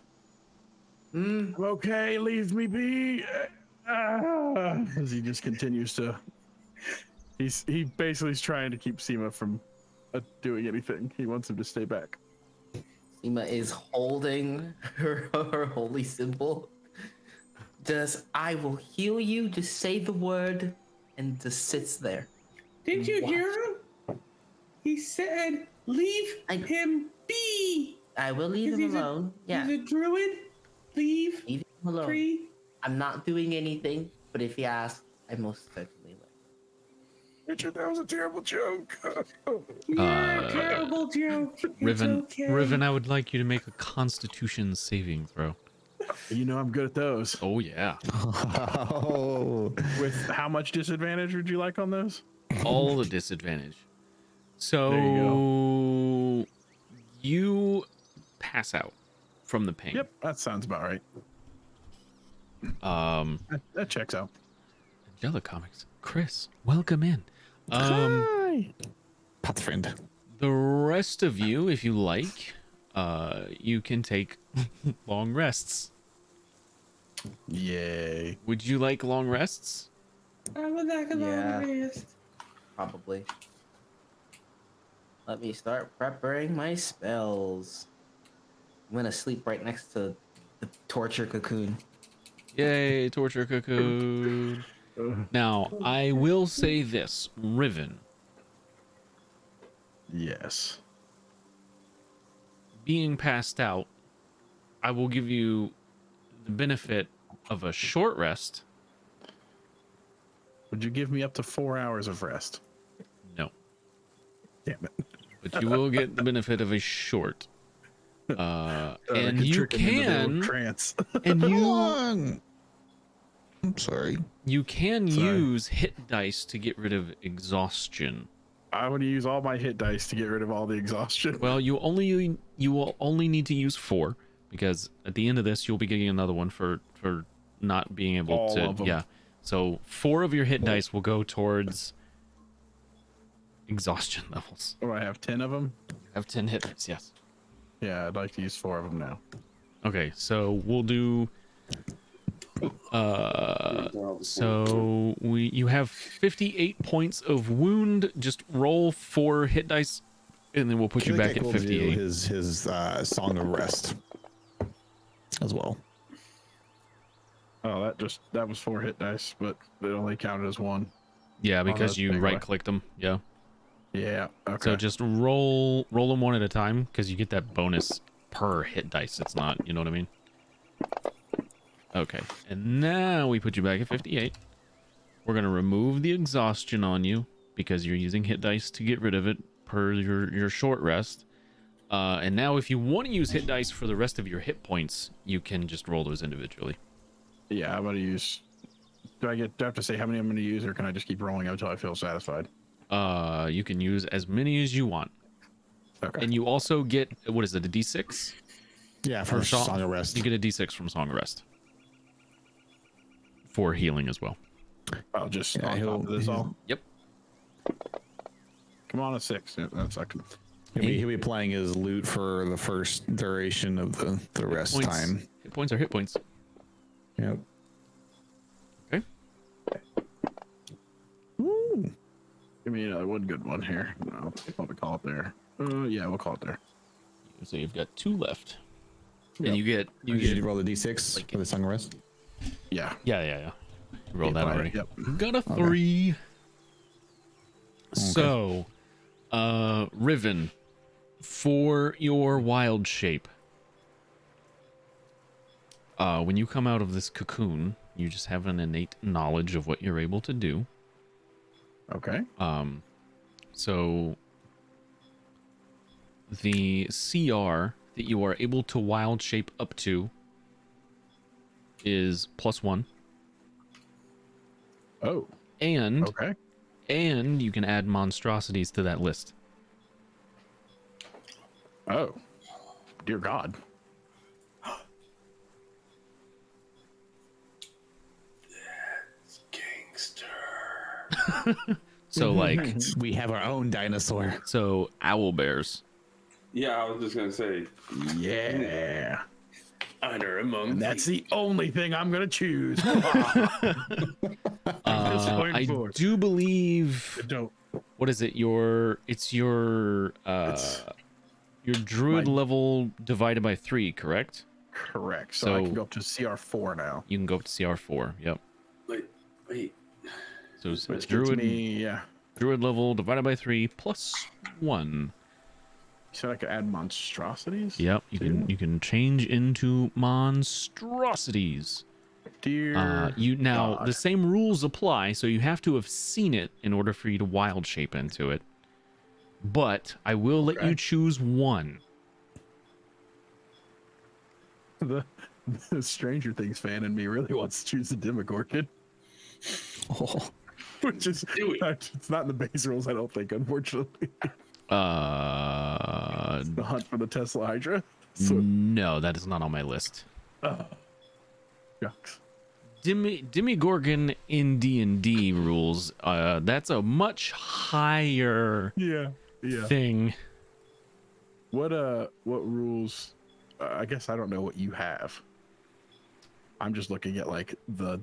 I'm okay, leave me be! As he just continues to... He basically is trying to keep Seema from doing anything. He wants him to stay back. Seema is holding her holy symbol. Just, I will heal you, just say the word, and just sits there. Didn't you Watch. hear him? He said, leave him be. I will leave him He's alone. Yeah, He's a druid. Leave leave him alone. free. I'm not doing anything, but if he asks, I most certainly will. Richard, that was a terrible joke. Yeah, terrible joke. It's Riven, okay. Riven, I would like you to make a Constitution saving throw. You know I'm good at those. Oh yeah, Oh, With how much disadvantage would you like on those? all the disadvantage. So There you you pass out from the pain. Yep, that sounds about right. That checks out. Angela Comics, Chris, welcome in. Hi. Pathfind. The rest of you, if you like, you can take long rests. Yay. Would you like long rests? I would like a Yeah. long rest. Probably. Let me start preparing my spells. I'm gonna sleep right next to the torture cocoon. Yay, torture cocoon. Now, I will say this, Riven, Yes. being passed out, I will give you the benefit of a short rest. Would you give me up to 4 hours of rest? No, Damn it. but you will get the benefit of a short. I And could you trick him into the little can, trance. and Come you on. I'm sorry. can Sorry. use hit dice to get rid of exhaustion. I want to use all my hit dice to get rid of all the exhaustion. Well, you will only need to use 4 because at the end of this you'll be getting another one for not being able All to. of 'em. Yeah, so 4 of your hit dice will go towards exhaustion levels. Or I have 10 of them. You have 10 hit dice. Yes. Yeah, I'd like to use 4 of them now. Okay, so we'll do. So you have 58 points of wound. Just roll 4 hit dice, and then we'll put you back at will do 58. his song of rest as well. Oh, that was 4 hit dice, but it only counted as 1. Yeah, because that's you big right clicked them. Yeah. Yeah. Okay. So just roll them one at a time because you get that bonus per hit dice. It's not, you know what I mean? Okay, and now we put you back at 58. We're gonna remove the exhaustion on you because you're using hit dice to get rid of it per your short rest. And now if you want to use hit dice for the rest of your hit points, you can just roll those individually. Yeah, I'm gonna use. Do I have to say how many I'm gonna use, or can I just keep rolling until I feel satisfied? You can use as many as you want. Okay. And you also get, what is it, a D6? Yeah, for Song- song of rest. You get a D6 from Song of Rest. For healing as well. I'll just Yeah, on top of this all. Yep. Come on, a 6. Yeah, that's like. He'll be playing his lute for the first duration of the rest Points. time. Hit points are hit points. Yep. Okay. Ooh. Give me one good one here. No, I'll call it there. Yeah, we'll call it there. So you've got 2 left. Yep. And you get Did you roll the d6 like- for the song of rest? Yeah. Yeah. You rolled that Apply it, already. Yep. Got a 3. So, Riven, for your wild shape, when you come out of this cocoon, you just have an innate knowledge of what you're able to do. Okay. So the CR that you are able to wild shape up to is +1. Oh. And Okay. and you can add monstrosities to that list. Oh. Dear God. So like, We have our own dinosaur. so owl bears. Yeah, I was just gonna say. Yeah. Honor among And that's thieves. the only thing I'm gonna choose. I forward. do believe. Don't. What is it? It's your druid My- level divided by 3, correct? Correct. So I So- can go up to CR4 now. You can go up to CR4. Yep. Wait. So it's Which gets druid me, yeah. druid level divided by 3 plus 1. You said I could add monstrosities? Yep. You can change into monstrosities. Dear Now God. the same rules apply, so you have to have seen it in order for you to wild shape into it. But I will let you choose one. The Stranger Things fan in me really wants to choose the Demogorgon. Oh, Which is, Do it. it's not in the base rules, I don't think, unfortunately. The hunt for the Tesla Hydra. So, No, that is not on my list. yucks. Demigorgon in D&D rules, that's a much higher Yeah. thing. What rules? I guess I don't know what you have. I'm just looking at like the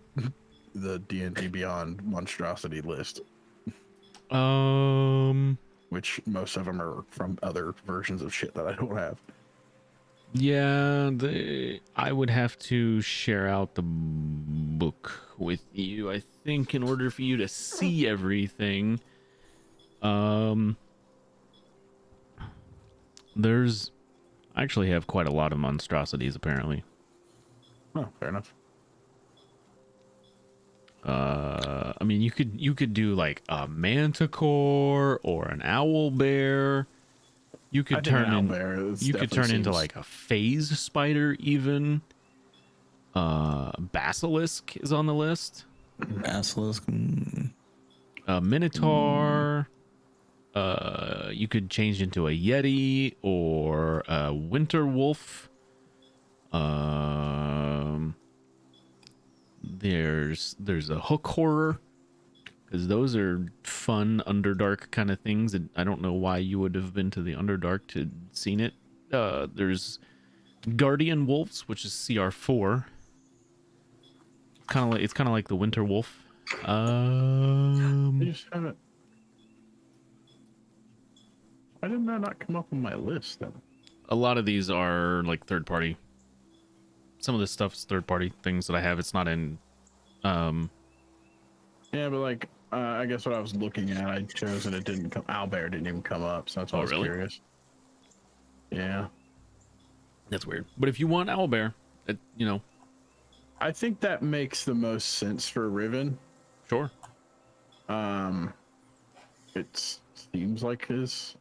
D&D Beyond monstrosity list, which most of them are from other versions of shit that I don't have. Yeah, I would have to share out the book with you, I think, in order for you to see everything. There's I actually have quite a lot of monstrosities apparently. Oh, fair enough. I mean, you could do like a manticore or an owl bear. You could turn into like a phase spider even. Basilisk is on the list. basilisk. Minotaur. You could change into a yeti or a winter wolf. There's a hook horror, because those are fun Underdark kind of things. And I don't know why you would have been to the Underdark to seen it. There's guardian wolves, which is CR4. It's kind of like the winter wolf. I just haven't. Why did that not come up on my list then? A lot of these are like third party. Some of this stuff's third party things that I have. It's not in. Yeah, but like, I guess what I was looking at, I chose and it didn't come. Owlbear didn't even come up, so that's why I was really? curious. Yeah, That's weird. But if you want owlbear, I think that makes the most sense for Riven. sure. It seems like his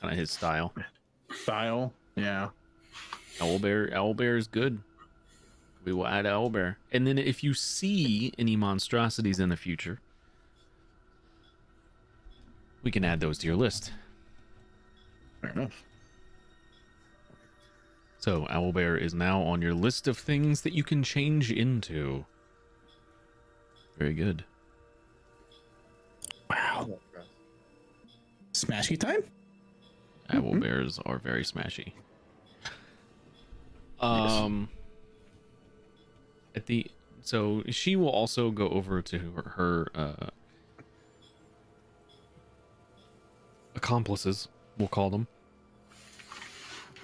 Kind of his style. style. Yeah. Owlbear is good. We will add owlbear. And then if you see any monstrosities in the future, we can add those to your list. Fair enough. So owlbear is now on your list of things that you can change into. Very good. Wow. Smashy time? Owlbears are very smashy. So she will also go over to her accomplices, we'll call them.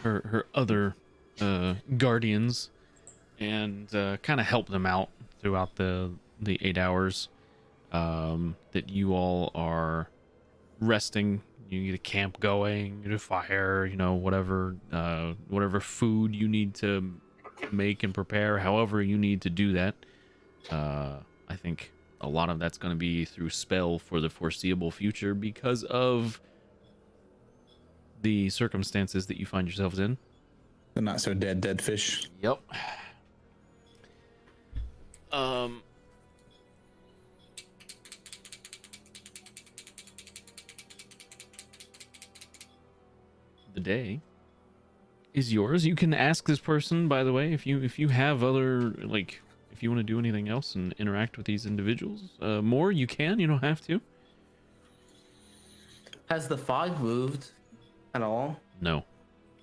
Her other guardians, and kind of help them out throughout the 8 hours that you all are resting. You get a camp going, get a fire, whatever food you need to make and prepare, however you need to do that. I think a lot of that's going to be through spell for the foreseeable future because of the circumstances that you find yourselves in. The not so dead fish. Yep. The day is yours. You can ask this person, by the way, if you have other, like, if you want to do anything else and interact with these individuals more, you can. You don't have to. Has the fog moved at all? No.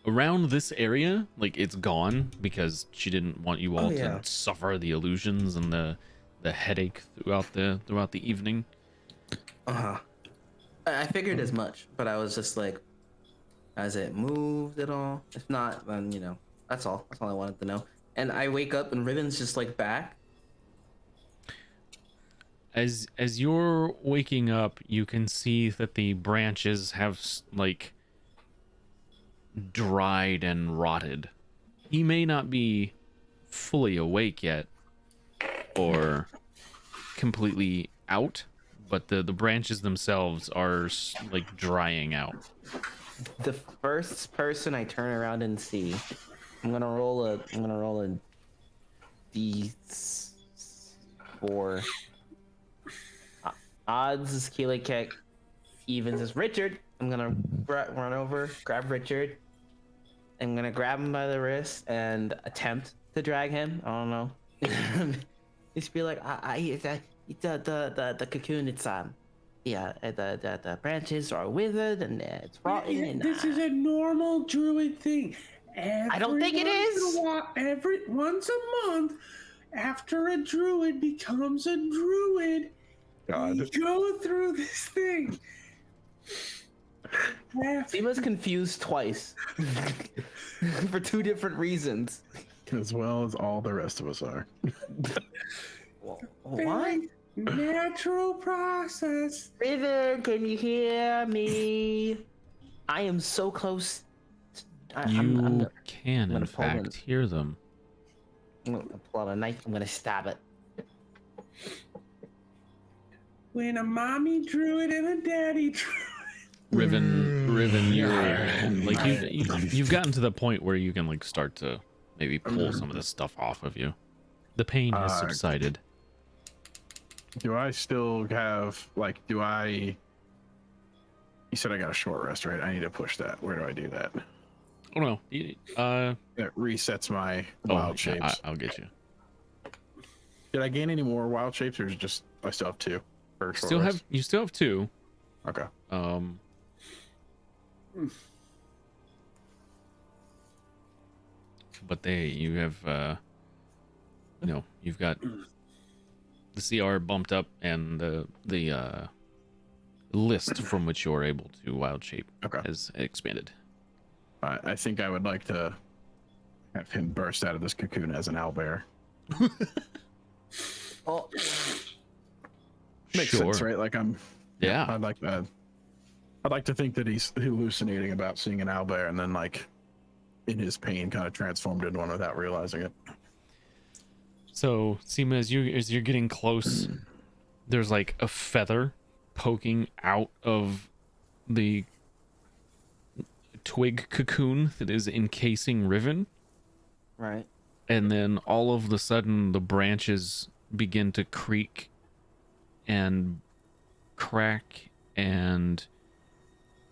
Around this area, like, it's gone because she didn't want you all yeah. to suffer the illusions and the headache throughout the evening. Uh-huh. I figured as much, but I was just like, has it moved at all? If not, then, you know, that's all. That's all I wanted to know. And I wake up and Riven's just like back. As you're waking up, you can see that the branches have like dried and rotted. He may not be fully awake yet or completely out, but the branches themselves are like drying out. The first person I turn around and see, I'm gonna roll a D4. Odds is Keely Kick. Evens is Richard. I'm gonna run over, grab Richard. I'm gonna grab him by the wrist and attempt to drag him. I don't know. Just be like, the cocoon. It's yeah, the branches are withered and it's rotten. And, This is a normal druid thing. I don't think it is. Once a month, after a druid becomes a druid, God. you go through this thing. Seema's confused twice for 2 different reasons. As well as all the rest of us are. What? Very natural process. Riven, can you hear me? I am so close. You can, I'm gonna in pull fact, hear them. I'm gonna pull out a knife. I'm gonna stab it. When a mommy druid and a daddy druid. Riven, you're like you've gotten to the point where you can like start to maybe pull some of this stuff off of you. The pain has subsided. Do I still have, like, you said I got a short rest, right? I need to push that. Where do I do that? Oh no. It resets my wild shapes. I'll get you. Did I gain any more wild shapes, or is it just I still have 2? For short rest? You still have 2. Okay. But you have you've got the CR bumped up and the list from which you're able to wild shape has expanded. I think I would like to have him burst out of this cocoon as an owlbear. Oh, Makes sense, right? Like Yeah. I'd like that. I'd like to think that he's hallucinating about seeing an owlbear, and then, like, in his pain, kind of transformed into one without realizing it. So, Seema, as you're getting close, there's like a feather poking out of the twig cocoon that is encasing Riven, right. and then all of a sudden the branches begin to creak and crack, and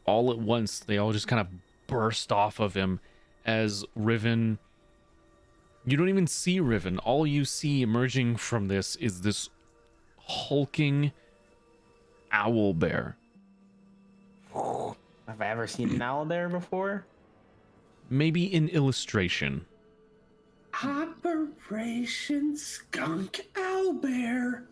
all at once they all just kind of burst off of him as Riven. You don't even see Riven. All you see emerging from this is this hulking owl bear. Have I ever seen an owlbear before? Maybe in illustration. Operation Skunk Owlbear.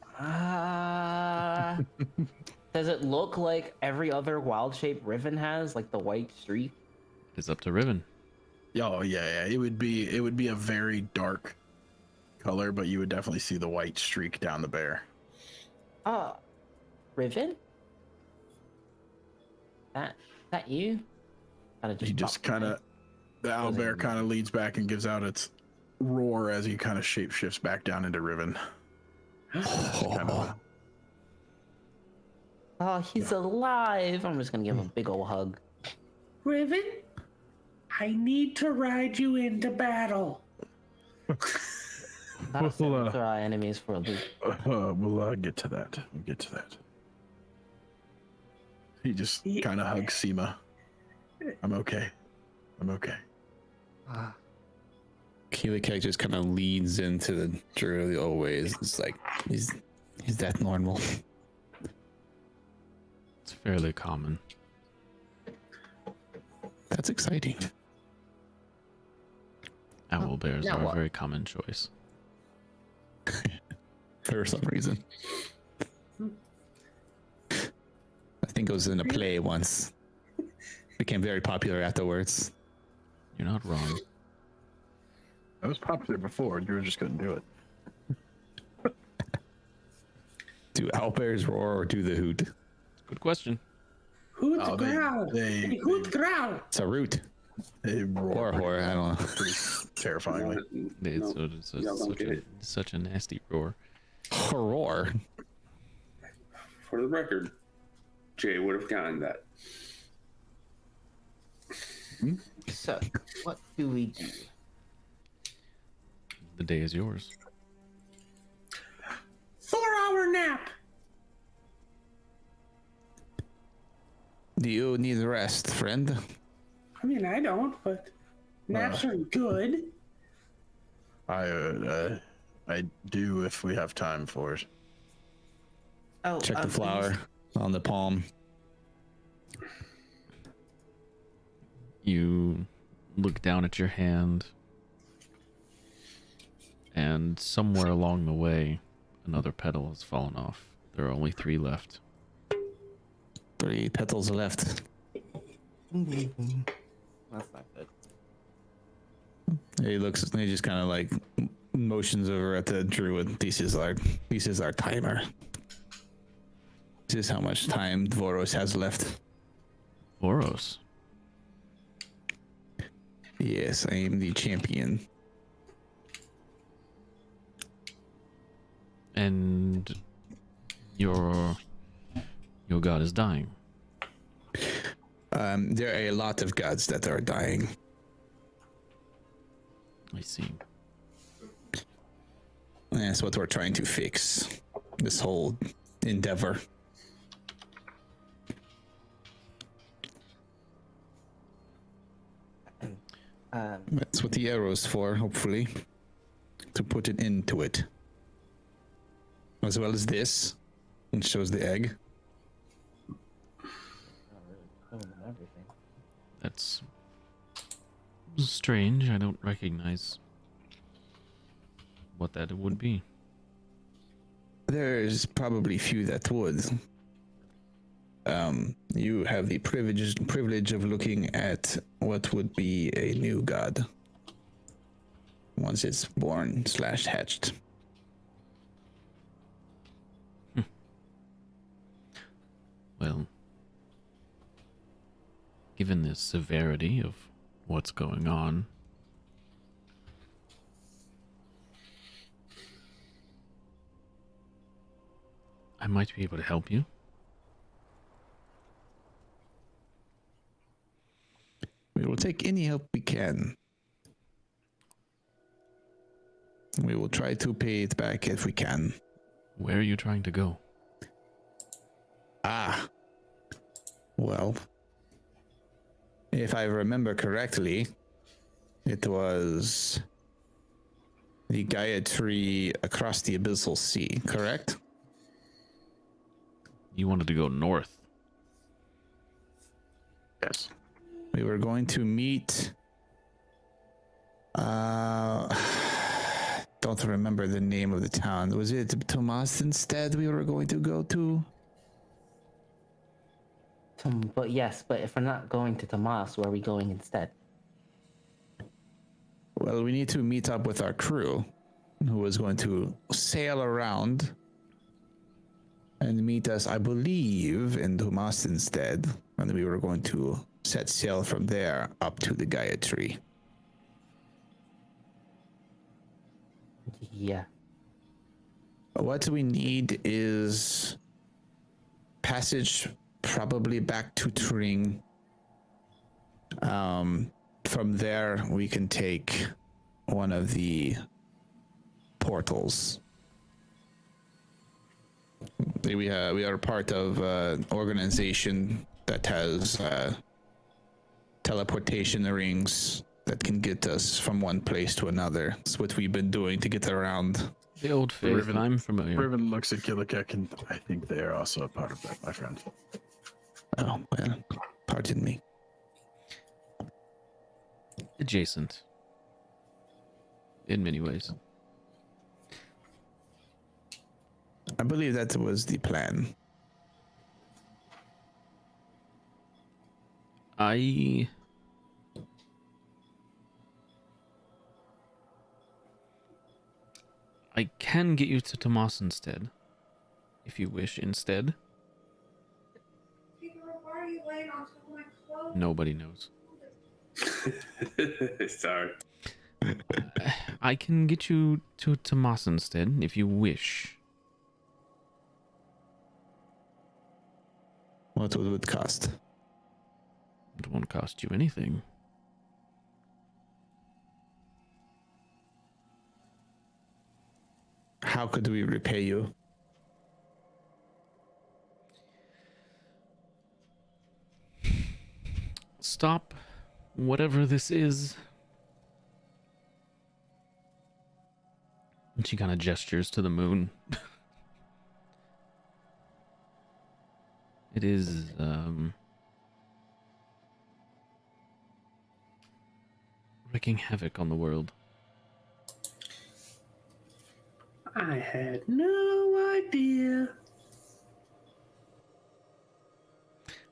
Does it look like every other wild shape Riven has, like the white streak? It's up to Riven. Oh yeah. It would be a very dark color, but you would definitely see the white streak down the bear. Riven? That you? He just kind of, the owlbear kind of leads back and gives out its roar as he kind of shapeshifts back down into Riven. Oh, he's alive. I'm just gonna give him a big old hug. Riven, I need to ride you into battle. Not throw our enemies for a loop. We'll get to that. He just kind of hugs Seema. I'm okay. Keelikek just kind of leads into the druid always. It's like he's that normal. It's fairly common. That's exciting. Owl bears now are what? a very common choice. For some reason. I think it was in a play once. Became very popular afterwards. You're not wrong. It was popular before. You just couldn't do it. Do owlbears roar or do the hoot? Good question. Hoot Oh, growl. they- Hoot growl. It's a root. They roar Or horror, I don't know. pretty terrifyingly. It's such a nasty roar. Horror. For the record, Jay would have gotten that. So, what do we do? The day is yours. 4-hour nap. Do you need rest, friend? I mean, I don't, but naps are good. I do if we have time for it. Oh, Check the flower on the palm. You look down at your hand, and somewhere along the way, another petal has fallen off. There are only 3 left. 3 petals left. That's not good. He just kind of like motions over at the druid. This is our timer. This is how much time Voros has left. Voros. Yes, I am the champion. And your god is dying. There are a lot of gods that are dying. I see. That's what we're trying to fix. This whole endeavor. That's what the arrow's for, hopefully. To put it into it. As well as this. It shows the egg. Everything. That's strange. I don't recognize what that would be. There's probably few that would. You have the privilege of looking at what would be a new god once it's born / hatched. Well, given the severity of what's going on, I might be able to help you. We will take any help we can. We will try to pay it back if we can. Where are you trying to go? Well, if I remember correctly, it was the Gaia tree across the Abyssal Sea, correct? You wanted to go north. Yes. We were going to meet. Don't remember the name of the town. Was it Tomas instead we were going to go to? But yes, but if we're not going to Tomas, where are we going instead? Well, we need to meet up with our crew, who is going to sail around and meet us, I believe, in Tomas instead. And we were going to set sail from there up to the Gaia tree. Yeah. What we need is passage probably back to Tring. From there, we can take one of the portals. We are part of an organization that has teleportation rings that can get us from one place to another. It's what we've been doing to get around. The old faith. Riven- I'm familiar. Riven looks at Killikek, and I think they are also a part of that, my friend. Oh, well, pardon me. Adjacent. In many ways. I believe that was the plan. I can get you to Tomas instead, if you wish instead. Why are you laying on top of my clothes? Nobody knows. Sorry. I can get you to Tomas instead, if you wish. What would it cost? It won't cost you anything. How could we repay you? Stop whatever this is. And she kind of gestures to the moon. It is, wreaking havoc on the world. I had no idea.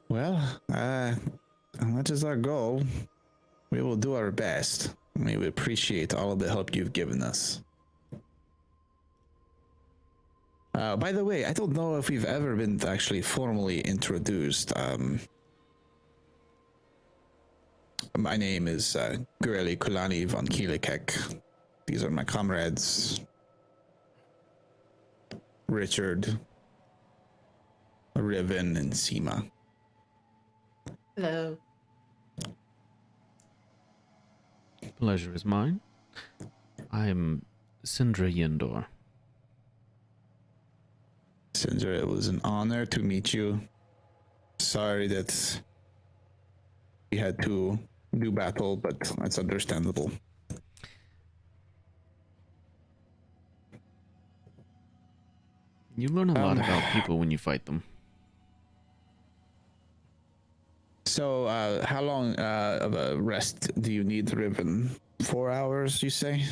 Well, that is our goal. We will do our best. We appreciate all of the help you've given us. By the way, I don't know if we've ever been actually formally introduced. My name is Gureli Kulani von Killikek. These are my comrades. Richard, Riven, and Seema. Hello. Pleasure is mine. I am Sindra Yendor. Sindra, it was an honor to meet you. Sorry that we had to do battle, but that's understandable. You learn a lot about people when you fight them. So, how long of a rest do you need, Riven? 4 hours, you say?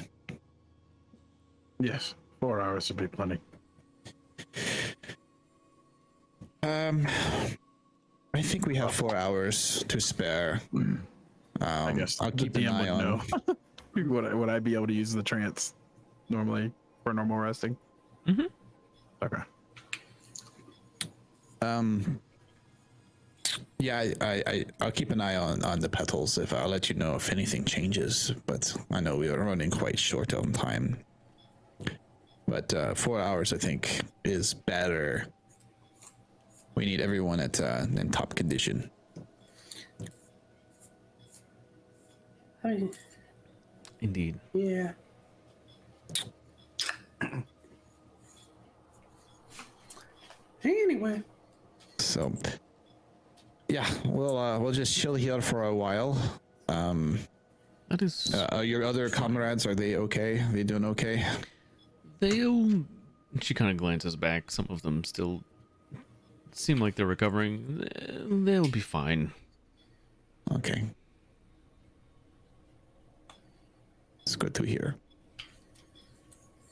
Yes, 4 hours would be plenty. I think we have 4 hours to spare. I guess I'll the keep an DM eye on. would I be able to use the trance normally for normal resting? Mm-hmm. Okay. Yeah, I'll keep an eye on the petals. If I'll let you know if anything changes. But I know we are running quite short on time. But 4 hours, I think, is better. We need everyone at in top condition. I mean, Indeed. yeah. Anyway, So, yeah, we'll just chill here for a while. That is... Are your other comrades, are they okay? Are they doing okay? They'll... She kind of glances back. Some of them still seem like they're recovering. They'll be fine. Okay. It's good to hear.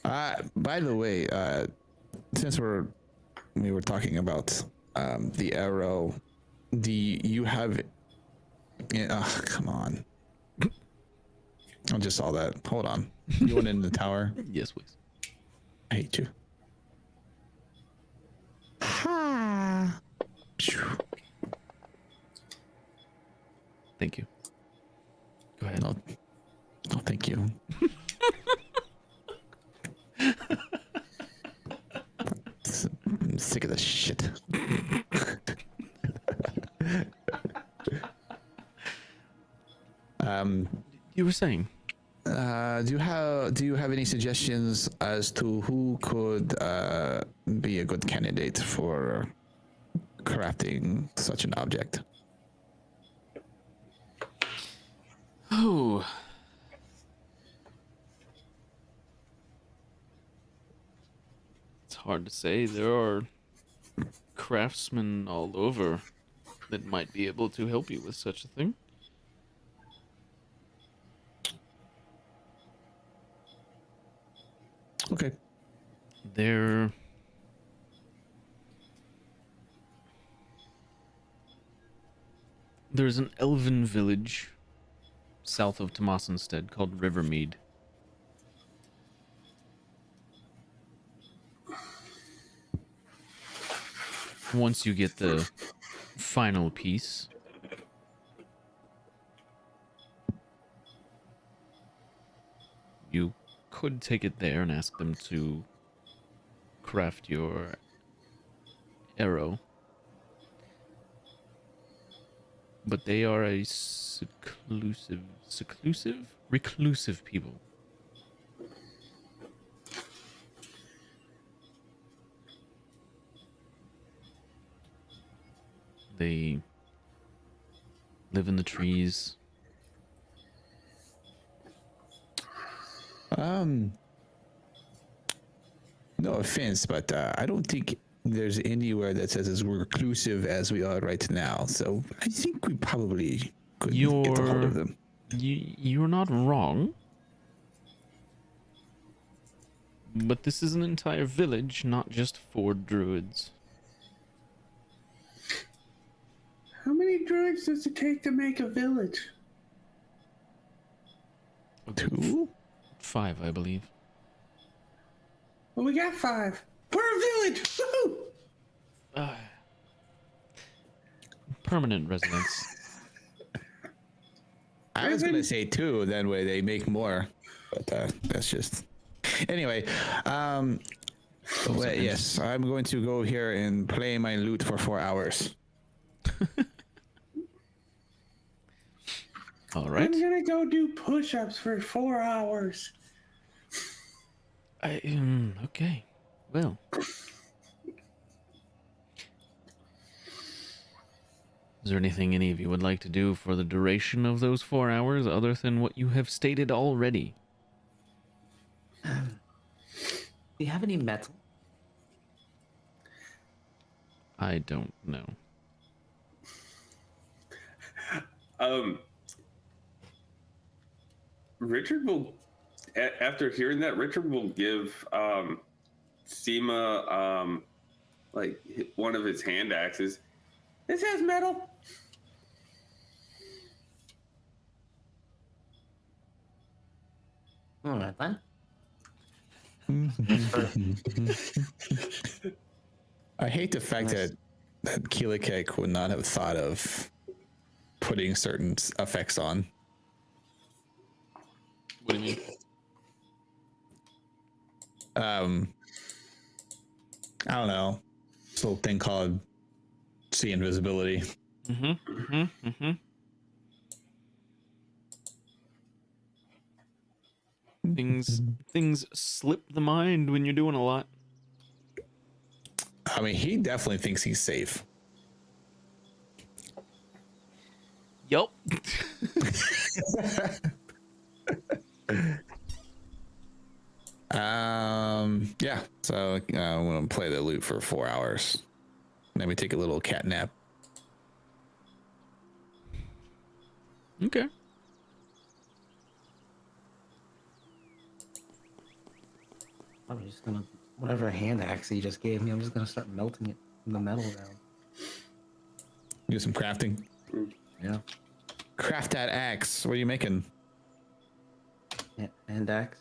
By the way, since we were talking about the arrow, do you have... come on. I just saw that. Hold on. You went in the tower? Yes, please. I hate you. Ha! Thank you. Go ahead. No, thank you. I'm sick of this shit. You were saying? Do you have any suggestions as to who could be a good candidate for crafting such an object? Oh, hard to say. There are craftsmen all over that might be able to help you with such a thing. Okay. There. There's an elven village south of Tomasenstead called Rivermead. Once you get the final piece, you could take it there and ask them to craft your arrow. But they are a reclusive people. They live in the trees. No offense, but I don't think there's anywhere that says as reclusive as we are right now. So I think we probably could get a hold of them. You're not wrong. But this is an entire village, not just 4 druids. How many druids does it take to make a village? 2? 5, I believe. Well, we got 5. We're a village! Woohoo! Permanent residence. I was gonna say 2, that way they make more, but that's just. Anyway, well, yes, I'm going to go here and play my lute for 4 hours. All right. I'm gonna go do push-ups for 4 hours. Okay. Well. Is there anything any of you would like to do for the duration of those 4 hours other than what you have stated already? Do you have any metal? I don't know. Richard will, after hearing that, Richard will give Seema like one of his hand axes. This has metal. All right then. I hate the fact that Keelikek would not have thought of putting certain effects on. What do you mean? I don't know. This little thing called see invisibility. Things slip the mind when you're doing a lot. I mean, he definitely thinks he's safe. Yup. Yeah. So I'm gonna play the lute for 4 hours. Then we take a little cat nap. Okay. I'm just gonna, whatever hand axe you just gave me, I'm just gonna start melting it in the metal down. Do some crafting. Yeah. Craft that axe. What are you making? Hand axe.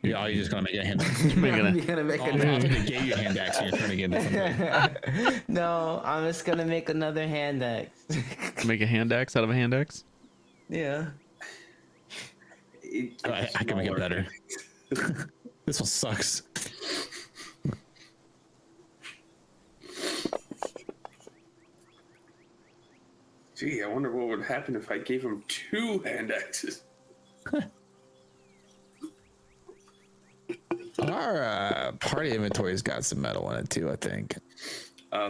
Yeah, you're just gonna make a hand axe. You're making I'm a, gonna make I thought another. they gave you a hand axe and you're trying to get into something. No, I'm just gonna make another hand axe. make a hand axe out of a hand axe? Yeah. I can make it better. This one sucks. Gee, I wonder what would happen if I gave him 2 hand axes. Our party inventory's got some metal in it too, I think.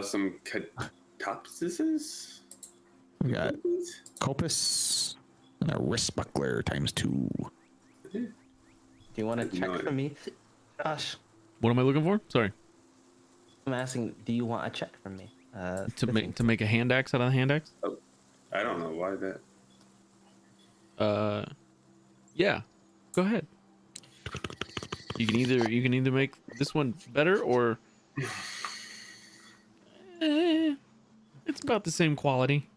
Some catopsises? We got Copus and a wrist buckler ×2. Do you want to check No. for me, Josh? What am I looking for? Sorry. I'm asking, do you want a check from me? To make a hand axe out of the hand axe? Oh, I don't know why that. Yeah. Go ahead. You can either make this one better or it's about the same quality.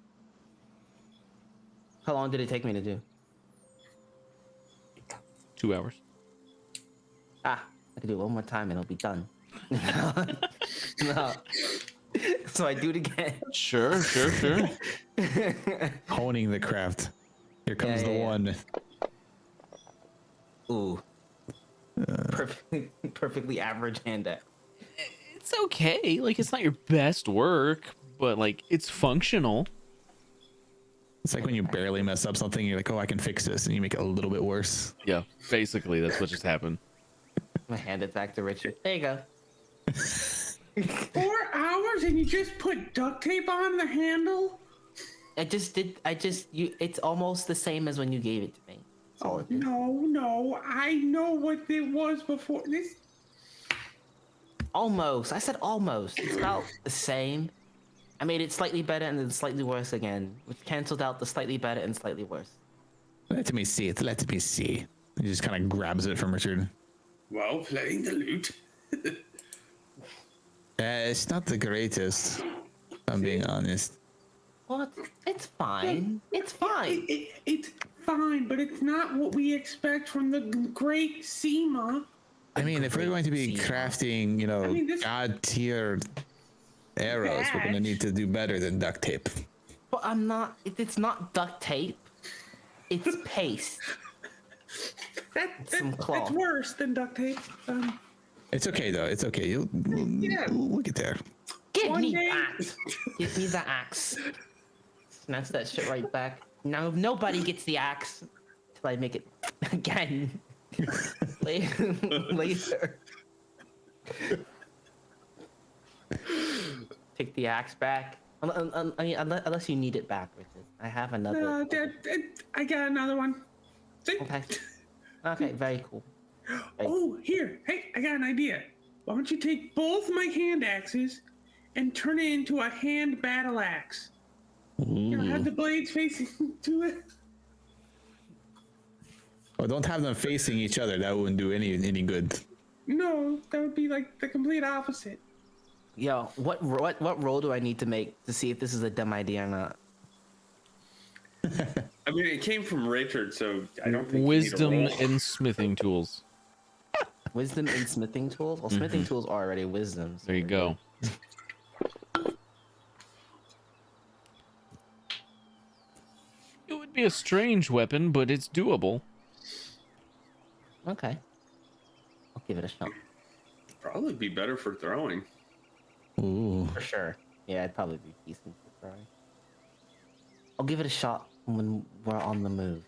How long did it take me to do? 2 hours. I can do it one more time and it'll be done. No. So I do it again. Sure. Honing the craft. Here comes Yeah, the yeah. one. Ooh. Perfectly average hand axe. It's okay. Like, it's not your best work, but like, it's functional. It's like when you barely mess up something, you're like, oh, I can fix this, and you make it a little bit worse. Yeah, basically, that's what just happened. I'm gonna hand it back to Richard. There you go. 4 hours and you just put duct tape on the handle? It's almost the same as when you gave it to me. That's all it is. No, I know what it was before this. Almost. I said almost. It's about the same. I made it slightly better and then slightly worse again, which canceled out the slightly better and slightly worse. Let me see it. Let me see. He just kind of grabs it from Richard. While playing the lute. It's not the greatest, if I'm being honest. Well, it's fine. It's fine. It's fine, but it's not what we expect from the great Seema. I mean, if we're going to be Great crafting, I mean, this- god tier arrows, we're gonna need to do better than duct tape. But I'm not. It's not duct tape. It's paste. Some cloth. That's worse than duct tape. It's okay though. It's okay. We'll get there. Give One me day- that. Give me the axe. Snatch that shit right back. No, nobody gets the axe till I make it again. Later. Take the axe back. I mean, unless you need it back, Richard. I have another. I got another one. See? Okay. Okay, very cool. Oh, here. Hey, I got an idea. Why don't you take both my hand axes and turn it into a hand battle axe? You know, have the blades facing to it. Oh, don't have them facing each other. That wouldn't do any good. No, that would be like the complete opposite. Yo, what roll do I need to make to see if this is a dumb idea or not? I mean, it came from Richard, so I don't think Wisdom you need a roll. and smithing tools. Wisdom and smithing tools? Well, smithing tools are already wisdom. so There you we're go. It would be a strange weapon, but it's doable. good. Okay. I'll give it a shot. Probably be better for throwing. Ooh. For sure. Yeah, it'd probably be decent for throwing. I'll give it a shot when we're on the move.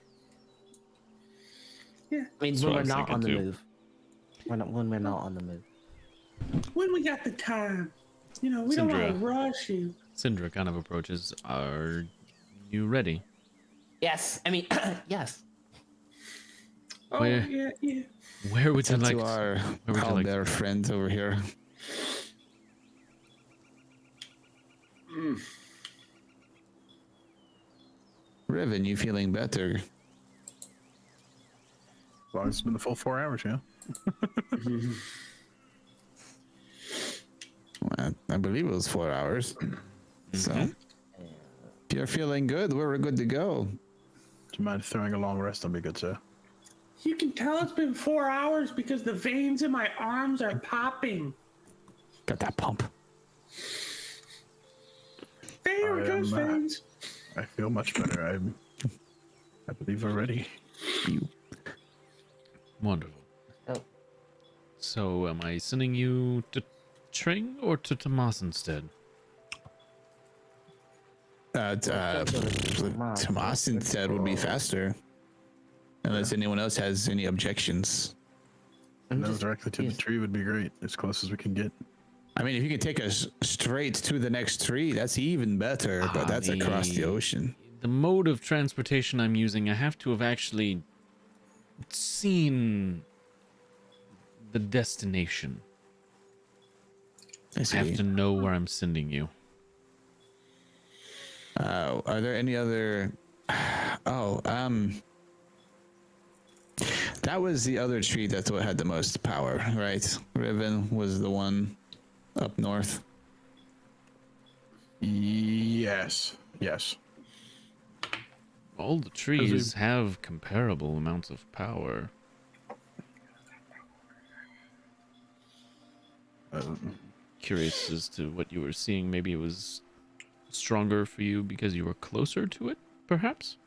Yeah. I mean, That's when what I we're was not on the thinking, too. move. When we're not on the move. When we got the time. You know, we don't want to Sindra. rush you. Sindra kind of approaches. Are you ready? Yes, I mean, yes. Oh, Where- yeah. Where would you Up like to our would you like Halberd friend over here. Riven, you feeling better? As long as it's been the full 4 hours, yeah. Well, I believe it was 4 hours. So, if you're feeling good, we're good to go. Do you mind throwing a long rest on me, good sir? You can tell it's been 4 hours because the veins in my arms are popping. Got that pump. They are I just am, veins. I feel much better. I believe we're ready. Wonderful. Oh. So, am I sending you to Tring or to Tomas instead? Tomas instead would be faster. Unless anyone else has any objections. No, directly to the yes. tree would be great. As close as we can get. I mean, if you can take us straight to the next tree, that's even better, but that's across the ocean. The mode of transportation I'm using, I have to have actually seen the destination. I I see. have to know where I'm sending you. Are there any other? Oh, that was the other tree that had the most power, right? Riven was the one up north. Yes. Yes. All the trees have comparable amounts of power. Curious as to what you were seeing. Maybe it was stronger for you because you were closer to it, perhaps?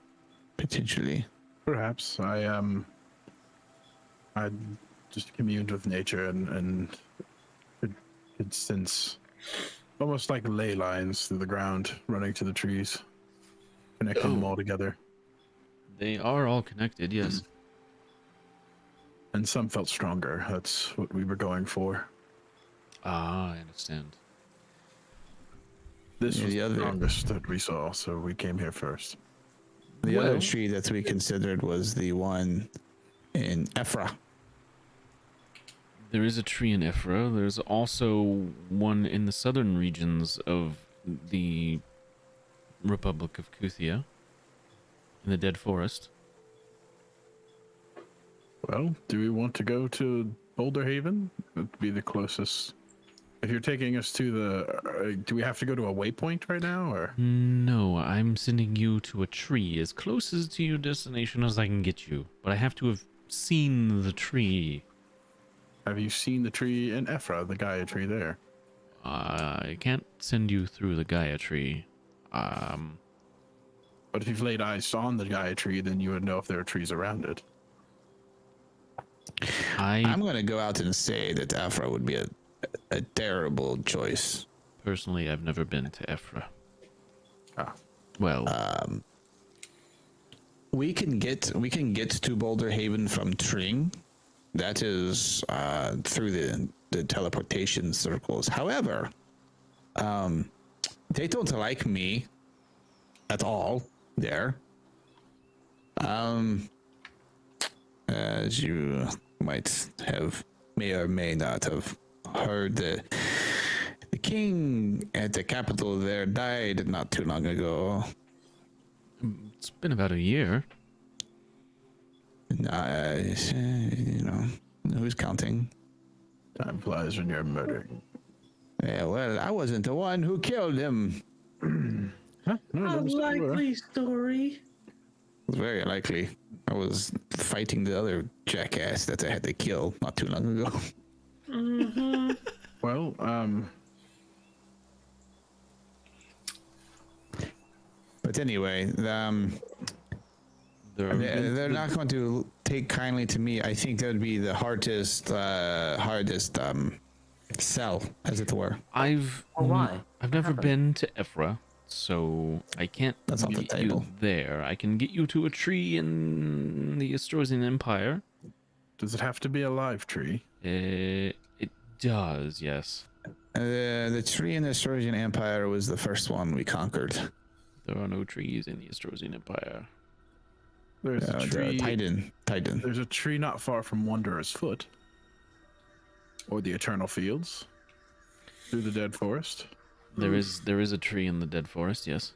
Potentially. Perhaps I just communed with nature and could sense almost like ley lines through the ground running to the trees, connecting them all together. They are all connected, yes. And some felt stronger. That's what we were going for. Ah, I understand. This Yeah, was the the other- strongest that we saw, so we came here first. The other Well- tree that we considered was the one in Ephra. There is a tree in Ephra. There's also one in the southern regions of the Republic of Kuthia, in the Dead Forest. Well, do we want to go to Boulder Haven? That'd be the closest. If you're taking us to the, do we have to go to a waypoint right now, or? No, I'm sending you to a tree as close as to your destination as I can get you. But I have to have seen the tree. Have you seen the tree in Ephra, the Gaia tree there? I can't send you through the Gaia tree. But if you've laid eyes on the Gaia tree, then you would know if there are trees around it. I'm going to go out and say that Ephra would be a terrible choice. Personally, I've never been to Ephra. Ah. Well, We can get to Boulder Haven from Tring. That is through the teleportation circles. However, they don't like me at all there. As you may or may not have heard, the king at the capital there died not too long ago. it's been about a year. Who's counting? Time flies when you're murdering. Yeah, well, I wasn't the one who killed him. Huh? No, A never said you were. likely story. It's very likely. I was fighting the other jackass that I had to kill not too long ago. Well, But anyway, they're not going to take kindly to me. I think that would be the hardest sell, as it were. I've why? I've never been to Ephra, so I can't That's off the get you table. there. I can get you to a tree in the Estrosian Empire. does it have to be a live tree? It does, yes. The tree in the Estrosian Empire was the first one we conquered. There are no trees in the Estrosian Empire. There's a tree. Titan. There's a tree not far from Wanderer's Foot, or the Eternal Fields, through the Dead Forest. There is a tree in the Dead Forest, yes.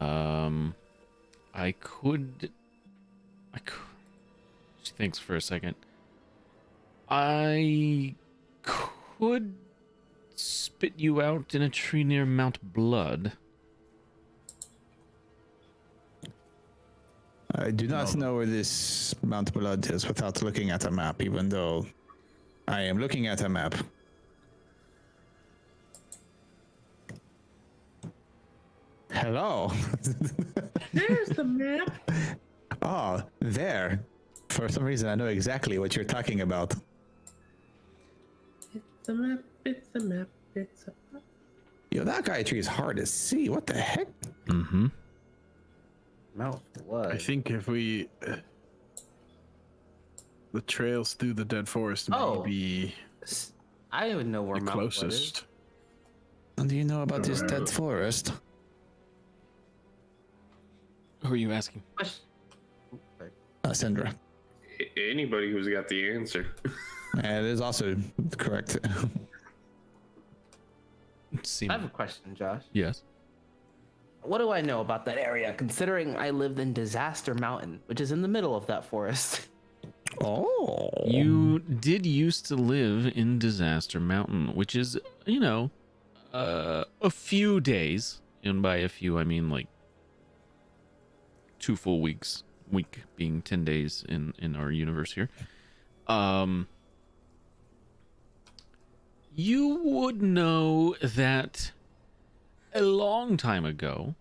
I could. She thinks for a second. I could spit you out in a tree near Mount Blood. I do not know where this Mount Blood is without looking at a map, even though I am looking at a map. Hello. There's the map. Oh, there. For some reason, I know exactly what you're talking about. It's a map. It's a map. It's a map. Yo, that guy tree is hard to see. What the heck? Mm-hmm. Mount Blood. I think if we the trails through the Dead Forest may Oh. be I don't even know where the Mount Blood is. closest. What do you know about this dead forest? Who are you asking? Sindra. Anybody who's got the answer. And it is also correct. I have a question, Josh. Yes. What do I know about that area, considering I lived in Disaster Mountain, which is in the middle of that forest? Oh. You did used to live in Disaster Mountain, which is, you know, a few days, and by a few I mean like 2 full weeks, week being 10 days in our universe here. You would know that a long time ago,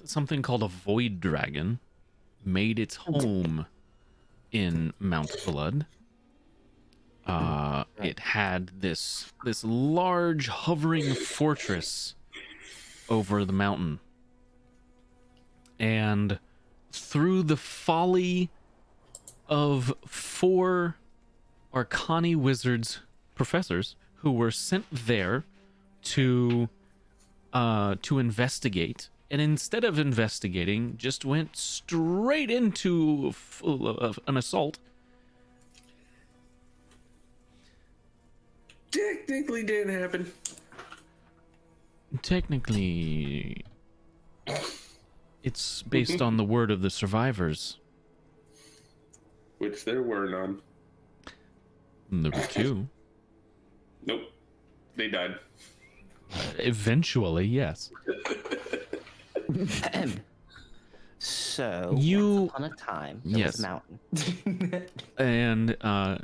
something called a void dragon made its home in Mount Blood. It had this large hovering fortress over the mountain, and through the folly of 4 Arcani wizards professors who were sent there to investigate, and instead of investigating just went straight into an assault. Technically didn't happen. Technically, it's based on the word of the survivors. Which there were none. There were 2. Nope. They died. Eventually, yes. So, You- once upon a time, there Yes. was a mountain. And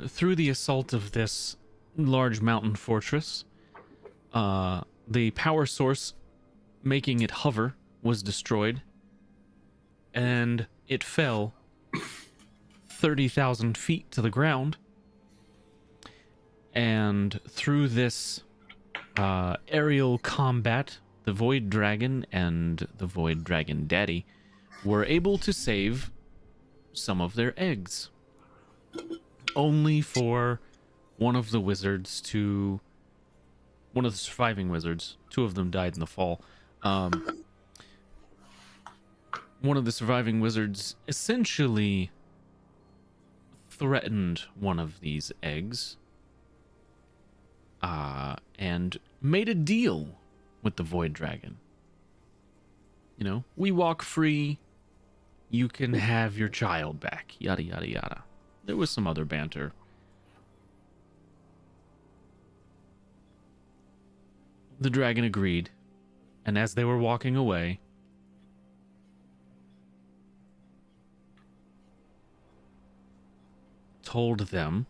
through the assault of this large mountain fortress, the power source making it hover was destroyed, and it fell 30,000 feet to the ground. And through this aerial combat, the Void Dragon and the Void Dragon Daddy were able to save some of their eggs. Only for one of the surviving wizards, 2 of them died in the fall. One of the surviving wizards essentially threatened one of these eggs, and made a deal with the Void Dragon. You know, we walk free, you can have your child back, yada yada yada. There was some other banter. The dragon agreed, and as they were walking away, told them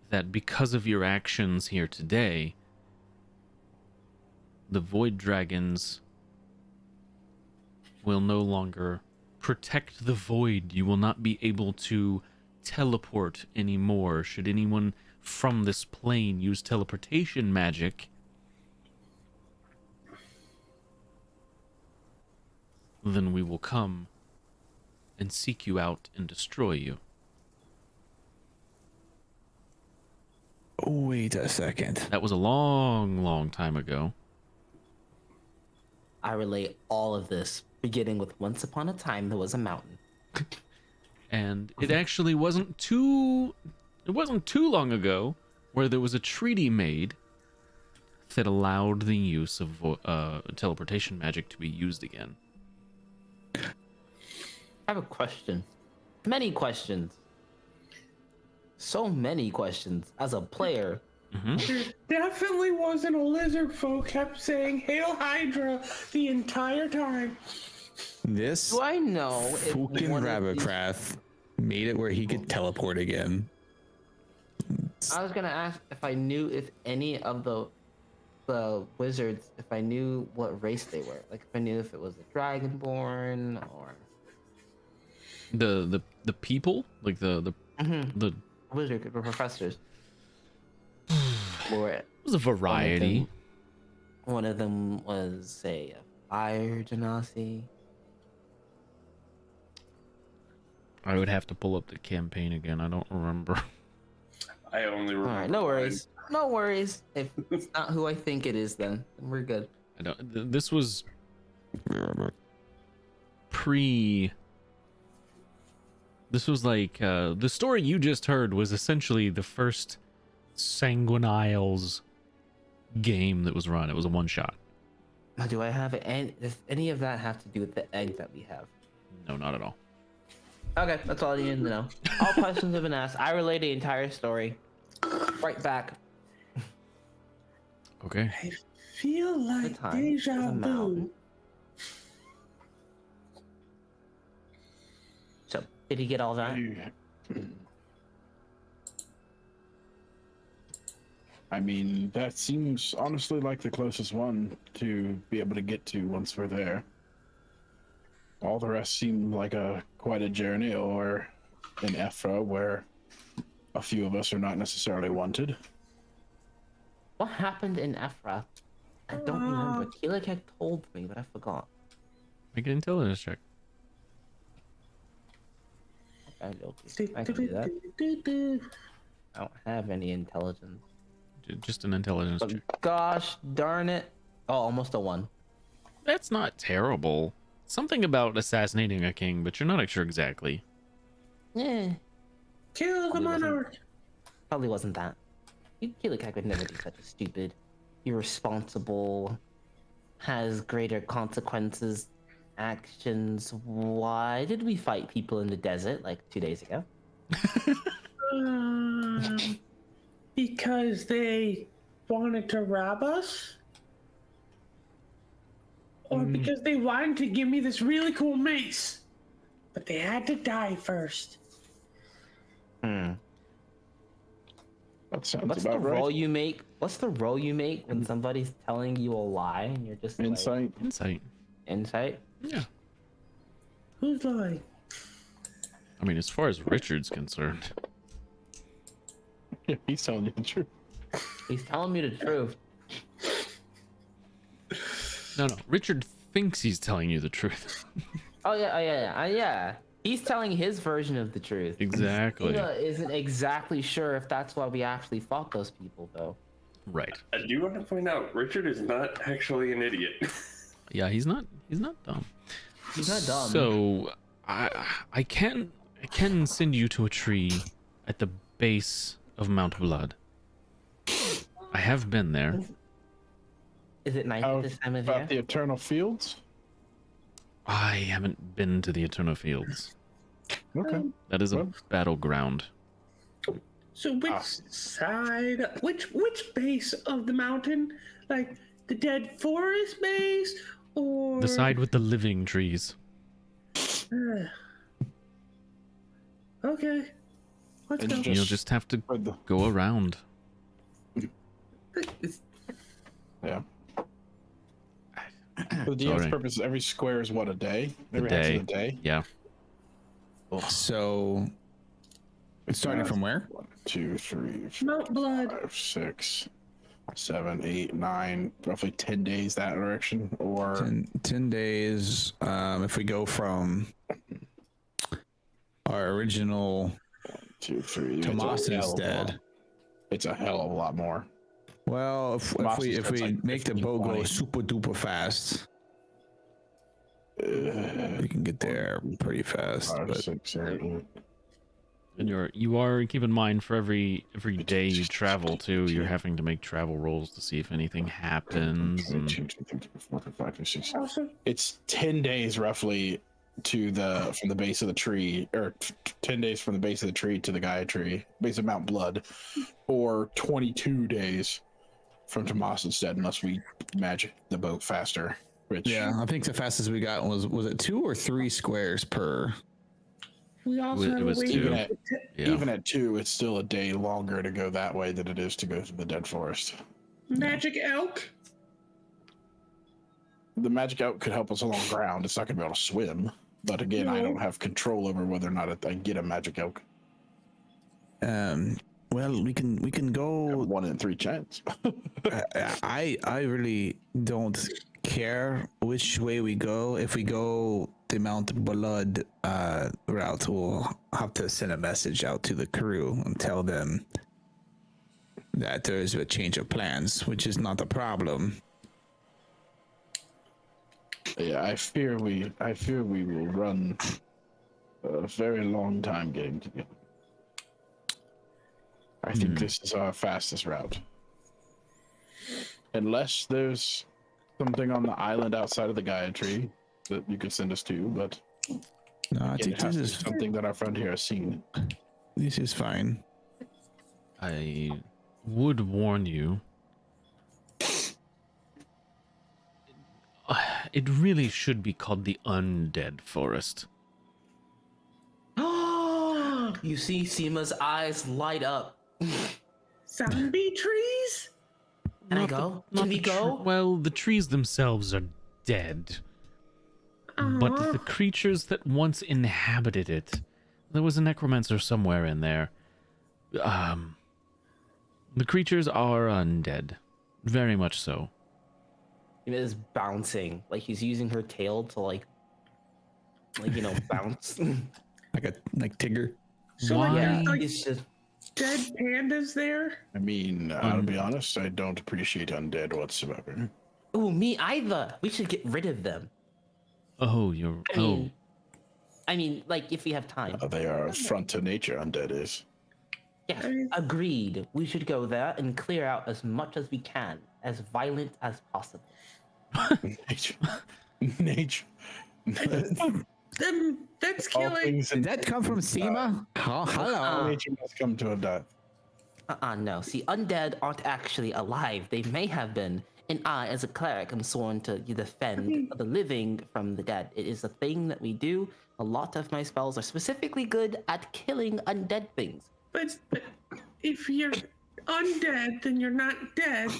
that because of your actions here today, the Void Dragons will no longer protect the void. You will not be able to teleport anymore. Should anyone from this plane use teleportation magic, then we will come and seek you out and destroy you. Wait a second. That was a long, long time ago. I relate all of this, beginning with once upon a time there was a mountain. And it actually wasn't too long ago where there was a treaty made that allowed the use of teleportation magic to be used again. I have a question. Many questions. So many questions. As a player, There definitely wasn't a lizard folk kept saying Hail Hydra the entire time. This do I know if fucking one of these- Rabbitcraft made it where he could teleport again. I was gonna ask if I knew if any of the wizards, if I knew what race they were. Like if I knew if it was a dragonborn or The people, like the wizard or professors. Or it was a variety. One of them was, say, a fire genasi. I would have to pull up the campaign again. I don't remember. I only remember. All right, no worries. No worries. If it's not who I think it is, then we're good. I don't. This was pre. This was like the story you just heard was essentially the first Sanguine Isles game that was run. It was a one shot. Do I have any? Does any of that have to do with the egg that we have? No, not at all. Okay, that's all I needed to know. All questions have been asked. I relay the entire story. Right back. Okay. I feel like time deja is a vu. mountain. So, did he get all that? I mean, that seems honestly like the closest one to be able to get to once we're there. All the rest seem like quite a journey, or in Ephra, where a few of us are not necessarily wanted. What happened in Ephra? I don't remember. Keelik told me, but I forgot. Make an intelligence check. I can do that. I don't have any intelligence. Just an intelligence But check. gosh darn it. Oh, almost a 1. That's not terrible. Something about assassinating a king, but you're not sure exactly. Yeah. Kill the monarch. Probably wasn't that. Keelik would never do such a stupid, irresponsible, has greater consequences actions. Why did we fight people in the desert like 2 days ago? Because they wanted to rob us? Or because they wanted to give me this really cool mace? But they had to die first. That sounds What's the about right. roll you make? What's the roll you make when somebody's telling you a lie and you're just Insight. Insight. Insight? Yeah. Who's lying? I mean, as far as Richard's concerned. Yeah, he's telling you the truth. He's telling me the truth. No. Richard thinks he's telling you the truth. Yeah. He's telling his version of the truth. Exactly. Tina isn't exactly sure if that's why we actually fought those people, though. Right. I do want to point out, Richard is not actually an idiot. Yeah, he's not dumb. He's not dumb. So I can send you to a tree at the base of Mount Blood. I have been there. Is it nice at this time of About year? the Eternal Fields? I haven't been to the Eternal Fields. Okay. That is a battleground. So which side, which base of the mountain? Like the dead forest base, or The side with the living trees. Okay, let's And go. You'll just have to For the, go around. yeah. For the DM's Sorry. purpose, every square is what, a day? A Every hex day. is a day? Yeah. So, starting from where? 1, 2, 3, Mount Blood. 5, 6, 7, 8, 9, roughly 10 days that direction, or 10 days. If we go from our original 2, 3. Tomas instead. It's a hell of a lot more. Well, if we like make the 15, boat go 20. super duper fast, we can get there pretty fast. 5, But 6, 8, 8. And you are keep in mind for every day you travel too, you're having to make travel rolls to see if anything happens. And 2, 3, 4, 5, 6. Awesome. It's 10 days roughly from the base of the tree, or 10 days from the base of the tree to the Gaia tree, base of Mount Blood, or 22 days from Tomas instead, unless we magic the boat faster. Which, yeah, I think the fastest we got was it 2 or 3 squares per? We also It have was a way two. to yeah. even at 2, it's still a day longer to go that way than it is to go through the dead forest. magic elk. The magic elk could help us along ground. It's not going to be able to swim. But again, I don't have control over whether or not I get a magic elk. Well, we can go. 1 in 3 chance. I really don't care which way we go. If we go the Mount Blood route, we'll have to send a message out to the crew and tell them that there is a change of plans, which is not a problem. Yeah, I fear we will run a very long time getting together. I think this is our fastest route. Unless there's something on the island outside of the Gaia tree that you could send us to, but No, I it think has this to be is something that our friend here has seen. fine. I would warn you. It really should be called the Undead Forest. You see Seema's eyes light up. Zombie trees? Can I go? Can we go? Well, the trees themselves are dead. But the creatures that once inhabited it, there was a necromancer somewhere in there. The creatures are undead. Very much so. Seema is bouncing. Like he's using her tail to like bounce. Like Tigger. So Why? like, like It's just dead pandas there? I mean, I'll be honest, I don't appreciate undead whatsoever. ooh, me either. We should get rid of them. Oh, you're... I mean, like if we have time. They are a front to nature, undead is. Yes, I mean- agreed. We should go there and clear out as much as we can, as violent as possible. Nature. Nature. That's All killing. things in Did that come from Seema? Hello. nature must come to a die. No. See, undead aren't actually alive. They may have been. And I, as a cleric, am sworn to defend the living from the dead. It is a thing that we do. A lot of my spells are specifically good at killing undead things. But if you're undead, then you're not dead.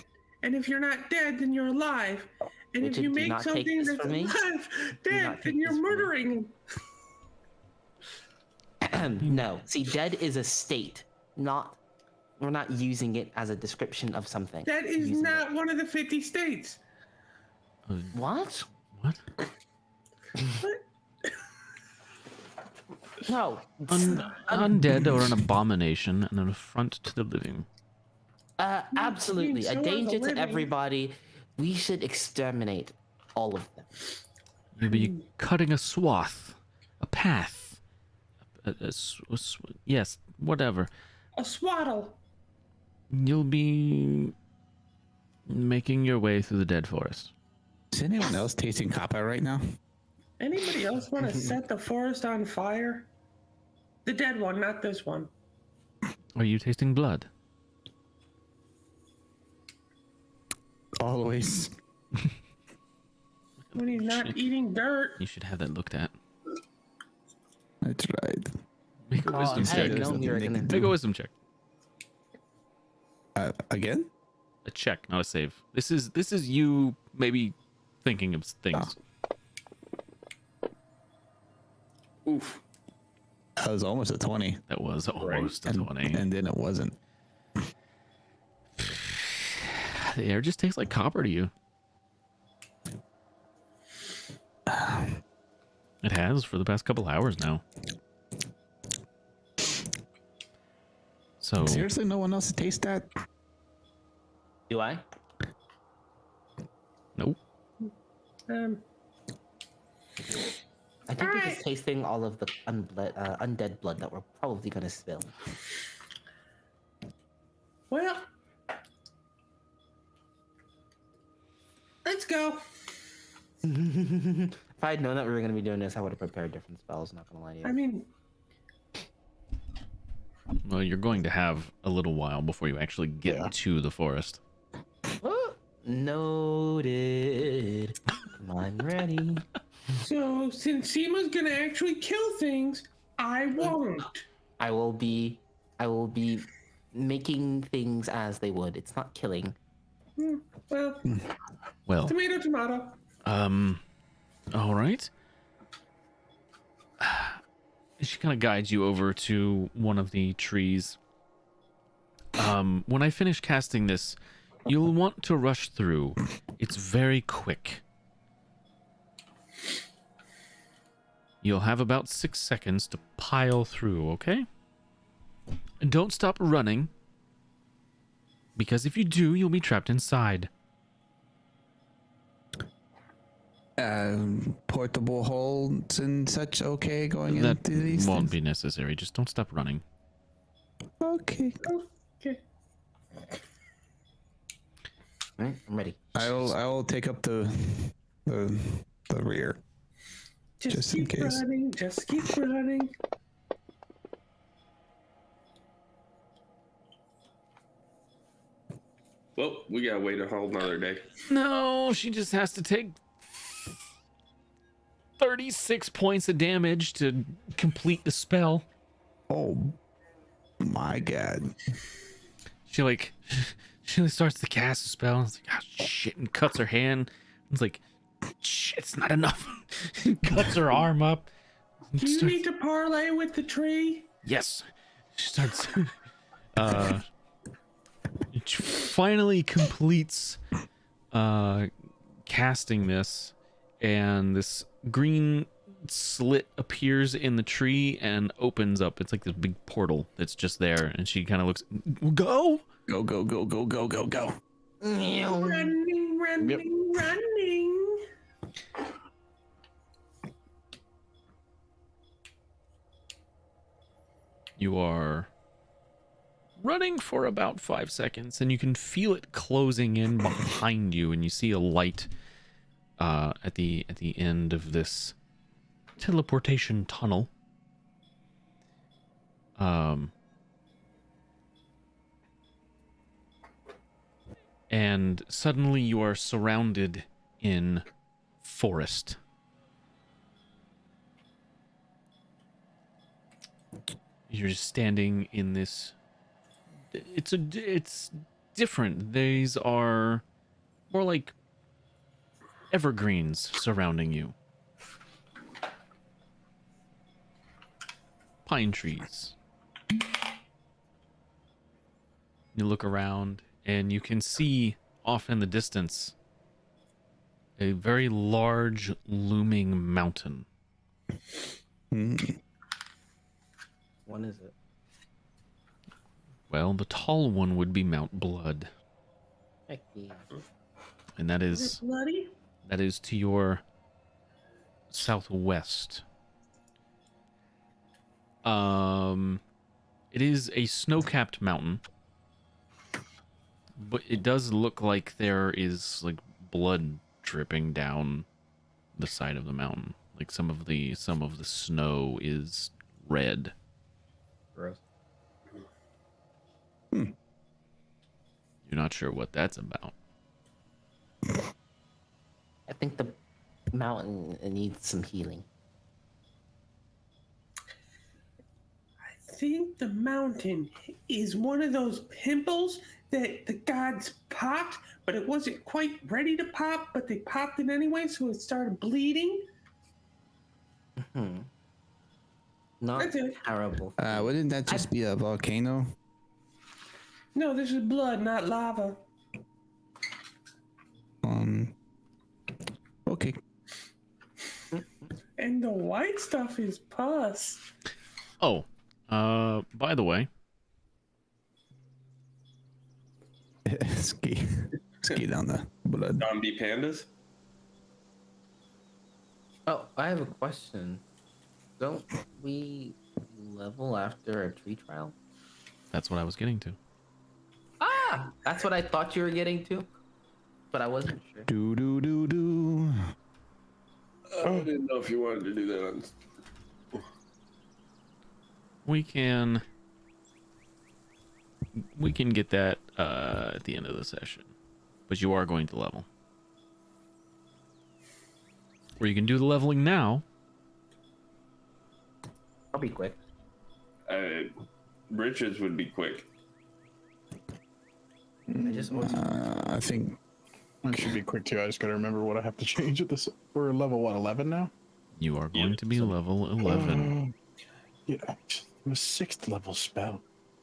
And if you're not dead, then you're alive. And if Richard, you do make not take something this that's from me. alive Do dead, not then take you're this from me. murdering him. No. See, dead is a state, not. We're not using it as a description of something. That is Using not one of the 50 states. it. What? What? No. Undead are an abomination and an affront to the living. Absolutely. so A are the danger to living. everybody. We should exterminate all of them. You'll be cutting a swath, a path. Yes, whatever. A swaddle. You'll be making your way through the dead forest. Is anyone else tasting copper right now? Anybody else want to set the forest on fire? The dead one, not this one. Are you tasting blood? Always. When he's not eating dirt. You should have that looked at. I tried. Make a wisdom I check. didn't know we were gonna Make a wisdom check. Again? A check, not a save. This is you maybe thinking of things. Oof. That was almost a 20. That was almost a And, 20. and then it wasn't. The air just tastes like copper to you. It has for the past couple hours now. So Seriously, no one else tastes that? Do I? nope. Um, I think we're Alright. just tasting all of the undead blood that we're probably gonna spill. well, let's go. If I had known that we were gonna be doing this, I would have prepared different spells. Not gonna lie to you. I mean, Well, you're going to have a little while before you actually get Yeah. to the forest. Oh, noted. I'm ready. so since Seema's gonna actually kill things, I won't. I will be making things as they would. It's not killing. Well, Well, tomato, tomato. all right. She kind of guides you over to one of the trees. When I finish casting this, you'll want to rush through. It's very quick. You'll have about 6 seconds to pile through, okay? And don't stop running, because if you do, you'll be trapped inside. Portable holds and such okay going That into these won't things? be necessary. Just don't stop running. Okay. Okay. Right, I'm ready. I'll take up the rear. Just in keep case. running. Just keep running. Well, we gotta wait a whole nother day. No, she just has to take 36 points of damage to complete the spell. Oh my god. She like she starts to cast a spell and it's like, oh shit, and cuts her hand. It's like, shit, it's not enough. Cuts her arm up. Do you need to parlay with the tree? Yes. She starts she finally completes casting this, and this green slit appears in the tree and opens up. It's like this big portal that's just there, and she kind of looks, go. Meow. Running, running, running. You are running for about 5 seconds, and you can feel it closing in behind you, and you see a light at the end of this teleportation tunnel. And suddenly you are surrounded in forest. You're just standing in this. It's different. These are more like evergreens surrounding you. Pine trees. You look around and you can see off in the distance a very large looming mountain. What is it? Well, the tall one would be Mount Blood, Heck yeah. and that Is is it bloody? to your southwest. It is a snow-capped mountain, but it does look like there is like blood dripping down the side of the mountain. Like some of the snow is red. Gross. You're not sure what that's about. I think the mountain needs some healing. I think the mountain is one of those pimples that the gods popped, but it wasn't quite ready to pop, but they popped it anyway, so it started bleeding. Not That's it. terrible. Wouldn't that just be a volcano? No, this is blood, not lava. Okay. And the white stuff is pus. Oh, by the way, ski down the blood. Zombie pandas? Oh, I have a question. Don't we level after a tree trial? that's what I was getting to. Ah! That's what I thought you were getting to, but I wasn't sure. Do. I didn't know if you wanted to do that. We can get that at the end of the session, but you are going to level. Or you can do the leveling now. I'll be quick. Richards would be quick. I just always I think I should be quick too. I just gotta remember what I have to change at this. We're level 11 now? You are going to be level 11, Yeah, I'm a 6th level spell.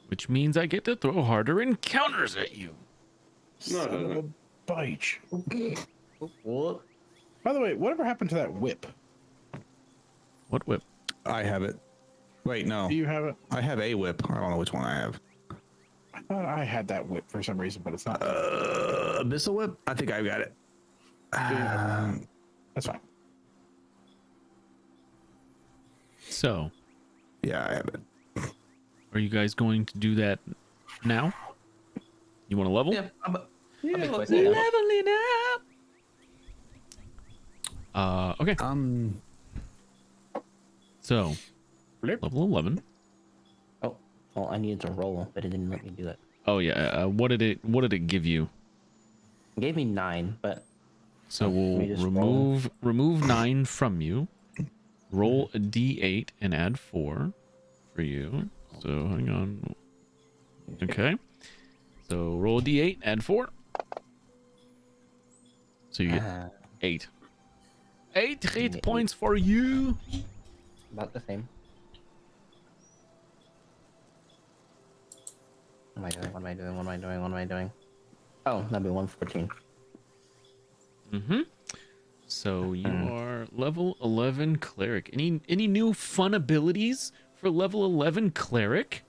which means I get to throw harder encounters at you. No, Son of a bitch. What? By the way, whatever happened to that whip? What whip? I have it. Wait, no. Do you have it? I have a whip. I don't know which one I have. I thought I had that whip for some reason, but it's not. Abyssal whip? I think I've got it. That's fine. So, Yeah, I have it. are you guys going to do that now? You want to level? Yeah, Yeah, be quick. level up. Leveling up. Okay. So, level 11. Oh, well, I needed to roll, but it didn't let me do it. Oh yeah. What did it give you? It gave me 9, but So let we'll me just roll. remove 9 from you. Roll a d8 and add 4 for you. So hang on. Okay. So roll a d8, add 4. So you get Uh, 8. 8 hit Yeah, points for you. about the same. What am I doing? What am I doing? What am I doing? What am I doing? Oh, that'd be 114. Mm-hmm. So you are level 11 cleric. Any new fun abilities for level 11 cleric?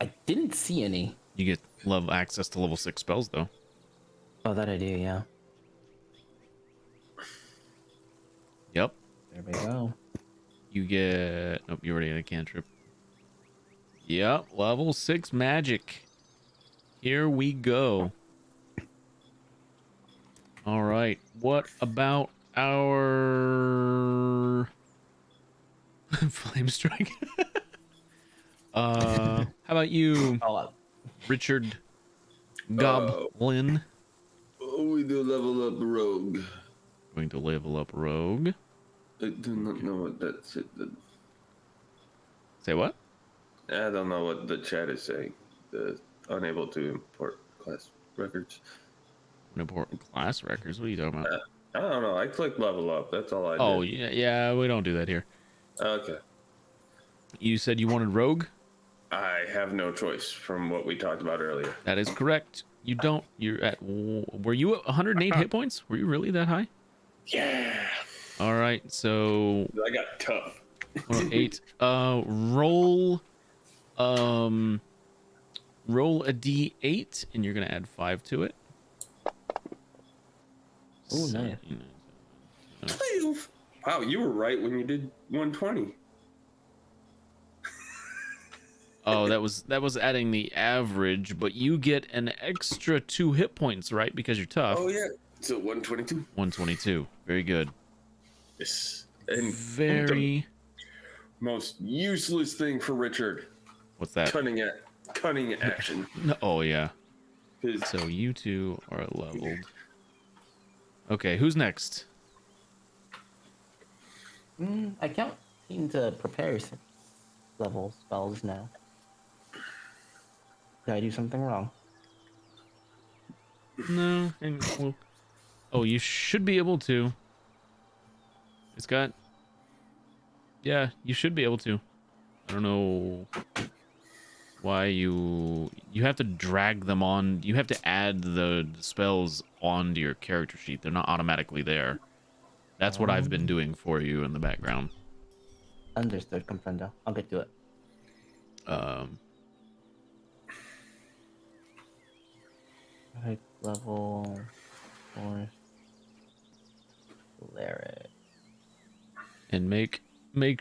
I didn't see any. You get level access to level 6 spells though. Oh, that I do, yeah. Yep. There we go. You get nope, you already had a cantrip. Yep, level 6 magic. Here we go. All right. What about our flame strike? How about you, Oh, Richard Uh, Goblin? we do level up rogue. Going to level up rogue. I do not know what that's it. Say what? I don't know what the chat is saying. The unable to import class records. Important class records. What are you talking about? I don't know. I clicked level up. That's all I Oh did. yeah, we don't do that here. Okay. You said you wanted rogue. I have no choice from what we talked about earlier. That is correct. You don't. You're at. Were you at 108 hit points? Were you really that high? Yeah. All right. So I got tough. 108. Roll. Roll a d8, and you're gonna add 5 to it. ooh, nice. 12. Wow, you were right when you did 120. Oh, that was adding the average, but you get an extra 2 hit points, right? Because you're tough. Oh yeah. So 122. 122. Very good. Yes. And the Very. most useless thing for Richard. What's that? Cunning action. Oh yeah. His So you two are leveled. Okay, who's next? I can't seem to prepare level spells now. Did I do something wrong? No, and well, oh, you should be able to. It's got. Yeah, you should be able to. I don't know why you have to drag them on. You have to add the spells onto your character sheet. They're not automatically there. That's what I've been doing for you in the background. Understood, comprendo. I'll get to it. Right, level 4. Cleric. And make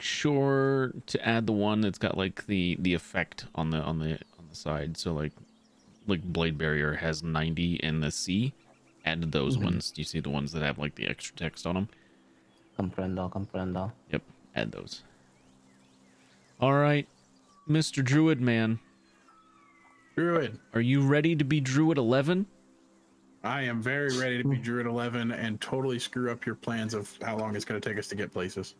sure to add the one that's got like the effect on the side. So like Blade Barrier has 90 in the C. Add those ones. Do you see the ones that have like the extra text on them? Comprendo. Yep, add those. All right, Mr. Druid Man, Druid. are you ready to be Druid 11? I am very ready to be Druid 11 and totally screw up your plans of how long it's going to take us to get places.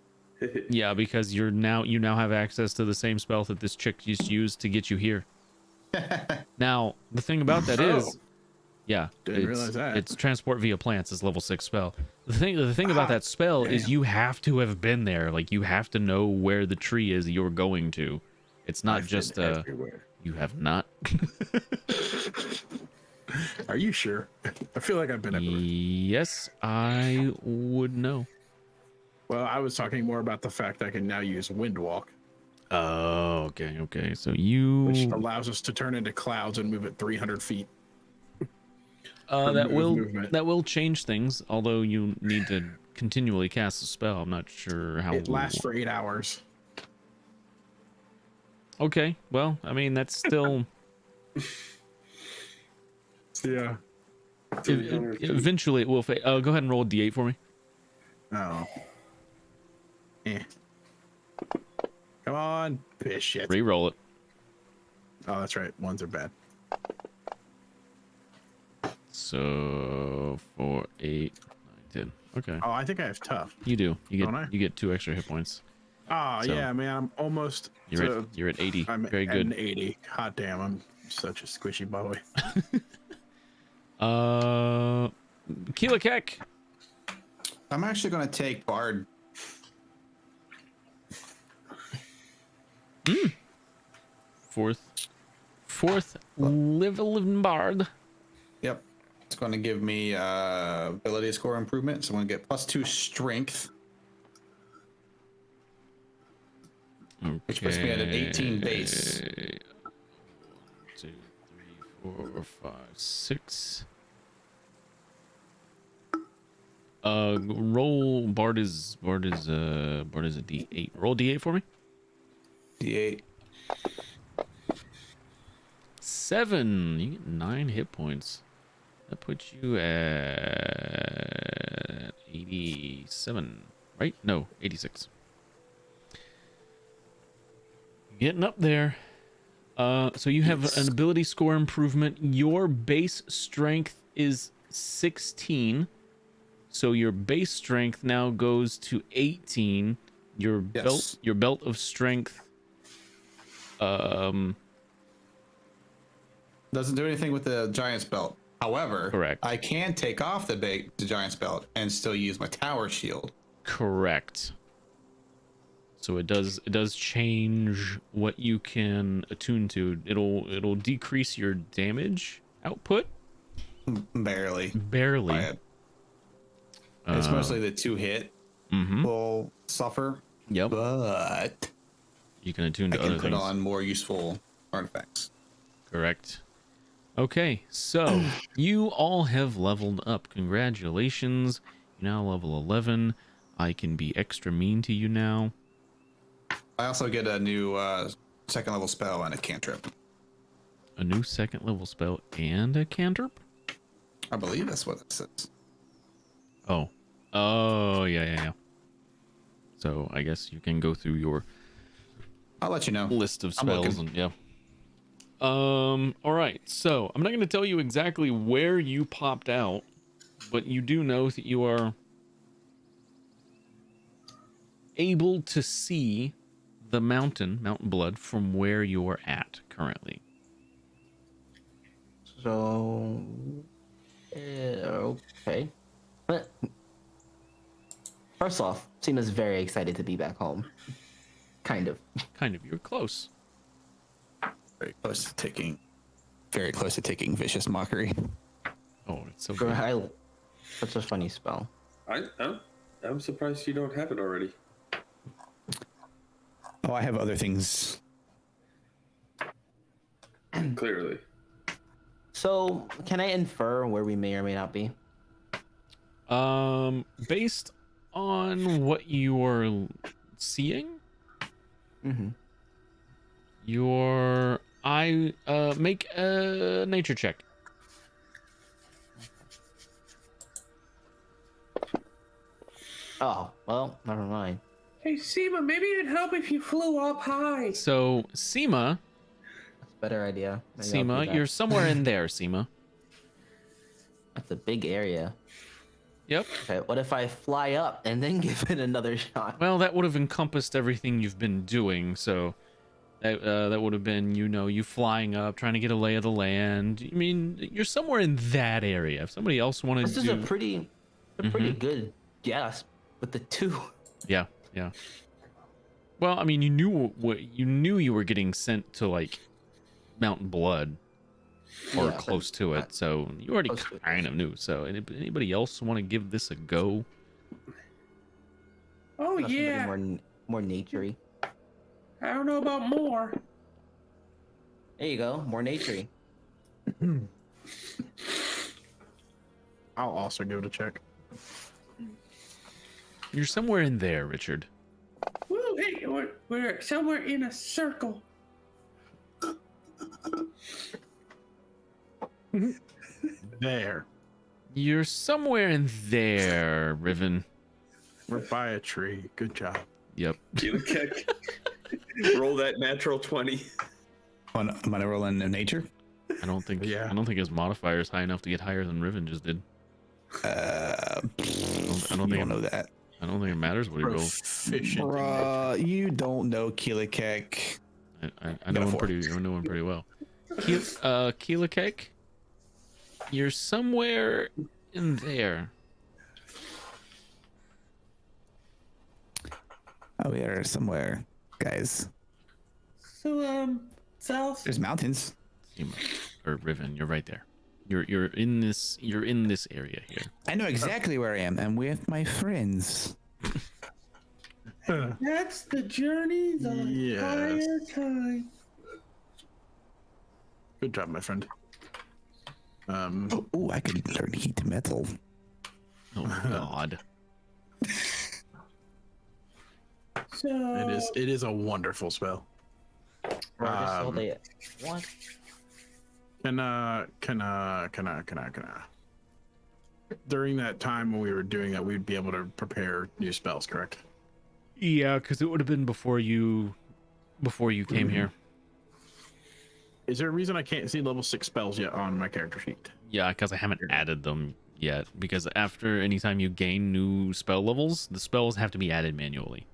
Yeah, because you now have access to the same spell that this chick just used to get you here. Now, the thing about that is, yeah, Didn't realize that. it's transport via plants is level 6 spell. The thing about that spell is you have to have been there. Like you have to know where the tree is you're going to. It's not I've just been everywhere. you have not. Are you sure? I feel like I've been everywhere. Yes, I would know. Well, I was talking more about the fact I can now use wind walk, Oh, okay. So which you allows us to turn into clouds and move at 300 feet. that movement. will change things. Although you need to continually cast a spell. I'm not sure how It lasts for 8 hours. Okay, well, I mean that's still Yeah. Eventually it will fade. Go ahead and roll a d8 for me. Oh. Eh. Come on. Piss shit. Re-roll it. Oh, that's right. Ones are bad. So 4, 8, 9, 10. Okay. Oh, I think I have tough. You do. Don't I? You get 2 extra hit points. Oh, So, yeah, man. I'm almost. You're at 80. I'm Very at good. an 80. Hot damn. I'm such a squishy boy. Keela Keck. I'm actually going to take Bard. Fourth living bard. Yep. It's going to give me ability score improvement. So I'm going to get +2 strength. Okay. Which puts me at an 18 base. 2, 3, 4, 5, 6. Roll Bard is a D8. Roll D8 for me. D8. 7. You get 9 hit points. That puts you at 87, right? No, 86. Getting up there. So you have an ability score improvement. Your base strength is 16. So your base strength now goes to 18. Your belt of strength doesn't do anything with the giant's belt. However, correct. I can take off the giant's belt and still use my tower shield. Correct. So it does change what you can attune to. It'll decrease your damage output. Barely. It's mostly the 2 hit will suffer. Yep. But you can attune to I can other put things. on more useful artifacts. Correct. Okay, so you all have leveled up. Congratulations. You're now level 11. I can be extra mean to you now. I also get a new 2nd level spell and a cantrip. A new 2nd level spell and a cantrip? I believe that's what it says. Oh, yeah. So I guess you can go through your I'll let you know. list of spells and yeah. All right. So I'm not going to tell you exactly where you popped out, but you do know that you are able to see the Mountain Blood, from where you're at currently. So, okay. But first off, Seema's very excited to be back home. Kind of. You're close. Very close to taking vicious mockery. Oh, it's so good. Such a funny spell. I'm surprised you don't have it already. Oh, I have other things. Clearly. So, can I infer where we may or may not be? Based on what you are seeing, make a nature check. Oh, well, never mind. Hey, Seema, maybe it'd help if you flew up high. So, Seema, That's a better idea. Maybe I'll do Seema, that. you're somewhere in there, Seema. That's a big area. Yep. Okay, what if I fly up and then give it another shot? Well, that would have encompassed everything you've been doing, so that would have been, you flying up, trying to get a lay of the land. I mean, you're somewhere in that area. If somebody else wanted This is a pretty good guess with the 2. Yeah. Well, I mean, you knew you were getting sent to like Mountain Blood or Yeah, close to it, so you already kind of knew. So, anybody else want to give this a go? Oh, Somebody yeah. more naturey. I don't know about more. There you go, more naturey. I'll also give it a check. You're somewhere in there, Richard. Woo, hey, we're somewhere in a circle. There. You're somewhere in there, Riven. We're by a tree. Good job. Yep. You kick. Roll that natural 20. Am I gonna roll in nature? I don't think. Yeah. I don't think his modifier is high enough to get higher than Riven just did. I don't think don't know that. I don't think it matters what he rolls. Proficient. Bruh, you don't know Keelikek. I know him pretty. I know him pretty well. Keelikek, you're somewhere in there. Oh, we are somewhere, guys. So, south. There's mountains. Or Riven, you're right there. You're in this area here. I know exactly where I am. I'm with my friends. That's the journey the entire Yes. time. Good job, my friend. Oh, I could learn heat metal. Oh God. So It is a wonderful spell. What? Can during that time when we were doing that, we'd be able to prepare new spells, correct? Yeah, because it would have been before you came here. Is there a reason I can't see level 6 spells yet on my character sheet? Yeah, because I haven't added them yet. Because after anytime you gain new spell levels, the spells have to be added manually.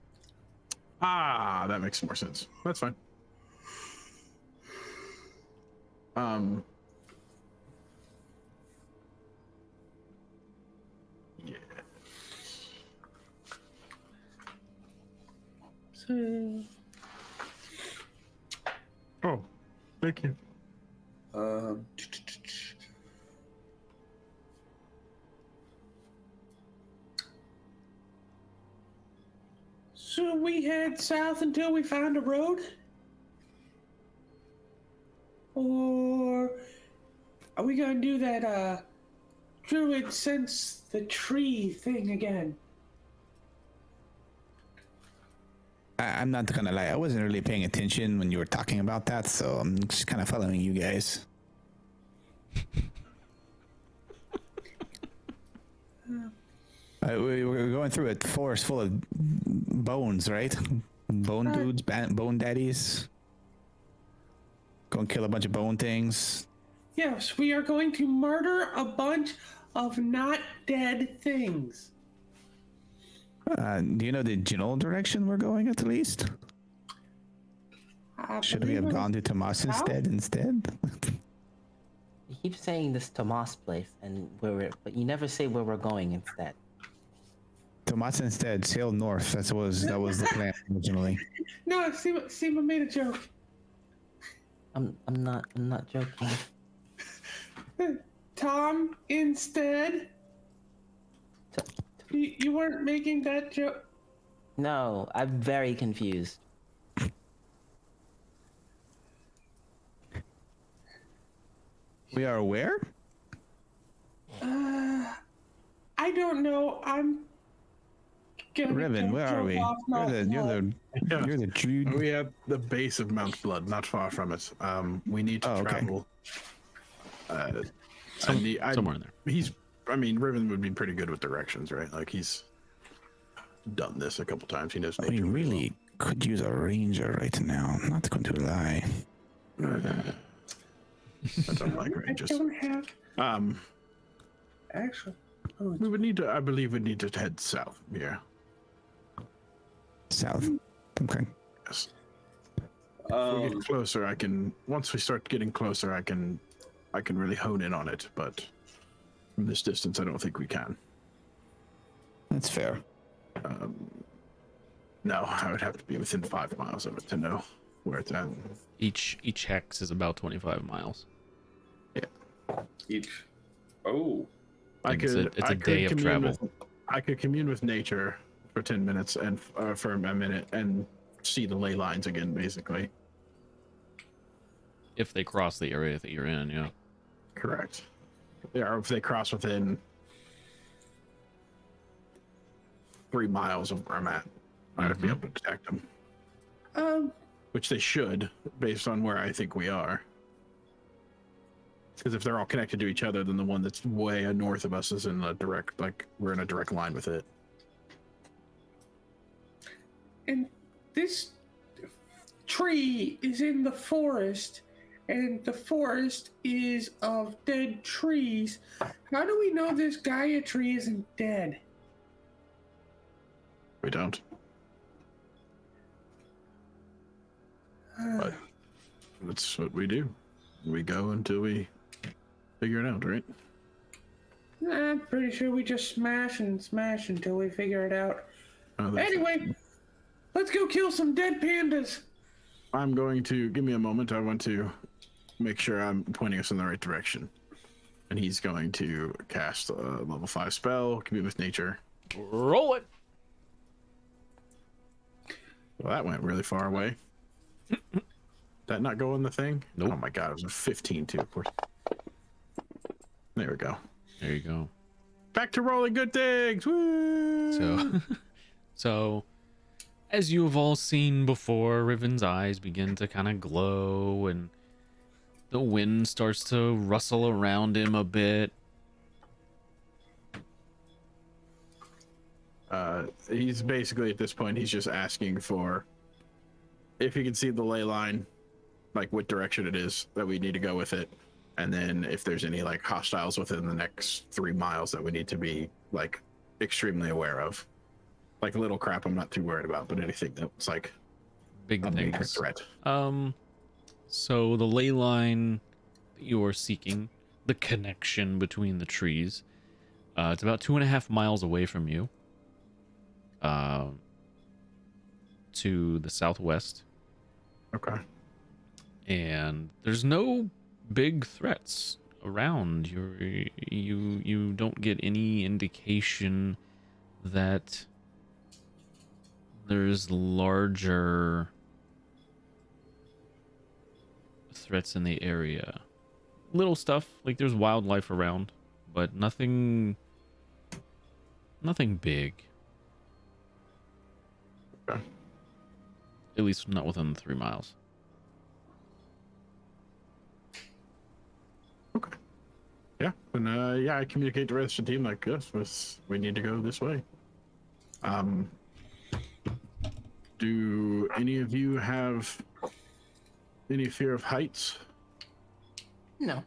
Ah, that makes more sense. That's fine. Yeah. So, Oh, thank you. so we head south until we find a road? Or are we gonna do that druid sense the tree thing again? I'm not gonna lie. I wasn't really paying attention when you were talking about that, so I'm just kind of following you guys. We were going through a forest full of bones, right? Bone dudes, bone daddies. Go and kill a bunch of bone things. Yes, we are going to murder a bunch of not dead things. Do you know the general direction we're going at least? Should we have gone to Tomas instead? You keep saying this Tomas place, and but you never say where we're going instead. Tomas instead, sail north. That was the plan originally. No, Seema made a joke. I'm not joking. Tom instead. You weren't making that joke. No, I'm very confused. We are where? I don't know. I'm gonna Riven, where are we? You're the Jude. We at the base of Mount Blood, not far from it. We need to travel. Somewhere in there. Riven would be pretty good with directions, right? Like he's done this a couple times. He knows We nature really could use a ranger right now. Not going to lie. I don't like I rangers. don't have. Actually, We would need to. I believe we need to head south here. South. Okay. Yes. If we get closer, I can. Once we start getting closer, I can really hone in on it. But from this distance, I don't think we can. That's fair. No, I would have to be within 5 miles of it to know where it's at. Each hex is about 25 miles. Each. Oh. It's a day of travel. I could commune with nature for 10 minutes and for a minute and see the ley lines again, basically. If they cross the area that you're in, yeah. Correct. Yeah, or if they cross within 3 miles of where I'm at, I'd be able to detect them. Which they should, based on where I think we are. Because if they're all connected to each other, then the one that's way north of us is in a direct, like we're in a direct line with it. And this tree is in the forest, and the forest is of dead trees. How do we know this Gaia tree isn't dead? We don't. But that's what we do. We go until we figure it out, right? I'm pretty sure we just smash and smash until we figure it out. Oh, that's Anyway, let's go kill some dead pandas. I'm going to give me a moment. I want to make sure I'm pointing us in the right direction. And he's going to cast a level 5 spell, Commune with Nature. Roll it. Well, that went really far away. Did that not go in the thing? Nope. Oh my god, it was a 15 too, of course. There we go. There you go. Back to rolling good things. Woo! So, as you have all seen before, Riven's eyes begin to kind of glow, and the wind starts to rustle around him a bit. He's basically at this point, he's just asking for if he can see the ley line, like what direction it is that we need to go with it, and then if there's any like hostiles within the next 3 miles that we need to be like extremely aware of. Like little crap I'm not too worried about, but anything that's like Big a major things. threat. So the ley line that you are seeking, the connection between the trees, it's about 2.5 miles away from you. To the southwest. Okay. And there's no big threats around. You don't get any indication that there's larger threats in the area. Little stuff, like there's wildlife around, but nothing big. Okay. At least not within the 3 miles. Okay. Yeah. And yeah, I communicate to the rest of the team like, yes, we need to go this way. Do any of you have any fear of heights? No.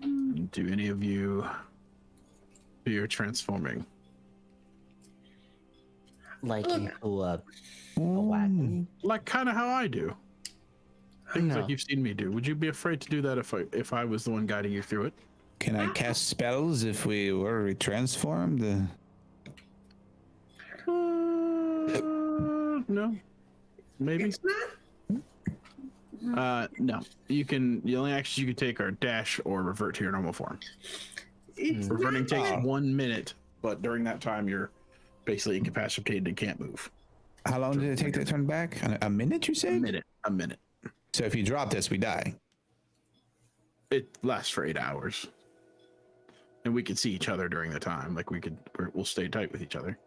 Do any of you fear transforming? Like into a wagon? Like kind of how I do. Things No. like you've seen me do. Would you be afraid to do that if I was the one guiding you through it? Can I cast spells if we were retransformed? No. Maybe. It's not. No. You can. The only actions you can take are dash or revert to your normal form. It's Reverting not takes like- 1 minute, but during that time you're basically incapacitated and can't move. How long did it take to turn back? A minute, you A say? minute. A minute. So if you drop this, we die. It lasts for 8 hours, and we can see each other during the time. Like we'll stay tight with each other.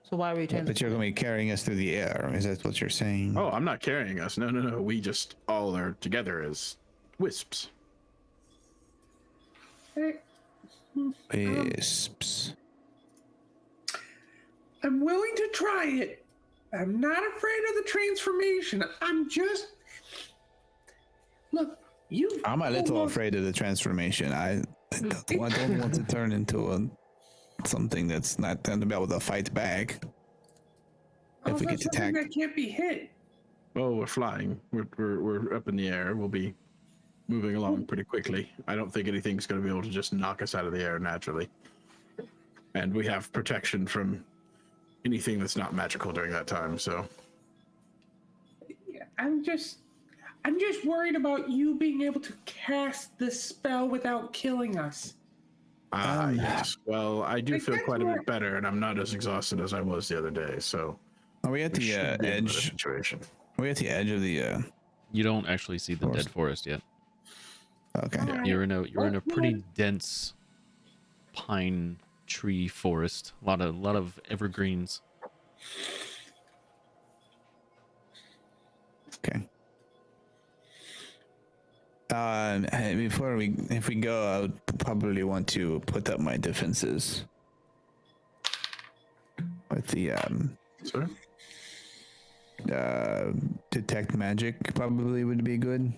So why are we But you're going to be carrying us through the air. Is that what you're saying? Oh, I'm not carrying us. No. We just all are together as wisps. Wisps. I'm willing to try it. I'm not afraid of the transformation. I'm just look. You. I'm a little almost- afraid of the transformation. I don't want to turn into something that's not going to be able to fight back if we Also get something attacked. that can't be hit. Oh, we're flying. We're up in the air. We'll be moving along pretty quickly. I don't think anything's going to be able to just knock us out of the air naturally. And we have protection from anything that's not magical during that time. So Yeah, I'm just worried about you being able to cast the spell without killing us. yes. Well, I do Like, feel that's quite a more- bit better, and I'm not as exhausted as I was the other day. So Are we at we the should be in a better edge? situation. Are we at the edge of the? You don't actually see the Forest. dead forest yet. Okay. Alright. You're in a Well, pretty dense pine tree forest. A lot of evergreens. Okay. If we go, I would probably want to put up my defenses. With the Sir? detect magic probably would be good.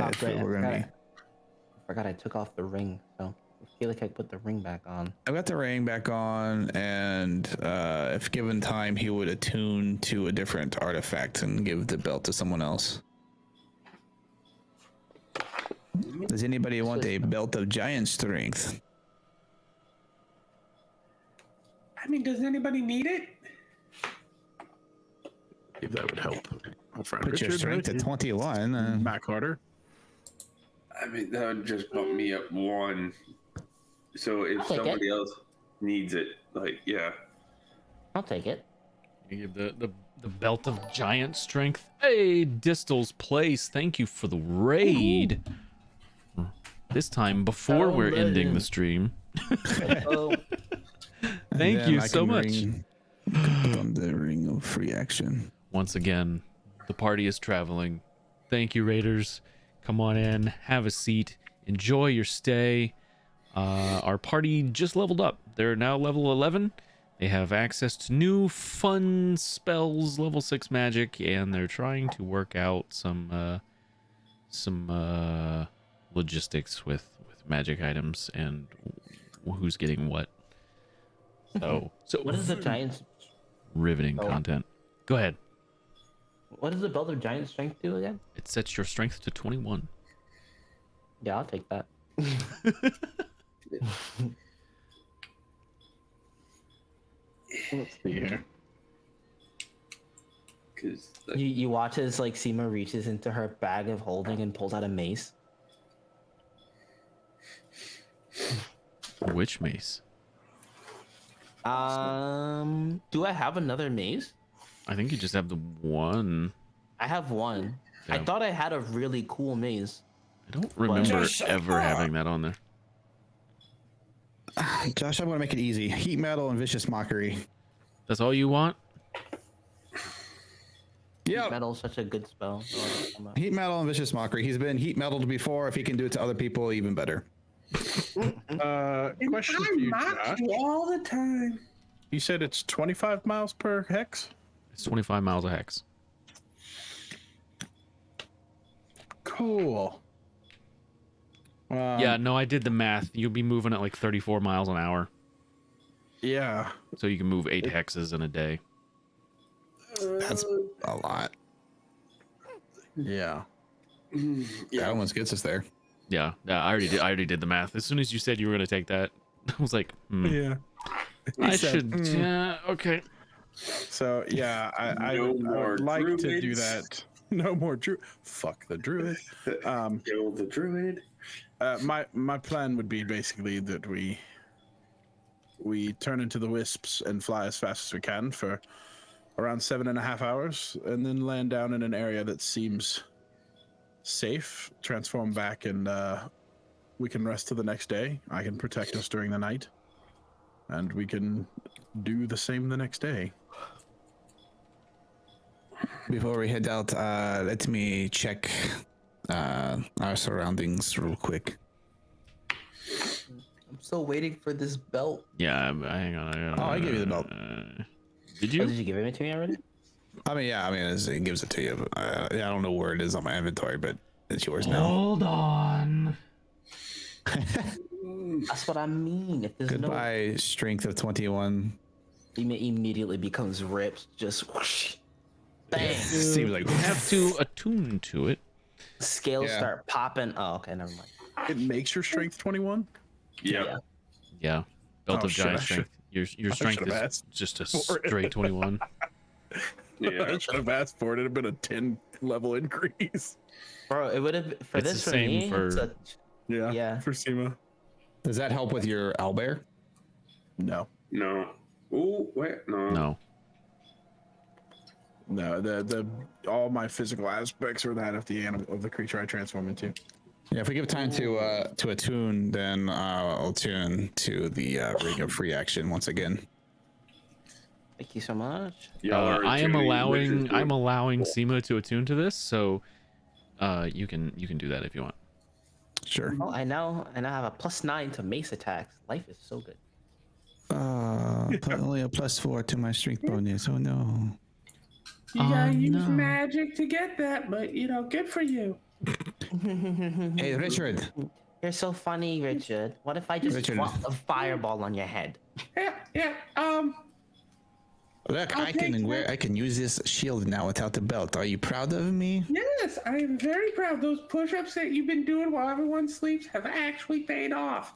Oh, If great. we're gonna be. I forgot I took off the ring, so I feel like I put the ring back on. I've got the ring back on, and if given time, he would attune to a different artifact and give the belt to someone else. Does anybody want a belt of giant strength? I mean, does anybody need it? If that would help. My friend Put your Richard, strength right? at 21. Back harder. I mean, that would just bump me up 1. So if I'll take somebody else needs it, like, yeah. I'll take it. You give the belt of giant strength. Hey, Distal's Place. Thank you for the raid. This time before Oh, we're ending man. the stream. Oh, Thank Then you I so can much. put on the ring of free action. Once again, the party is traveling. Thank you, Raiders. Come on in, have a seat, enjoy your stay. Our party just leveled up. They're now level 11. They have access to new fun spells, level 6 magic, and they're trying to work out some logistics with magic items and who's getting what. So what is the giant? riveting Oh. content. Go ahead. What does the belt of giant strength do again? It sets your strength to 21. Yeah, I'll take that. Let's see here. Because You watch as like Seema reaches into her bag of holding and pulls out a mace. Which mace? Do I have another mace? I think you just have the one. I have one. I Yeah. thought I had a really cool mace. I don't remember Just- ever having that on there. Josh, I'm gonna make it easy. Heat metal and vicious mockery. That's all you want? Yeah. Metal's such a good spell. Heat metal and vicious mockery. He's been heat metaled before. If he can do it to other people, even better. And Question for I you, mock Josh. you all the time. You said it's 25 miles per hex? It's 25 miles a hex. Cool. Yeah, no, I did the math. You'll be moving at like 34 miles an hour. Yeah. So you can move 8 hexes in a day. That's a lot. Yeah. That almost gets us there. Yeah, I already did the math. As soon as you said you were going to take that, I was like, Yeah. I said, should. Yeah, okay. So yeah, I No would more like to do druids. that. No more druid. Fuck the druid. kill the druid. My plan would be basically that we turn into the wisps and fly as fast as we can for around 7.5 hours, and then land down in an area that seems safe. Transform back, and we can rest till the next day. I can protect us during the night, and we can do the same the next day. Before we head out, let me check our surroundings real quick. I'm still waiting for this belt. Yeah, hang on. Oh, I gave you the belt. Did Oh, you? did you give it to me already? I mean, yeah, it gives it to you. I don't know where it is on my inventory, but it's yours now. Hold on. That's what I mean. If there's Goodbye, strength of 21. no, immediately becomes ripped. Just whoosh, bang. Seems like You have to attune to it. Scales Yeah. start popping. Oh, okay, never mind. It makes your strength 21. Yeah. Yeah. Belt Oh, of shit, giant I should- strength. Your I strength should've is asked just a for it. straight 21. Yeah. I should have asked for it. It'd have been a 10 level increase. Bro, it would have for It's this the for same me. for- It's a, Yeah. Yeah. For Seema. Does that help with your owlbear? No. No. Oh, wait. No. No. No. The all my physical aspects are that of the animal of the creature I transform into. Yeah, if we give time to attune, then I'll tune to the ring of free action once again. thank you so much. Y'all are I am attuning allowing Richard to it. Seema to attune to this, so you can do that if you want. Sure. Oh, I now have a +9 to mace attacks. Life is so good. Only a +4 to my strength bonus. Oh no. You gotta use no. magic to get that, but good for you. Hey, Richard. You're so funny, Richard. What if I just Richard. drop a fireball on your head? Yeah. Look, I'll take that. I can use this shield now without the belt. Are you proud of me? Yes, I am very proud. Those push-ups that you've been doing while everyone sleeps have actually paid off.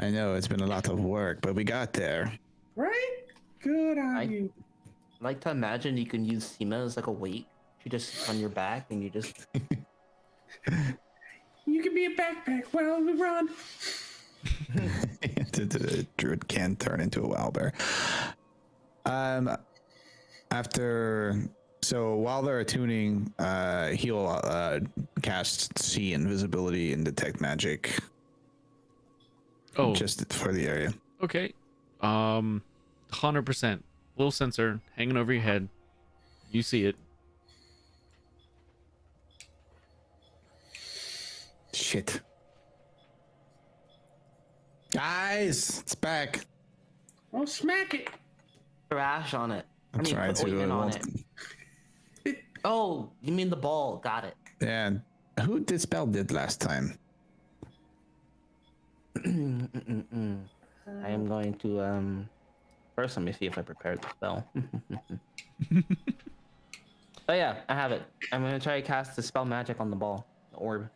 I know it's been a lot of work, but we got there. Right? Good on you. I like to imagine you can use Sema as like a weight. You just on your back and you just. You can be a backpack while we run. The druid can turn into a owlbear. So while they're attuning, he'll cast see invisibility and detect magic. Oh, Just for the area. okay. 100%. Little sensor hanging over your head. You see it. Shit. Guys, it's back. Oh, smack it. Thrash on it. I'm trying put to. ointment on it. Oh, you mean the ball? Got it. Yeah. Who did spell did last time? I am going to first let me see if I prepared the spell. Oh yeah, I have it. I'm gonna try to cast the spell magic on the ball, the orb.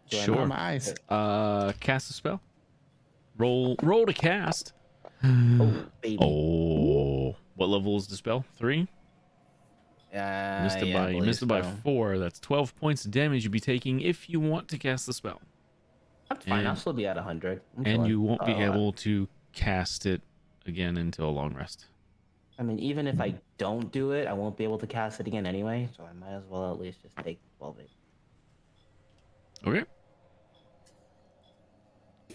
Do I Oh, Sure. my eyes. Cast a spell. Roll to cast. Oh baby. Oh, what level is the spell? 3. Yeah, You missed it by 4. That's 12 points of damage you'd be taking if you want to cast the spell, That's fine. I'll and- still be at 100. I'm and chilling. you won't be Oh, able to cast it again until a long rest. I mean, even if I don't do it, I won't be able to cast it again anyway. So I might as well at least just take 12 it. Okay.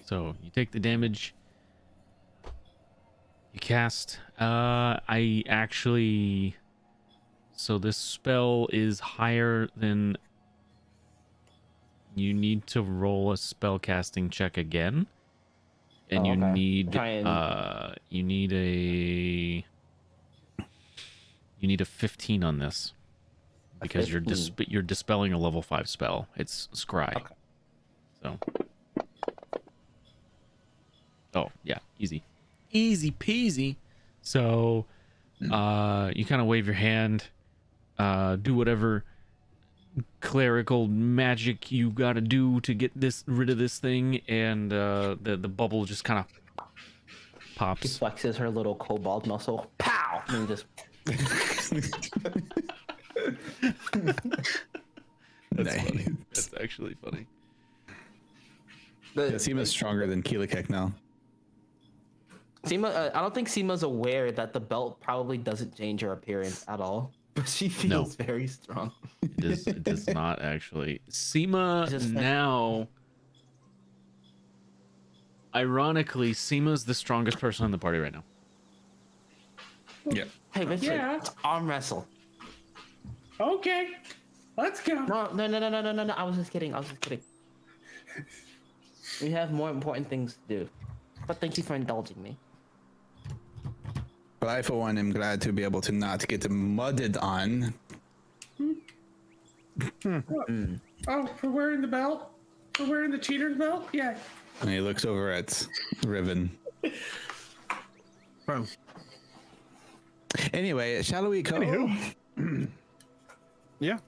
So you take the damage. You cast. I actually. So this spell is higher than. You need to roll a spell casting check again, and Oh, you okay. need Try and- you need a 15 on this because you're 15? you're dispelling a level 5 spell. It's scry. Okay. So. Oh yeah, easy peasy. So you kind of wave your hand, do whatever clerical magic you gotta do to get rid of this thing, and the bubble just kind of She pops. flexes her little kobold muscle. Pow! And just. That's funny. That's actually funny. Yeah, Seema's stronger than Keelakek now. Sema, I don't think Sema's aware that the belt probably doesn't change her appearance at all. But she feels very strong. It does not actually. Seema Just like- now. Ironically, Seema's the strongest person in the party right now. Yeah. Hey, Richard, Yeah. let's arm wrestle. Okay, let's go. No. I was just kidding. We have more important things to do. But thank you for indulging me. But I, for one, am glad to be able to not get mudded on. Oh, for wearing the belt? For wearing the cheater's belt? Yeah. And he looks over at Riven. Bro, Anyway, shall we go? yeah,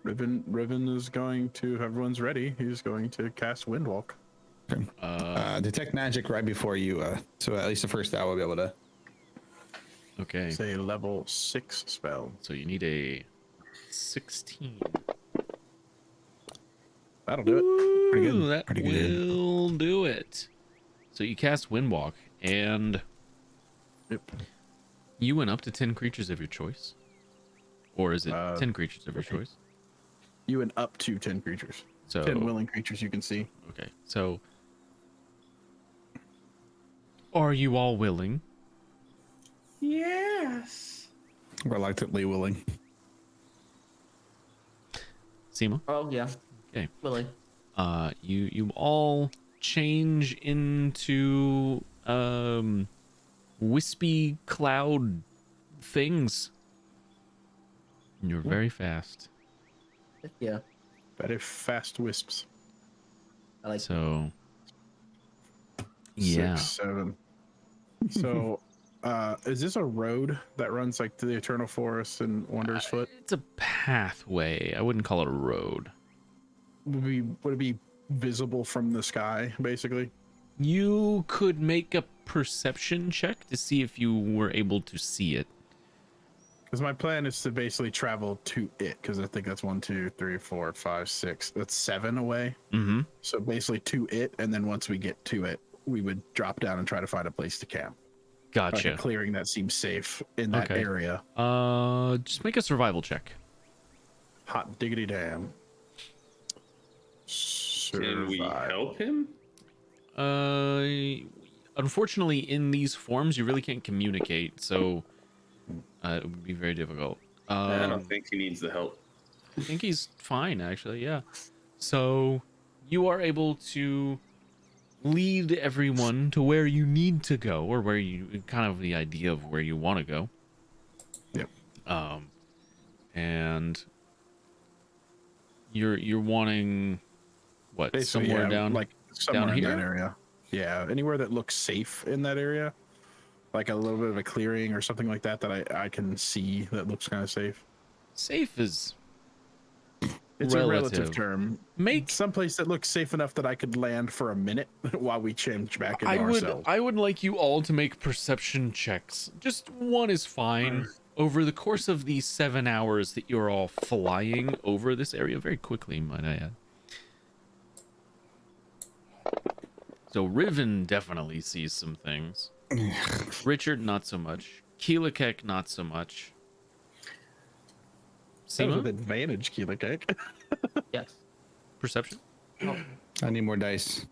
Riven is going to. Everyone's ready. He's going to cast Windwalk. Detect magic right before you. So at least the first hour will be able to. Okay. It's a level 6 spell. So you need a 16. That'll do it. Pretty good. Ooh, that Pretty good. will do it. So you cast Windwalk, and Yep. you went up to 10 creatures of your choice. Or is it 10 creatures of your okay. choice? You and up to 10 creatures. So 10 willing creatures you can see. okay. So are you all willing? Yes. Reluctantly willing. Seema? Oh yeah. Okay. Willing. You all change into wispy cloud things. And you're very fast. Yeah. Very fast wisps. I like. So yeah. 6, 7. So, is this a road that runs like to the Eternal Forest and Wonders Foot? It's a pathway. I wouldn't call it a road. Would it be visible from the sky, basically? You could make a perception check to see if you were able to see it. Because my plan is to basically travel to it, because I think that's 1, 2, 3, 4, 5, 6. That's 7 away. Mm-hmm. So basically to it, and then once we get to it, we would drop down and try to find a place to camp. Like Gotcha. a clearing that seems safe in that Okay. area. Just make a survival check. Hot diggity damn. Can we help him? Unfortunately, in these forms, you really can't communicate, so it would be very difficult. I don't think he needs the help. I think he's fine, actually. Yeah. So you are able to lead everyone to where you need to go, or where you kind of the idea of where you want to go. Yep. And you're wanting what? Basically, Somewhere yeah, down, like somewhere down in here? that area. Yeah, anywhere that looks safe in that area, like a little bit of a clearing or something like that I can see that looks kind of safe. Safe is It's a relative relative. term. Make Someplace that looks safe enough that I could land for a minute while we change back into ourselves. I would like you all to make perception checks. Just one is fine. Over the course of these 7 hours that you're all flying over this area very quickly, might I add. So Riven definitely sees some things. Richard, not so much. Keelakek, not so much. That was with Seema, advantage, Keelakek. Yes. perception? I need more dice.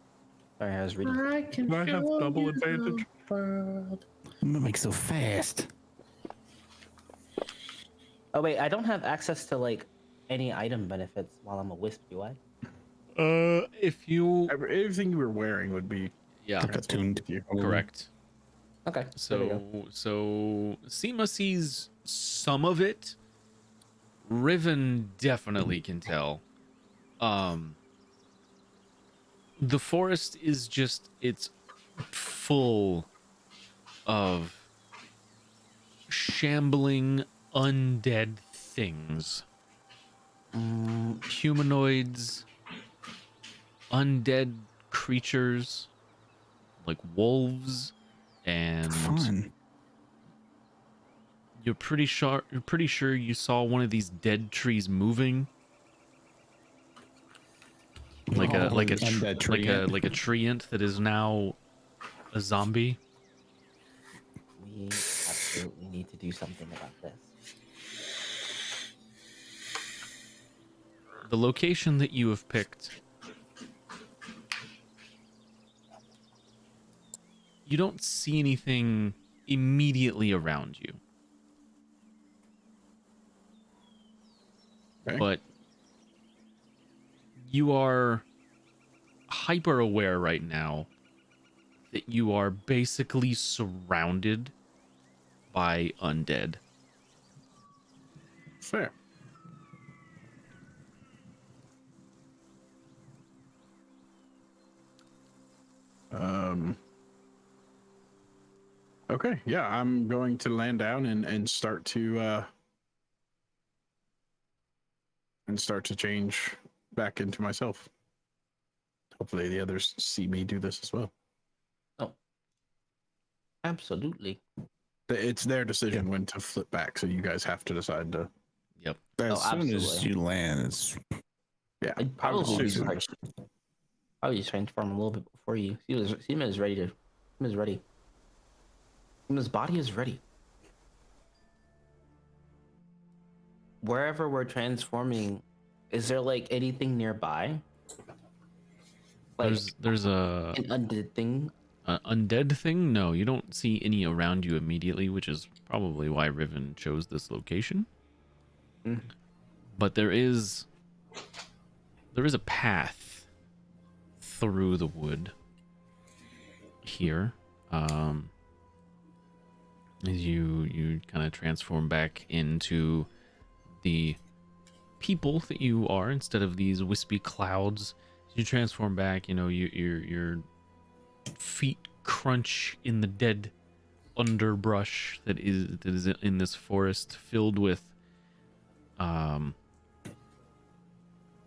Sorry, I was reading. I can Do I have show double you advantage? the world. I'm gonna make so fast. Oh wait, I don't have access to like any item benefits while I'm a wisp, do I? If you, Everything you were wearing would be yeah, Attuned. with you. correct. Okay. there we go. So Seema sees some of it. Riven definitely can tell. The forest is just, it's full of shambling undead things. Humanoids, undead creatures like wolves, and Fun. you're pretty sure you saw one of these dead trees moving, like a undead treant. like a treant that is now a zombie. We absolutely need to do something about this. The location that you have picked, you don't see anything immediately around you. Okay. But you are hyper aware right now that you are basically surrounded by undead. Fair. Okay, yeah, I'm going to land down and start to change back into myself. Hopefully the others see me do this as well. Oh. Absolutely. It's their decision when to flip back, so you guys have to decide to. Yep. As soon as absolutely. you land, it's Yeah, I'd I would probably assume- start. I would just transform a little bit before you. Seema is ready to. Seema's ready. Seema's body is ready. Wherever we're transforming, is there like anything nearby? Like There's a an undead thing? undead thing, no, you don't see any around you immediately, which is probably why Riven chose this location. But there is a path through the wood here. As you kind of transform back into the people that you are instead of these wispy clouds. You transform back, your feet crunch in the dead underbrush that is in this forest filled with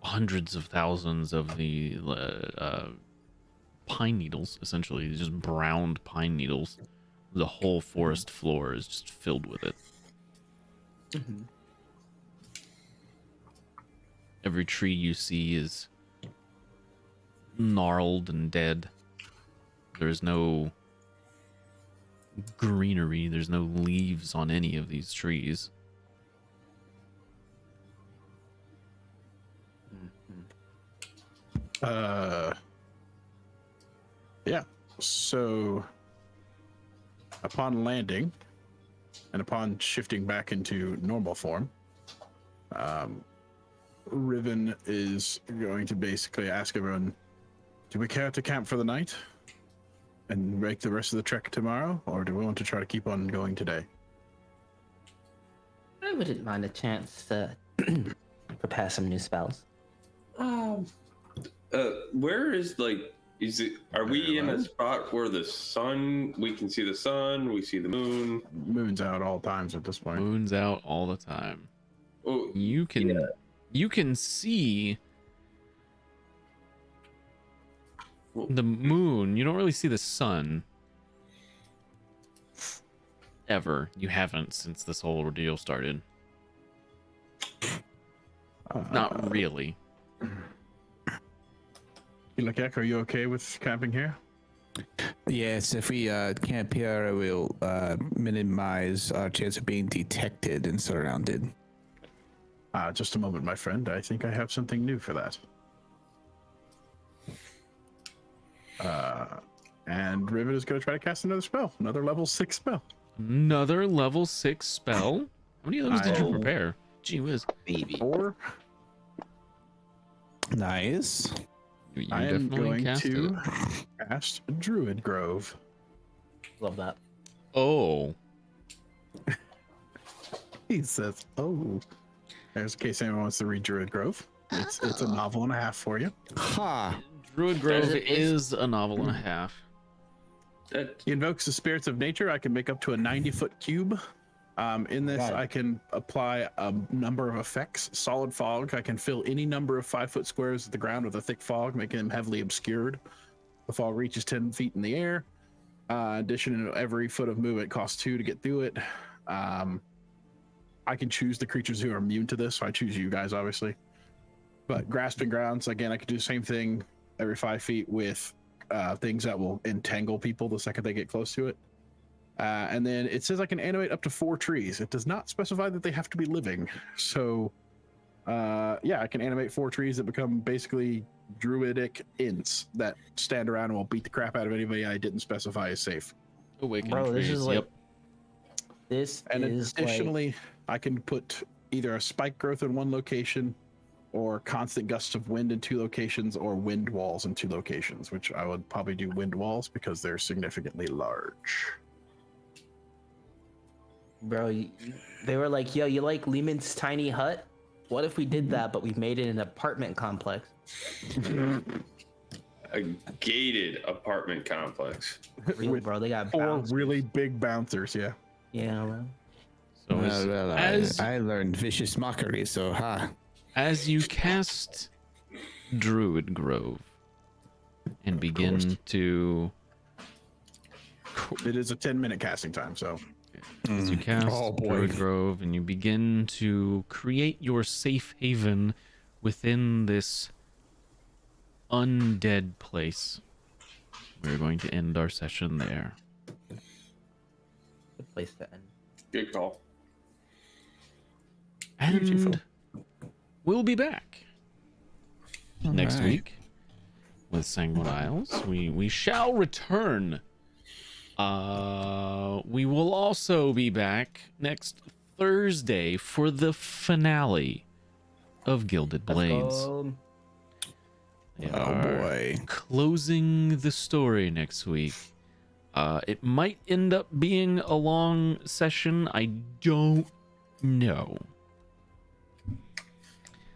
hundreds of thousands of the pine needles, essentially just browned pine needles. The whole forest floor is just filled with it. Every tree you see is gnarled and dead. There's no greenery, there's no leaves on any of these trees. Yeah. So upon landing and upon shifting back into normal form, Riven is going to basically ask everyone, do we care to camp for the night and make the rest of the trek tomorrow, or do we want to try to keep on going today? I wouldn't mind a chance to prepare some new spells. Where is are we in a spot where we can see the sun, we see the moon? Moon's out all times at this point. Moon's out all the time. Oh, You can see the moon. You don't really see the sun. Ever. You haven't since this whole ordeal started. Not really. Ilakek, are you okay with camping here? Yes, if we camp here, it will minimize our chance of being detected and surrounded. Just a moment, my friend. I think I have something new for that. And Riven is going to try to cast another spell, another level 6 spell. Another level 6 spell? How many of those did you Oh. prepare? Gee whiz. Baby. 4. Nice. You I am definitely going cast to it. cast Druid Grove. Love that. Oh. He says, "Oh." There's in case anyone wants to read Druid Grove. It's a novel and a half for you. Ha! Druid Grove There's a- is a novel and a half. He invokes the spirits of nature. I can make up to a 90-foot cube. In this, God. I can apply a number of effects. Solid fog. I can fill any number of 5-foot squares of the ground with a thick fog, making them heavily obscured. The fog reaches 10 feet in the air. Addition, every foot of movement costs 2 to get through it. I can choose the creatures who are immune to this, so I choose you guys, obviously. But grasping grounds, again, I could do the same thing every 5 feet with things that will entangle people the second they get close to it. And then it says I can animate up to 4 trees. It does not specify that they have to be living. So, yeah, I can animate 4 trees that become basically druidic ints that stand around and will beat the crap out of anybody I didn't specify as safe. Awakened Bro, this trees. is like Yep. this And is additionally, I can put either a spike growth in one location or constant gusts of wind in 2 locations or wind walls in 2 locations, which I would probably do wind walls because they're significantly large. Bro, they were like, yo, you like Lehman's tiny hut? What if we did that, but we made it an apartment complex? A gated apartment complex. Real, With bro, they got 4 bouncers. really big bouncers, yeah. Yeah, bro. So Well, as I learned vicious mockery, so ha. as you cast Druid Grove and begin to It is a 10-minute casting time, so as you cast Oh, boy. Druid Grove and you begin to create your safe haven within this undead place, we're going to end our session there. Good place to end. Good call. And we'll be back next Alright. week with Sanguine Isles. We shall return We will also be back next Thursday for the finale of Gilded Let's Blades. go. They Oh are boy. closing the story next week. It might end up being a long session. I don't know.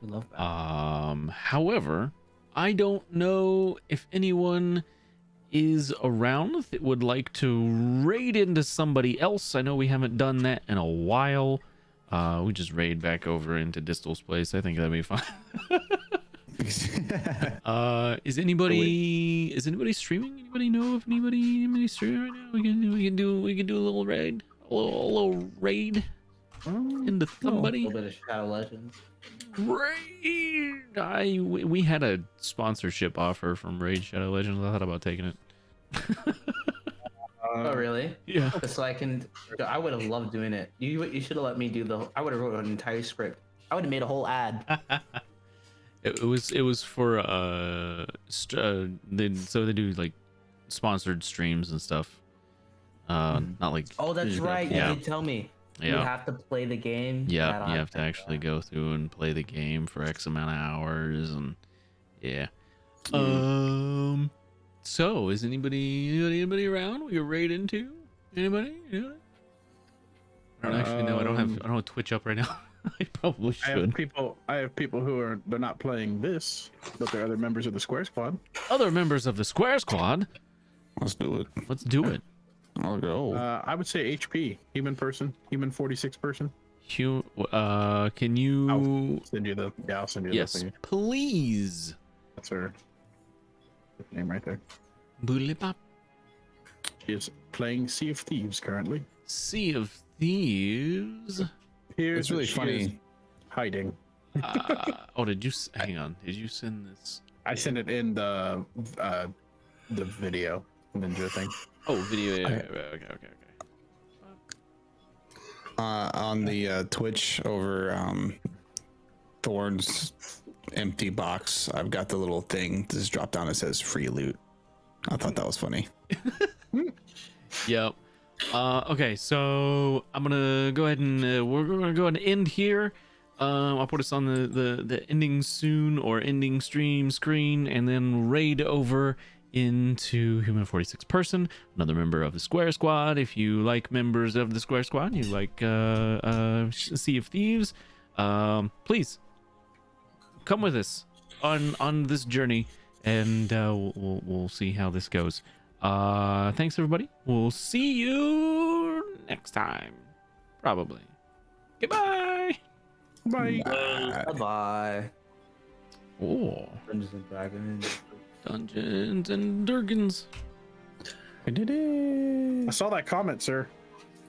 We love that. However, I don't know if anyone is around that would like to raid into somebody else. I know we haven't done that in a while. We just raid back over into Distal's place. I think that'd be fine. Is anybody streaming? Anybody know if anybody streaming right now? We can do a little raid. A little raid into A somebody. little bit of Shadow Legends. Raid. We had a sponsorship offer from Raid Shadow Legends. I thought about taking it. Oh really? Yeah. So I can. I would have loved doing it. You should have let me do the. I would have wrote an entire script. I would have made a whole ad. It was for so they do like sponsored streams and stuff. Not like. Oh, that's right. Yeah. You did tell me. You Yeah. have to play the game. Yeah, I don't you have to time for actually that. go through and play the game for X amount of hours, and yeah. So is anybody around? We can raid into anybody? Anybody? I don't actually know. I don't have Twitch up right now. I probably I have should. people who are they're not playing this, but they're other members of the Square Squad. Other members of the Square Squad. Let's do it. Let's do it. I'll go. I would say HP, human 46 person. Can you? I'll send you the Yes, the thing. please. That's her name right there. Boolipop. She is playing Sea of Thieves currently. Sea of Thieves. Here's It's really what she is funny. hiding. Oh, hang on? Did you send this? I sent it in the video ninja thing. Oh, video. Yeah, okay. On the Twitch over Thorn's empty box, I've got the little thing just dropped down that says free loot. I thought that was funny. Yep. Okay, so I'm gonna go ahead and we're gonna go ahead and end here. I'll put us on the ending soon or ending stream screen, and then raid over into Human 46 Person, another member of the Square Squad. If you like members of the Square Squad, you like Sea of Thieves, please come with us on this journey, and we'll see how this goes. Thanks everybody. We'll see you next time, probably. Goodbye. Bye. Bye. Oh, Dungeons and Dragons. Dungeons and Dragons. I did it. I saw that comment, sir.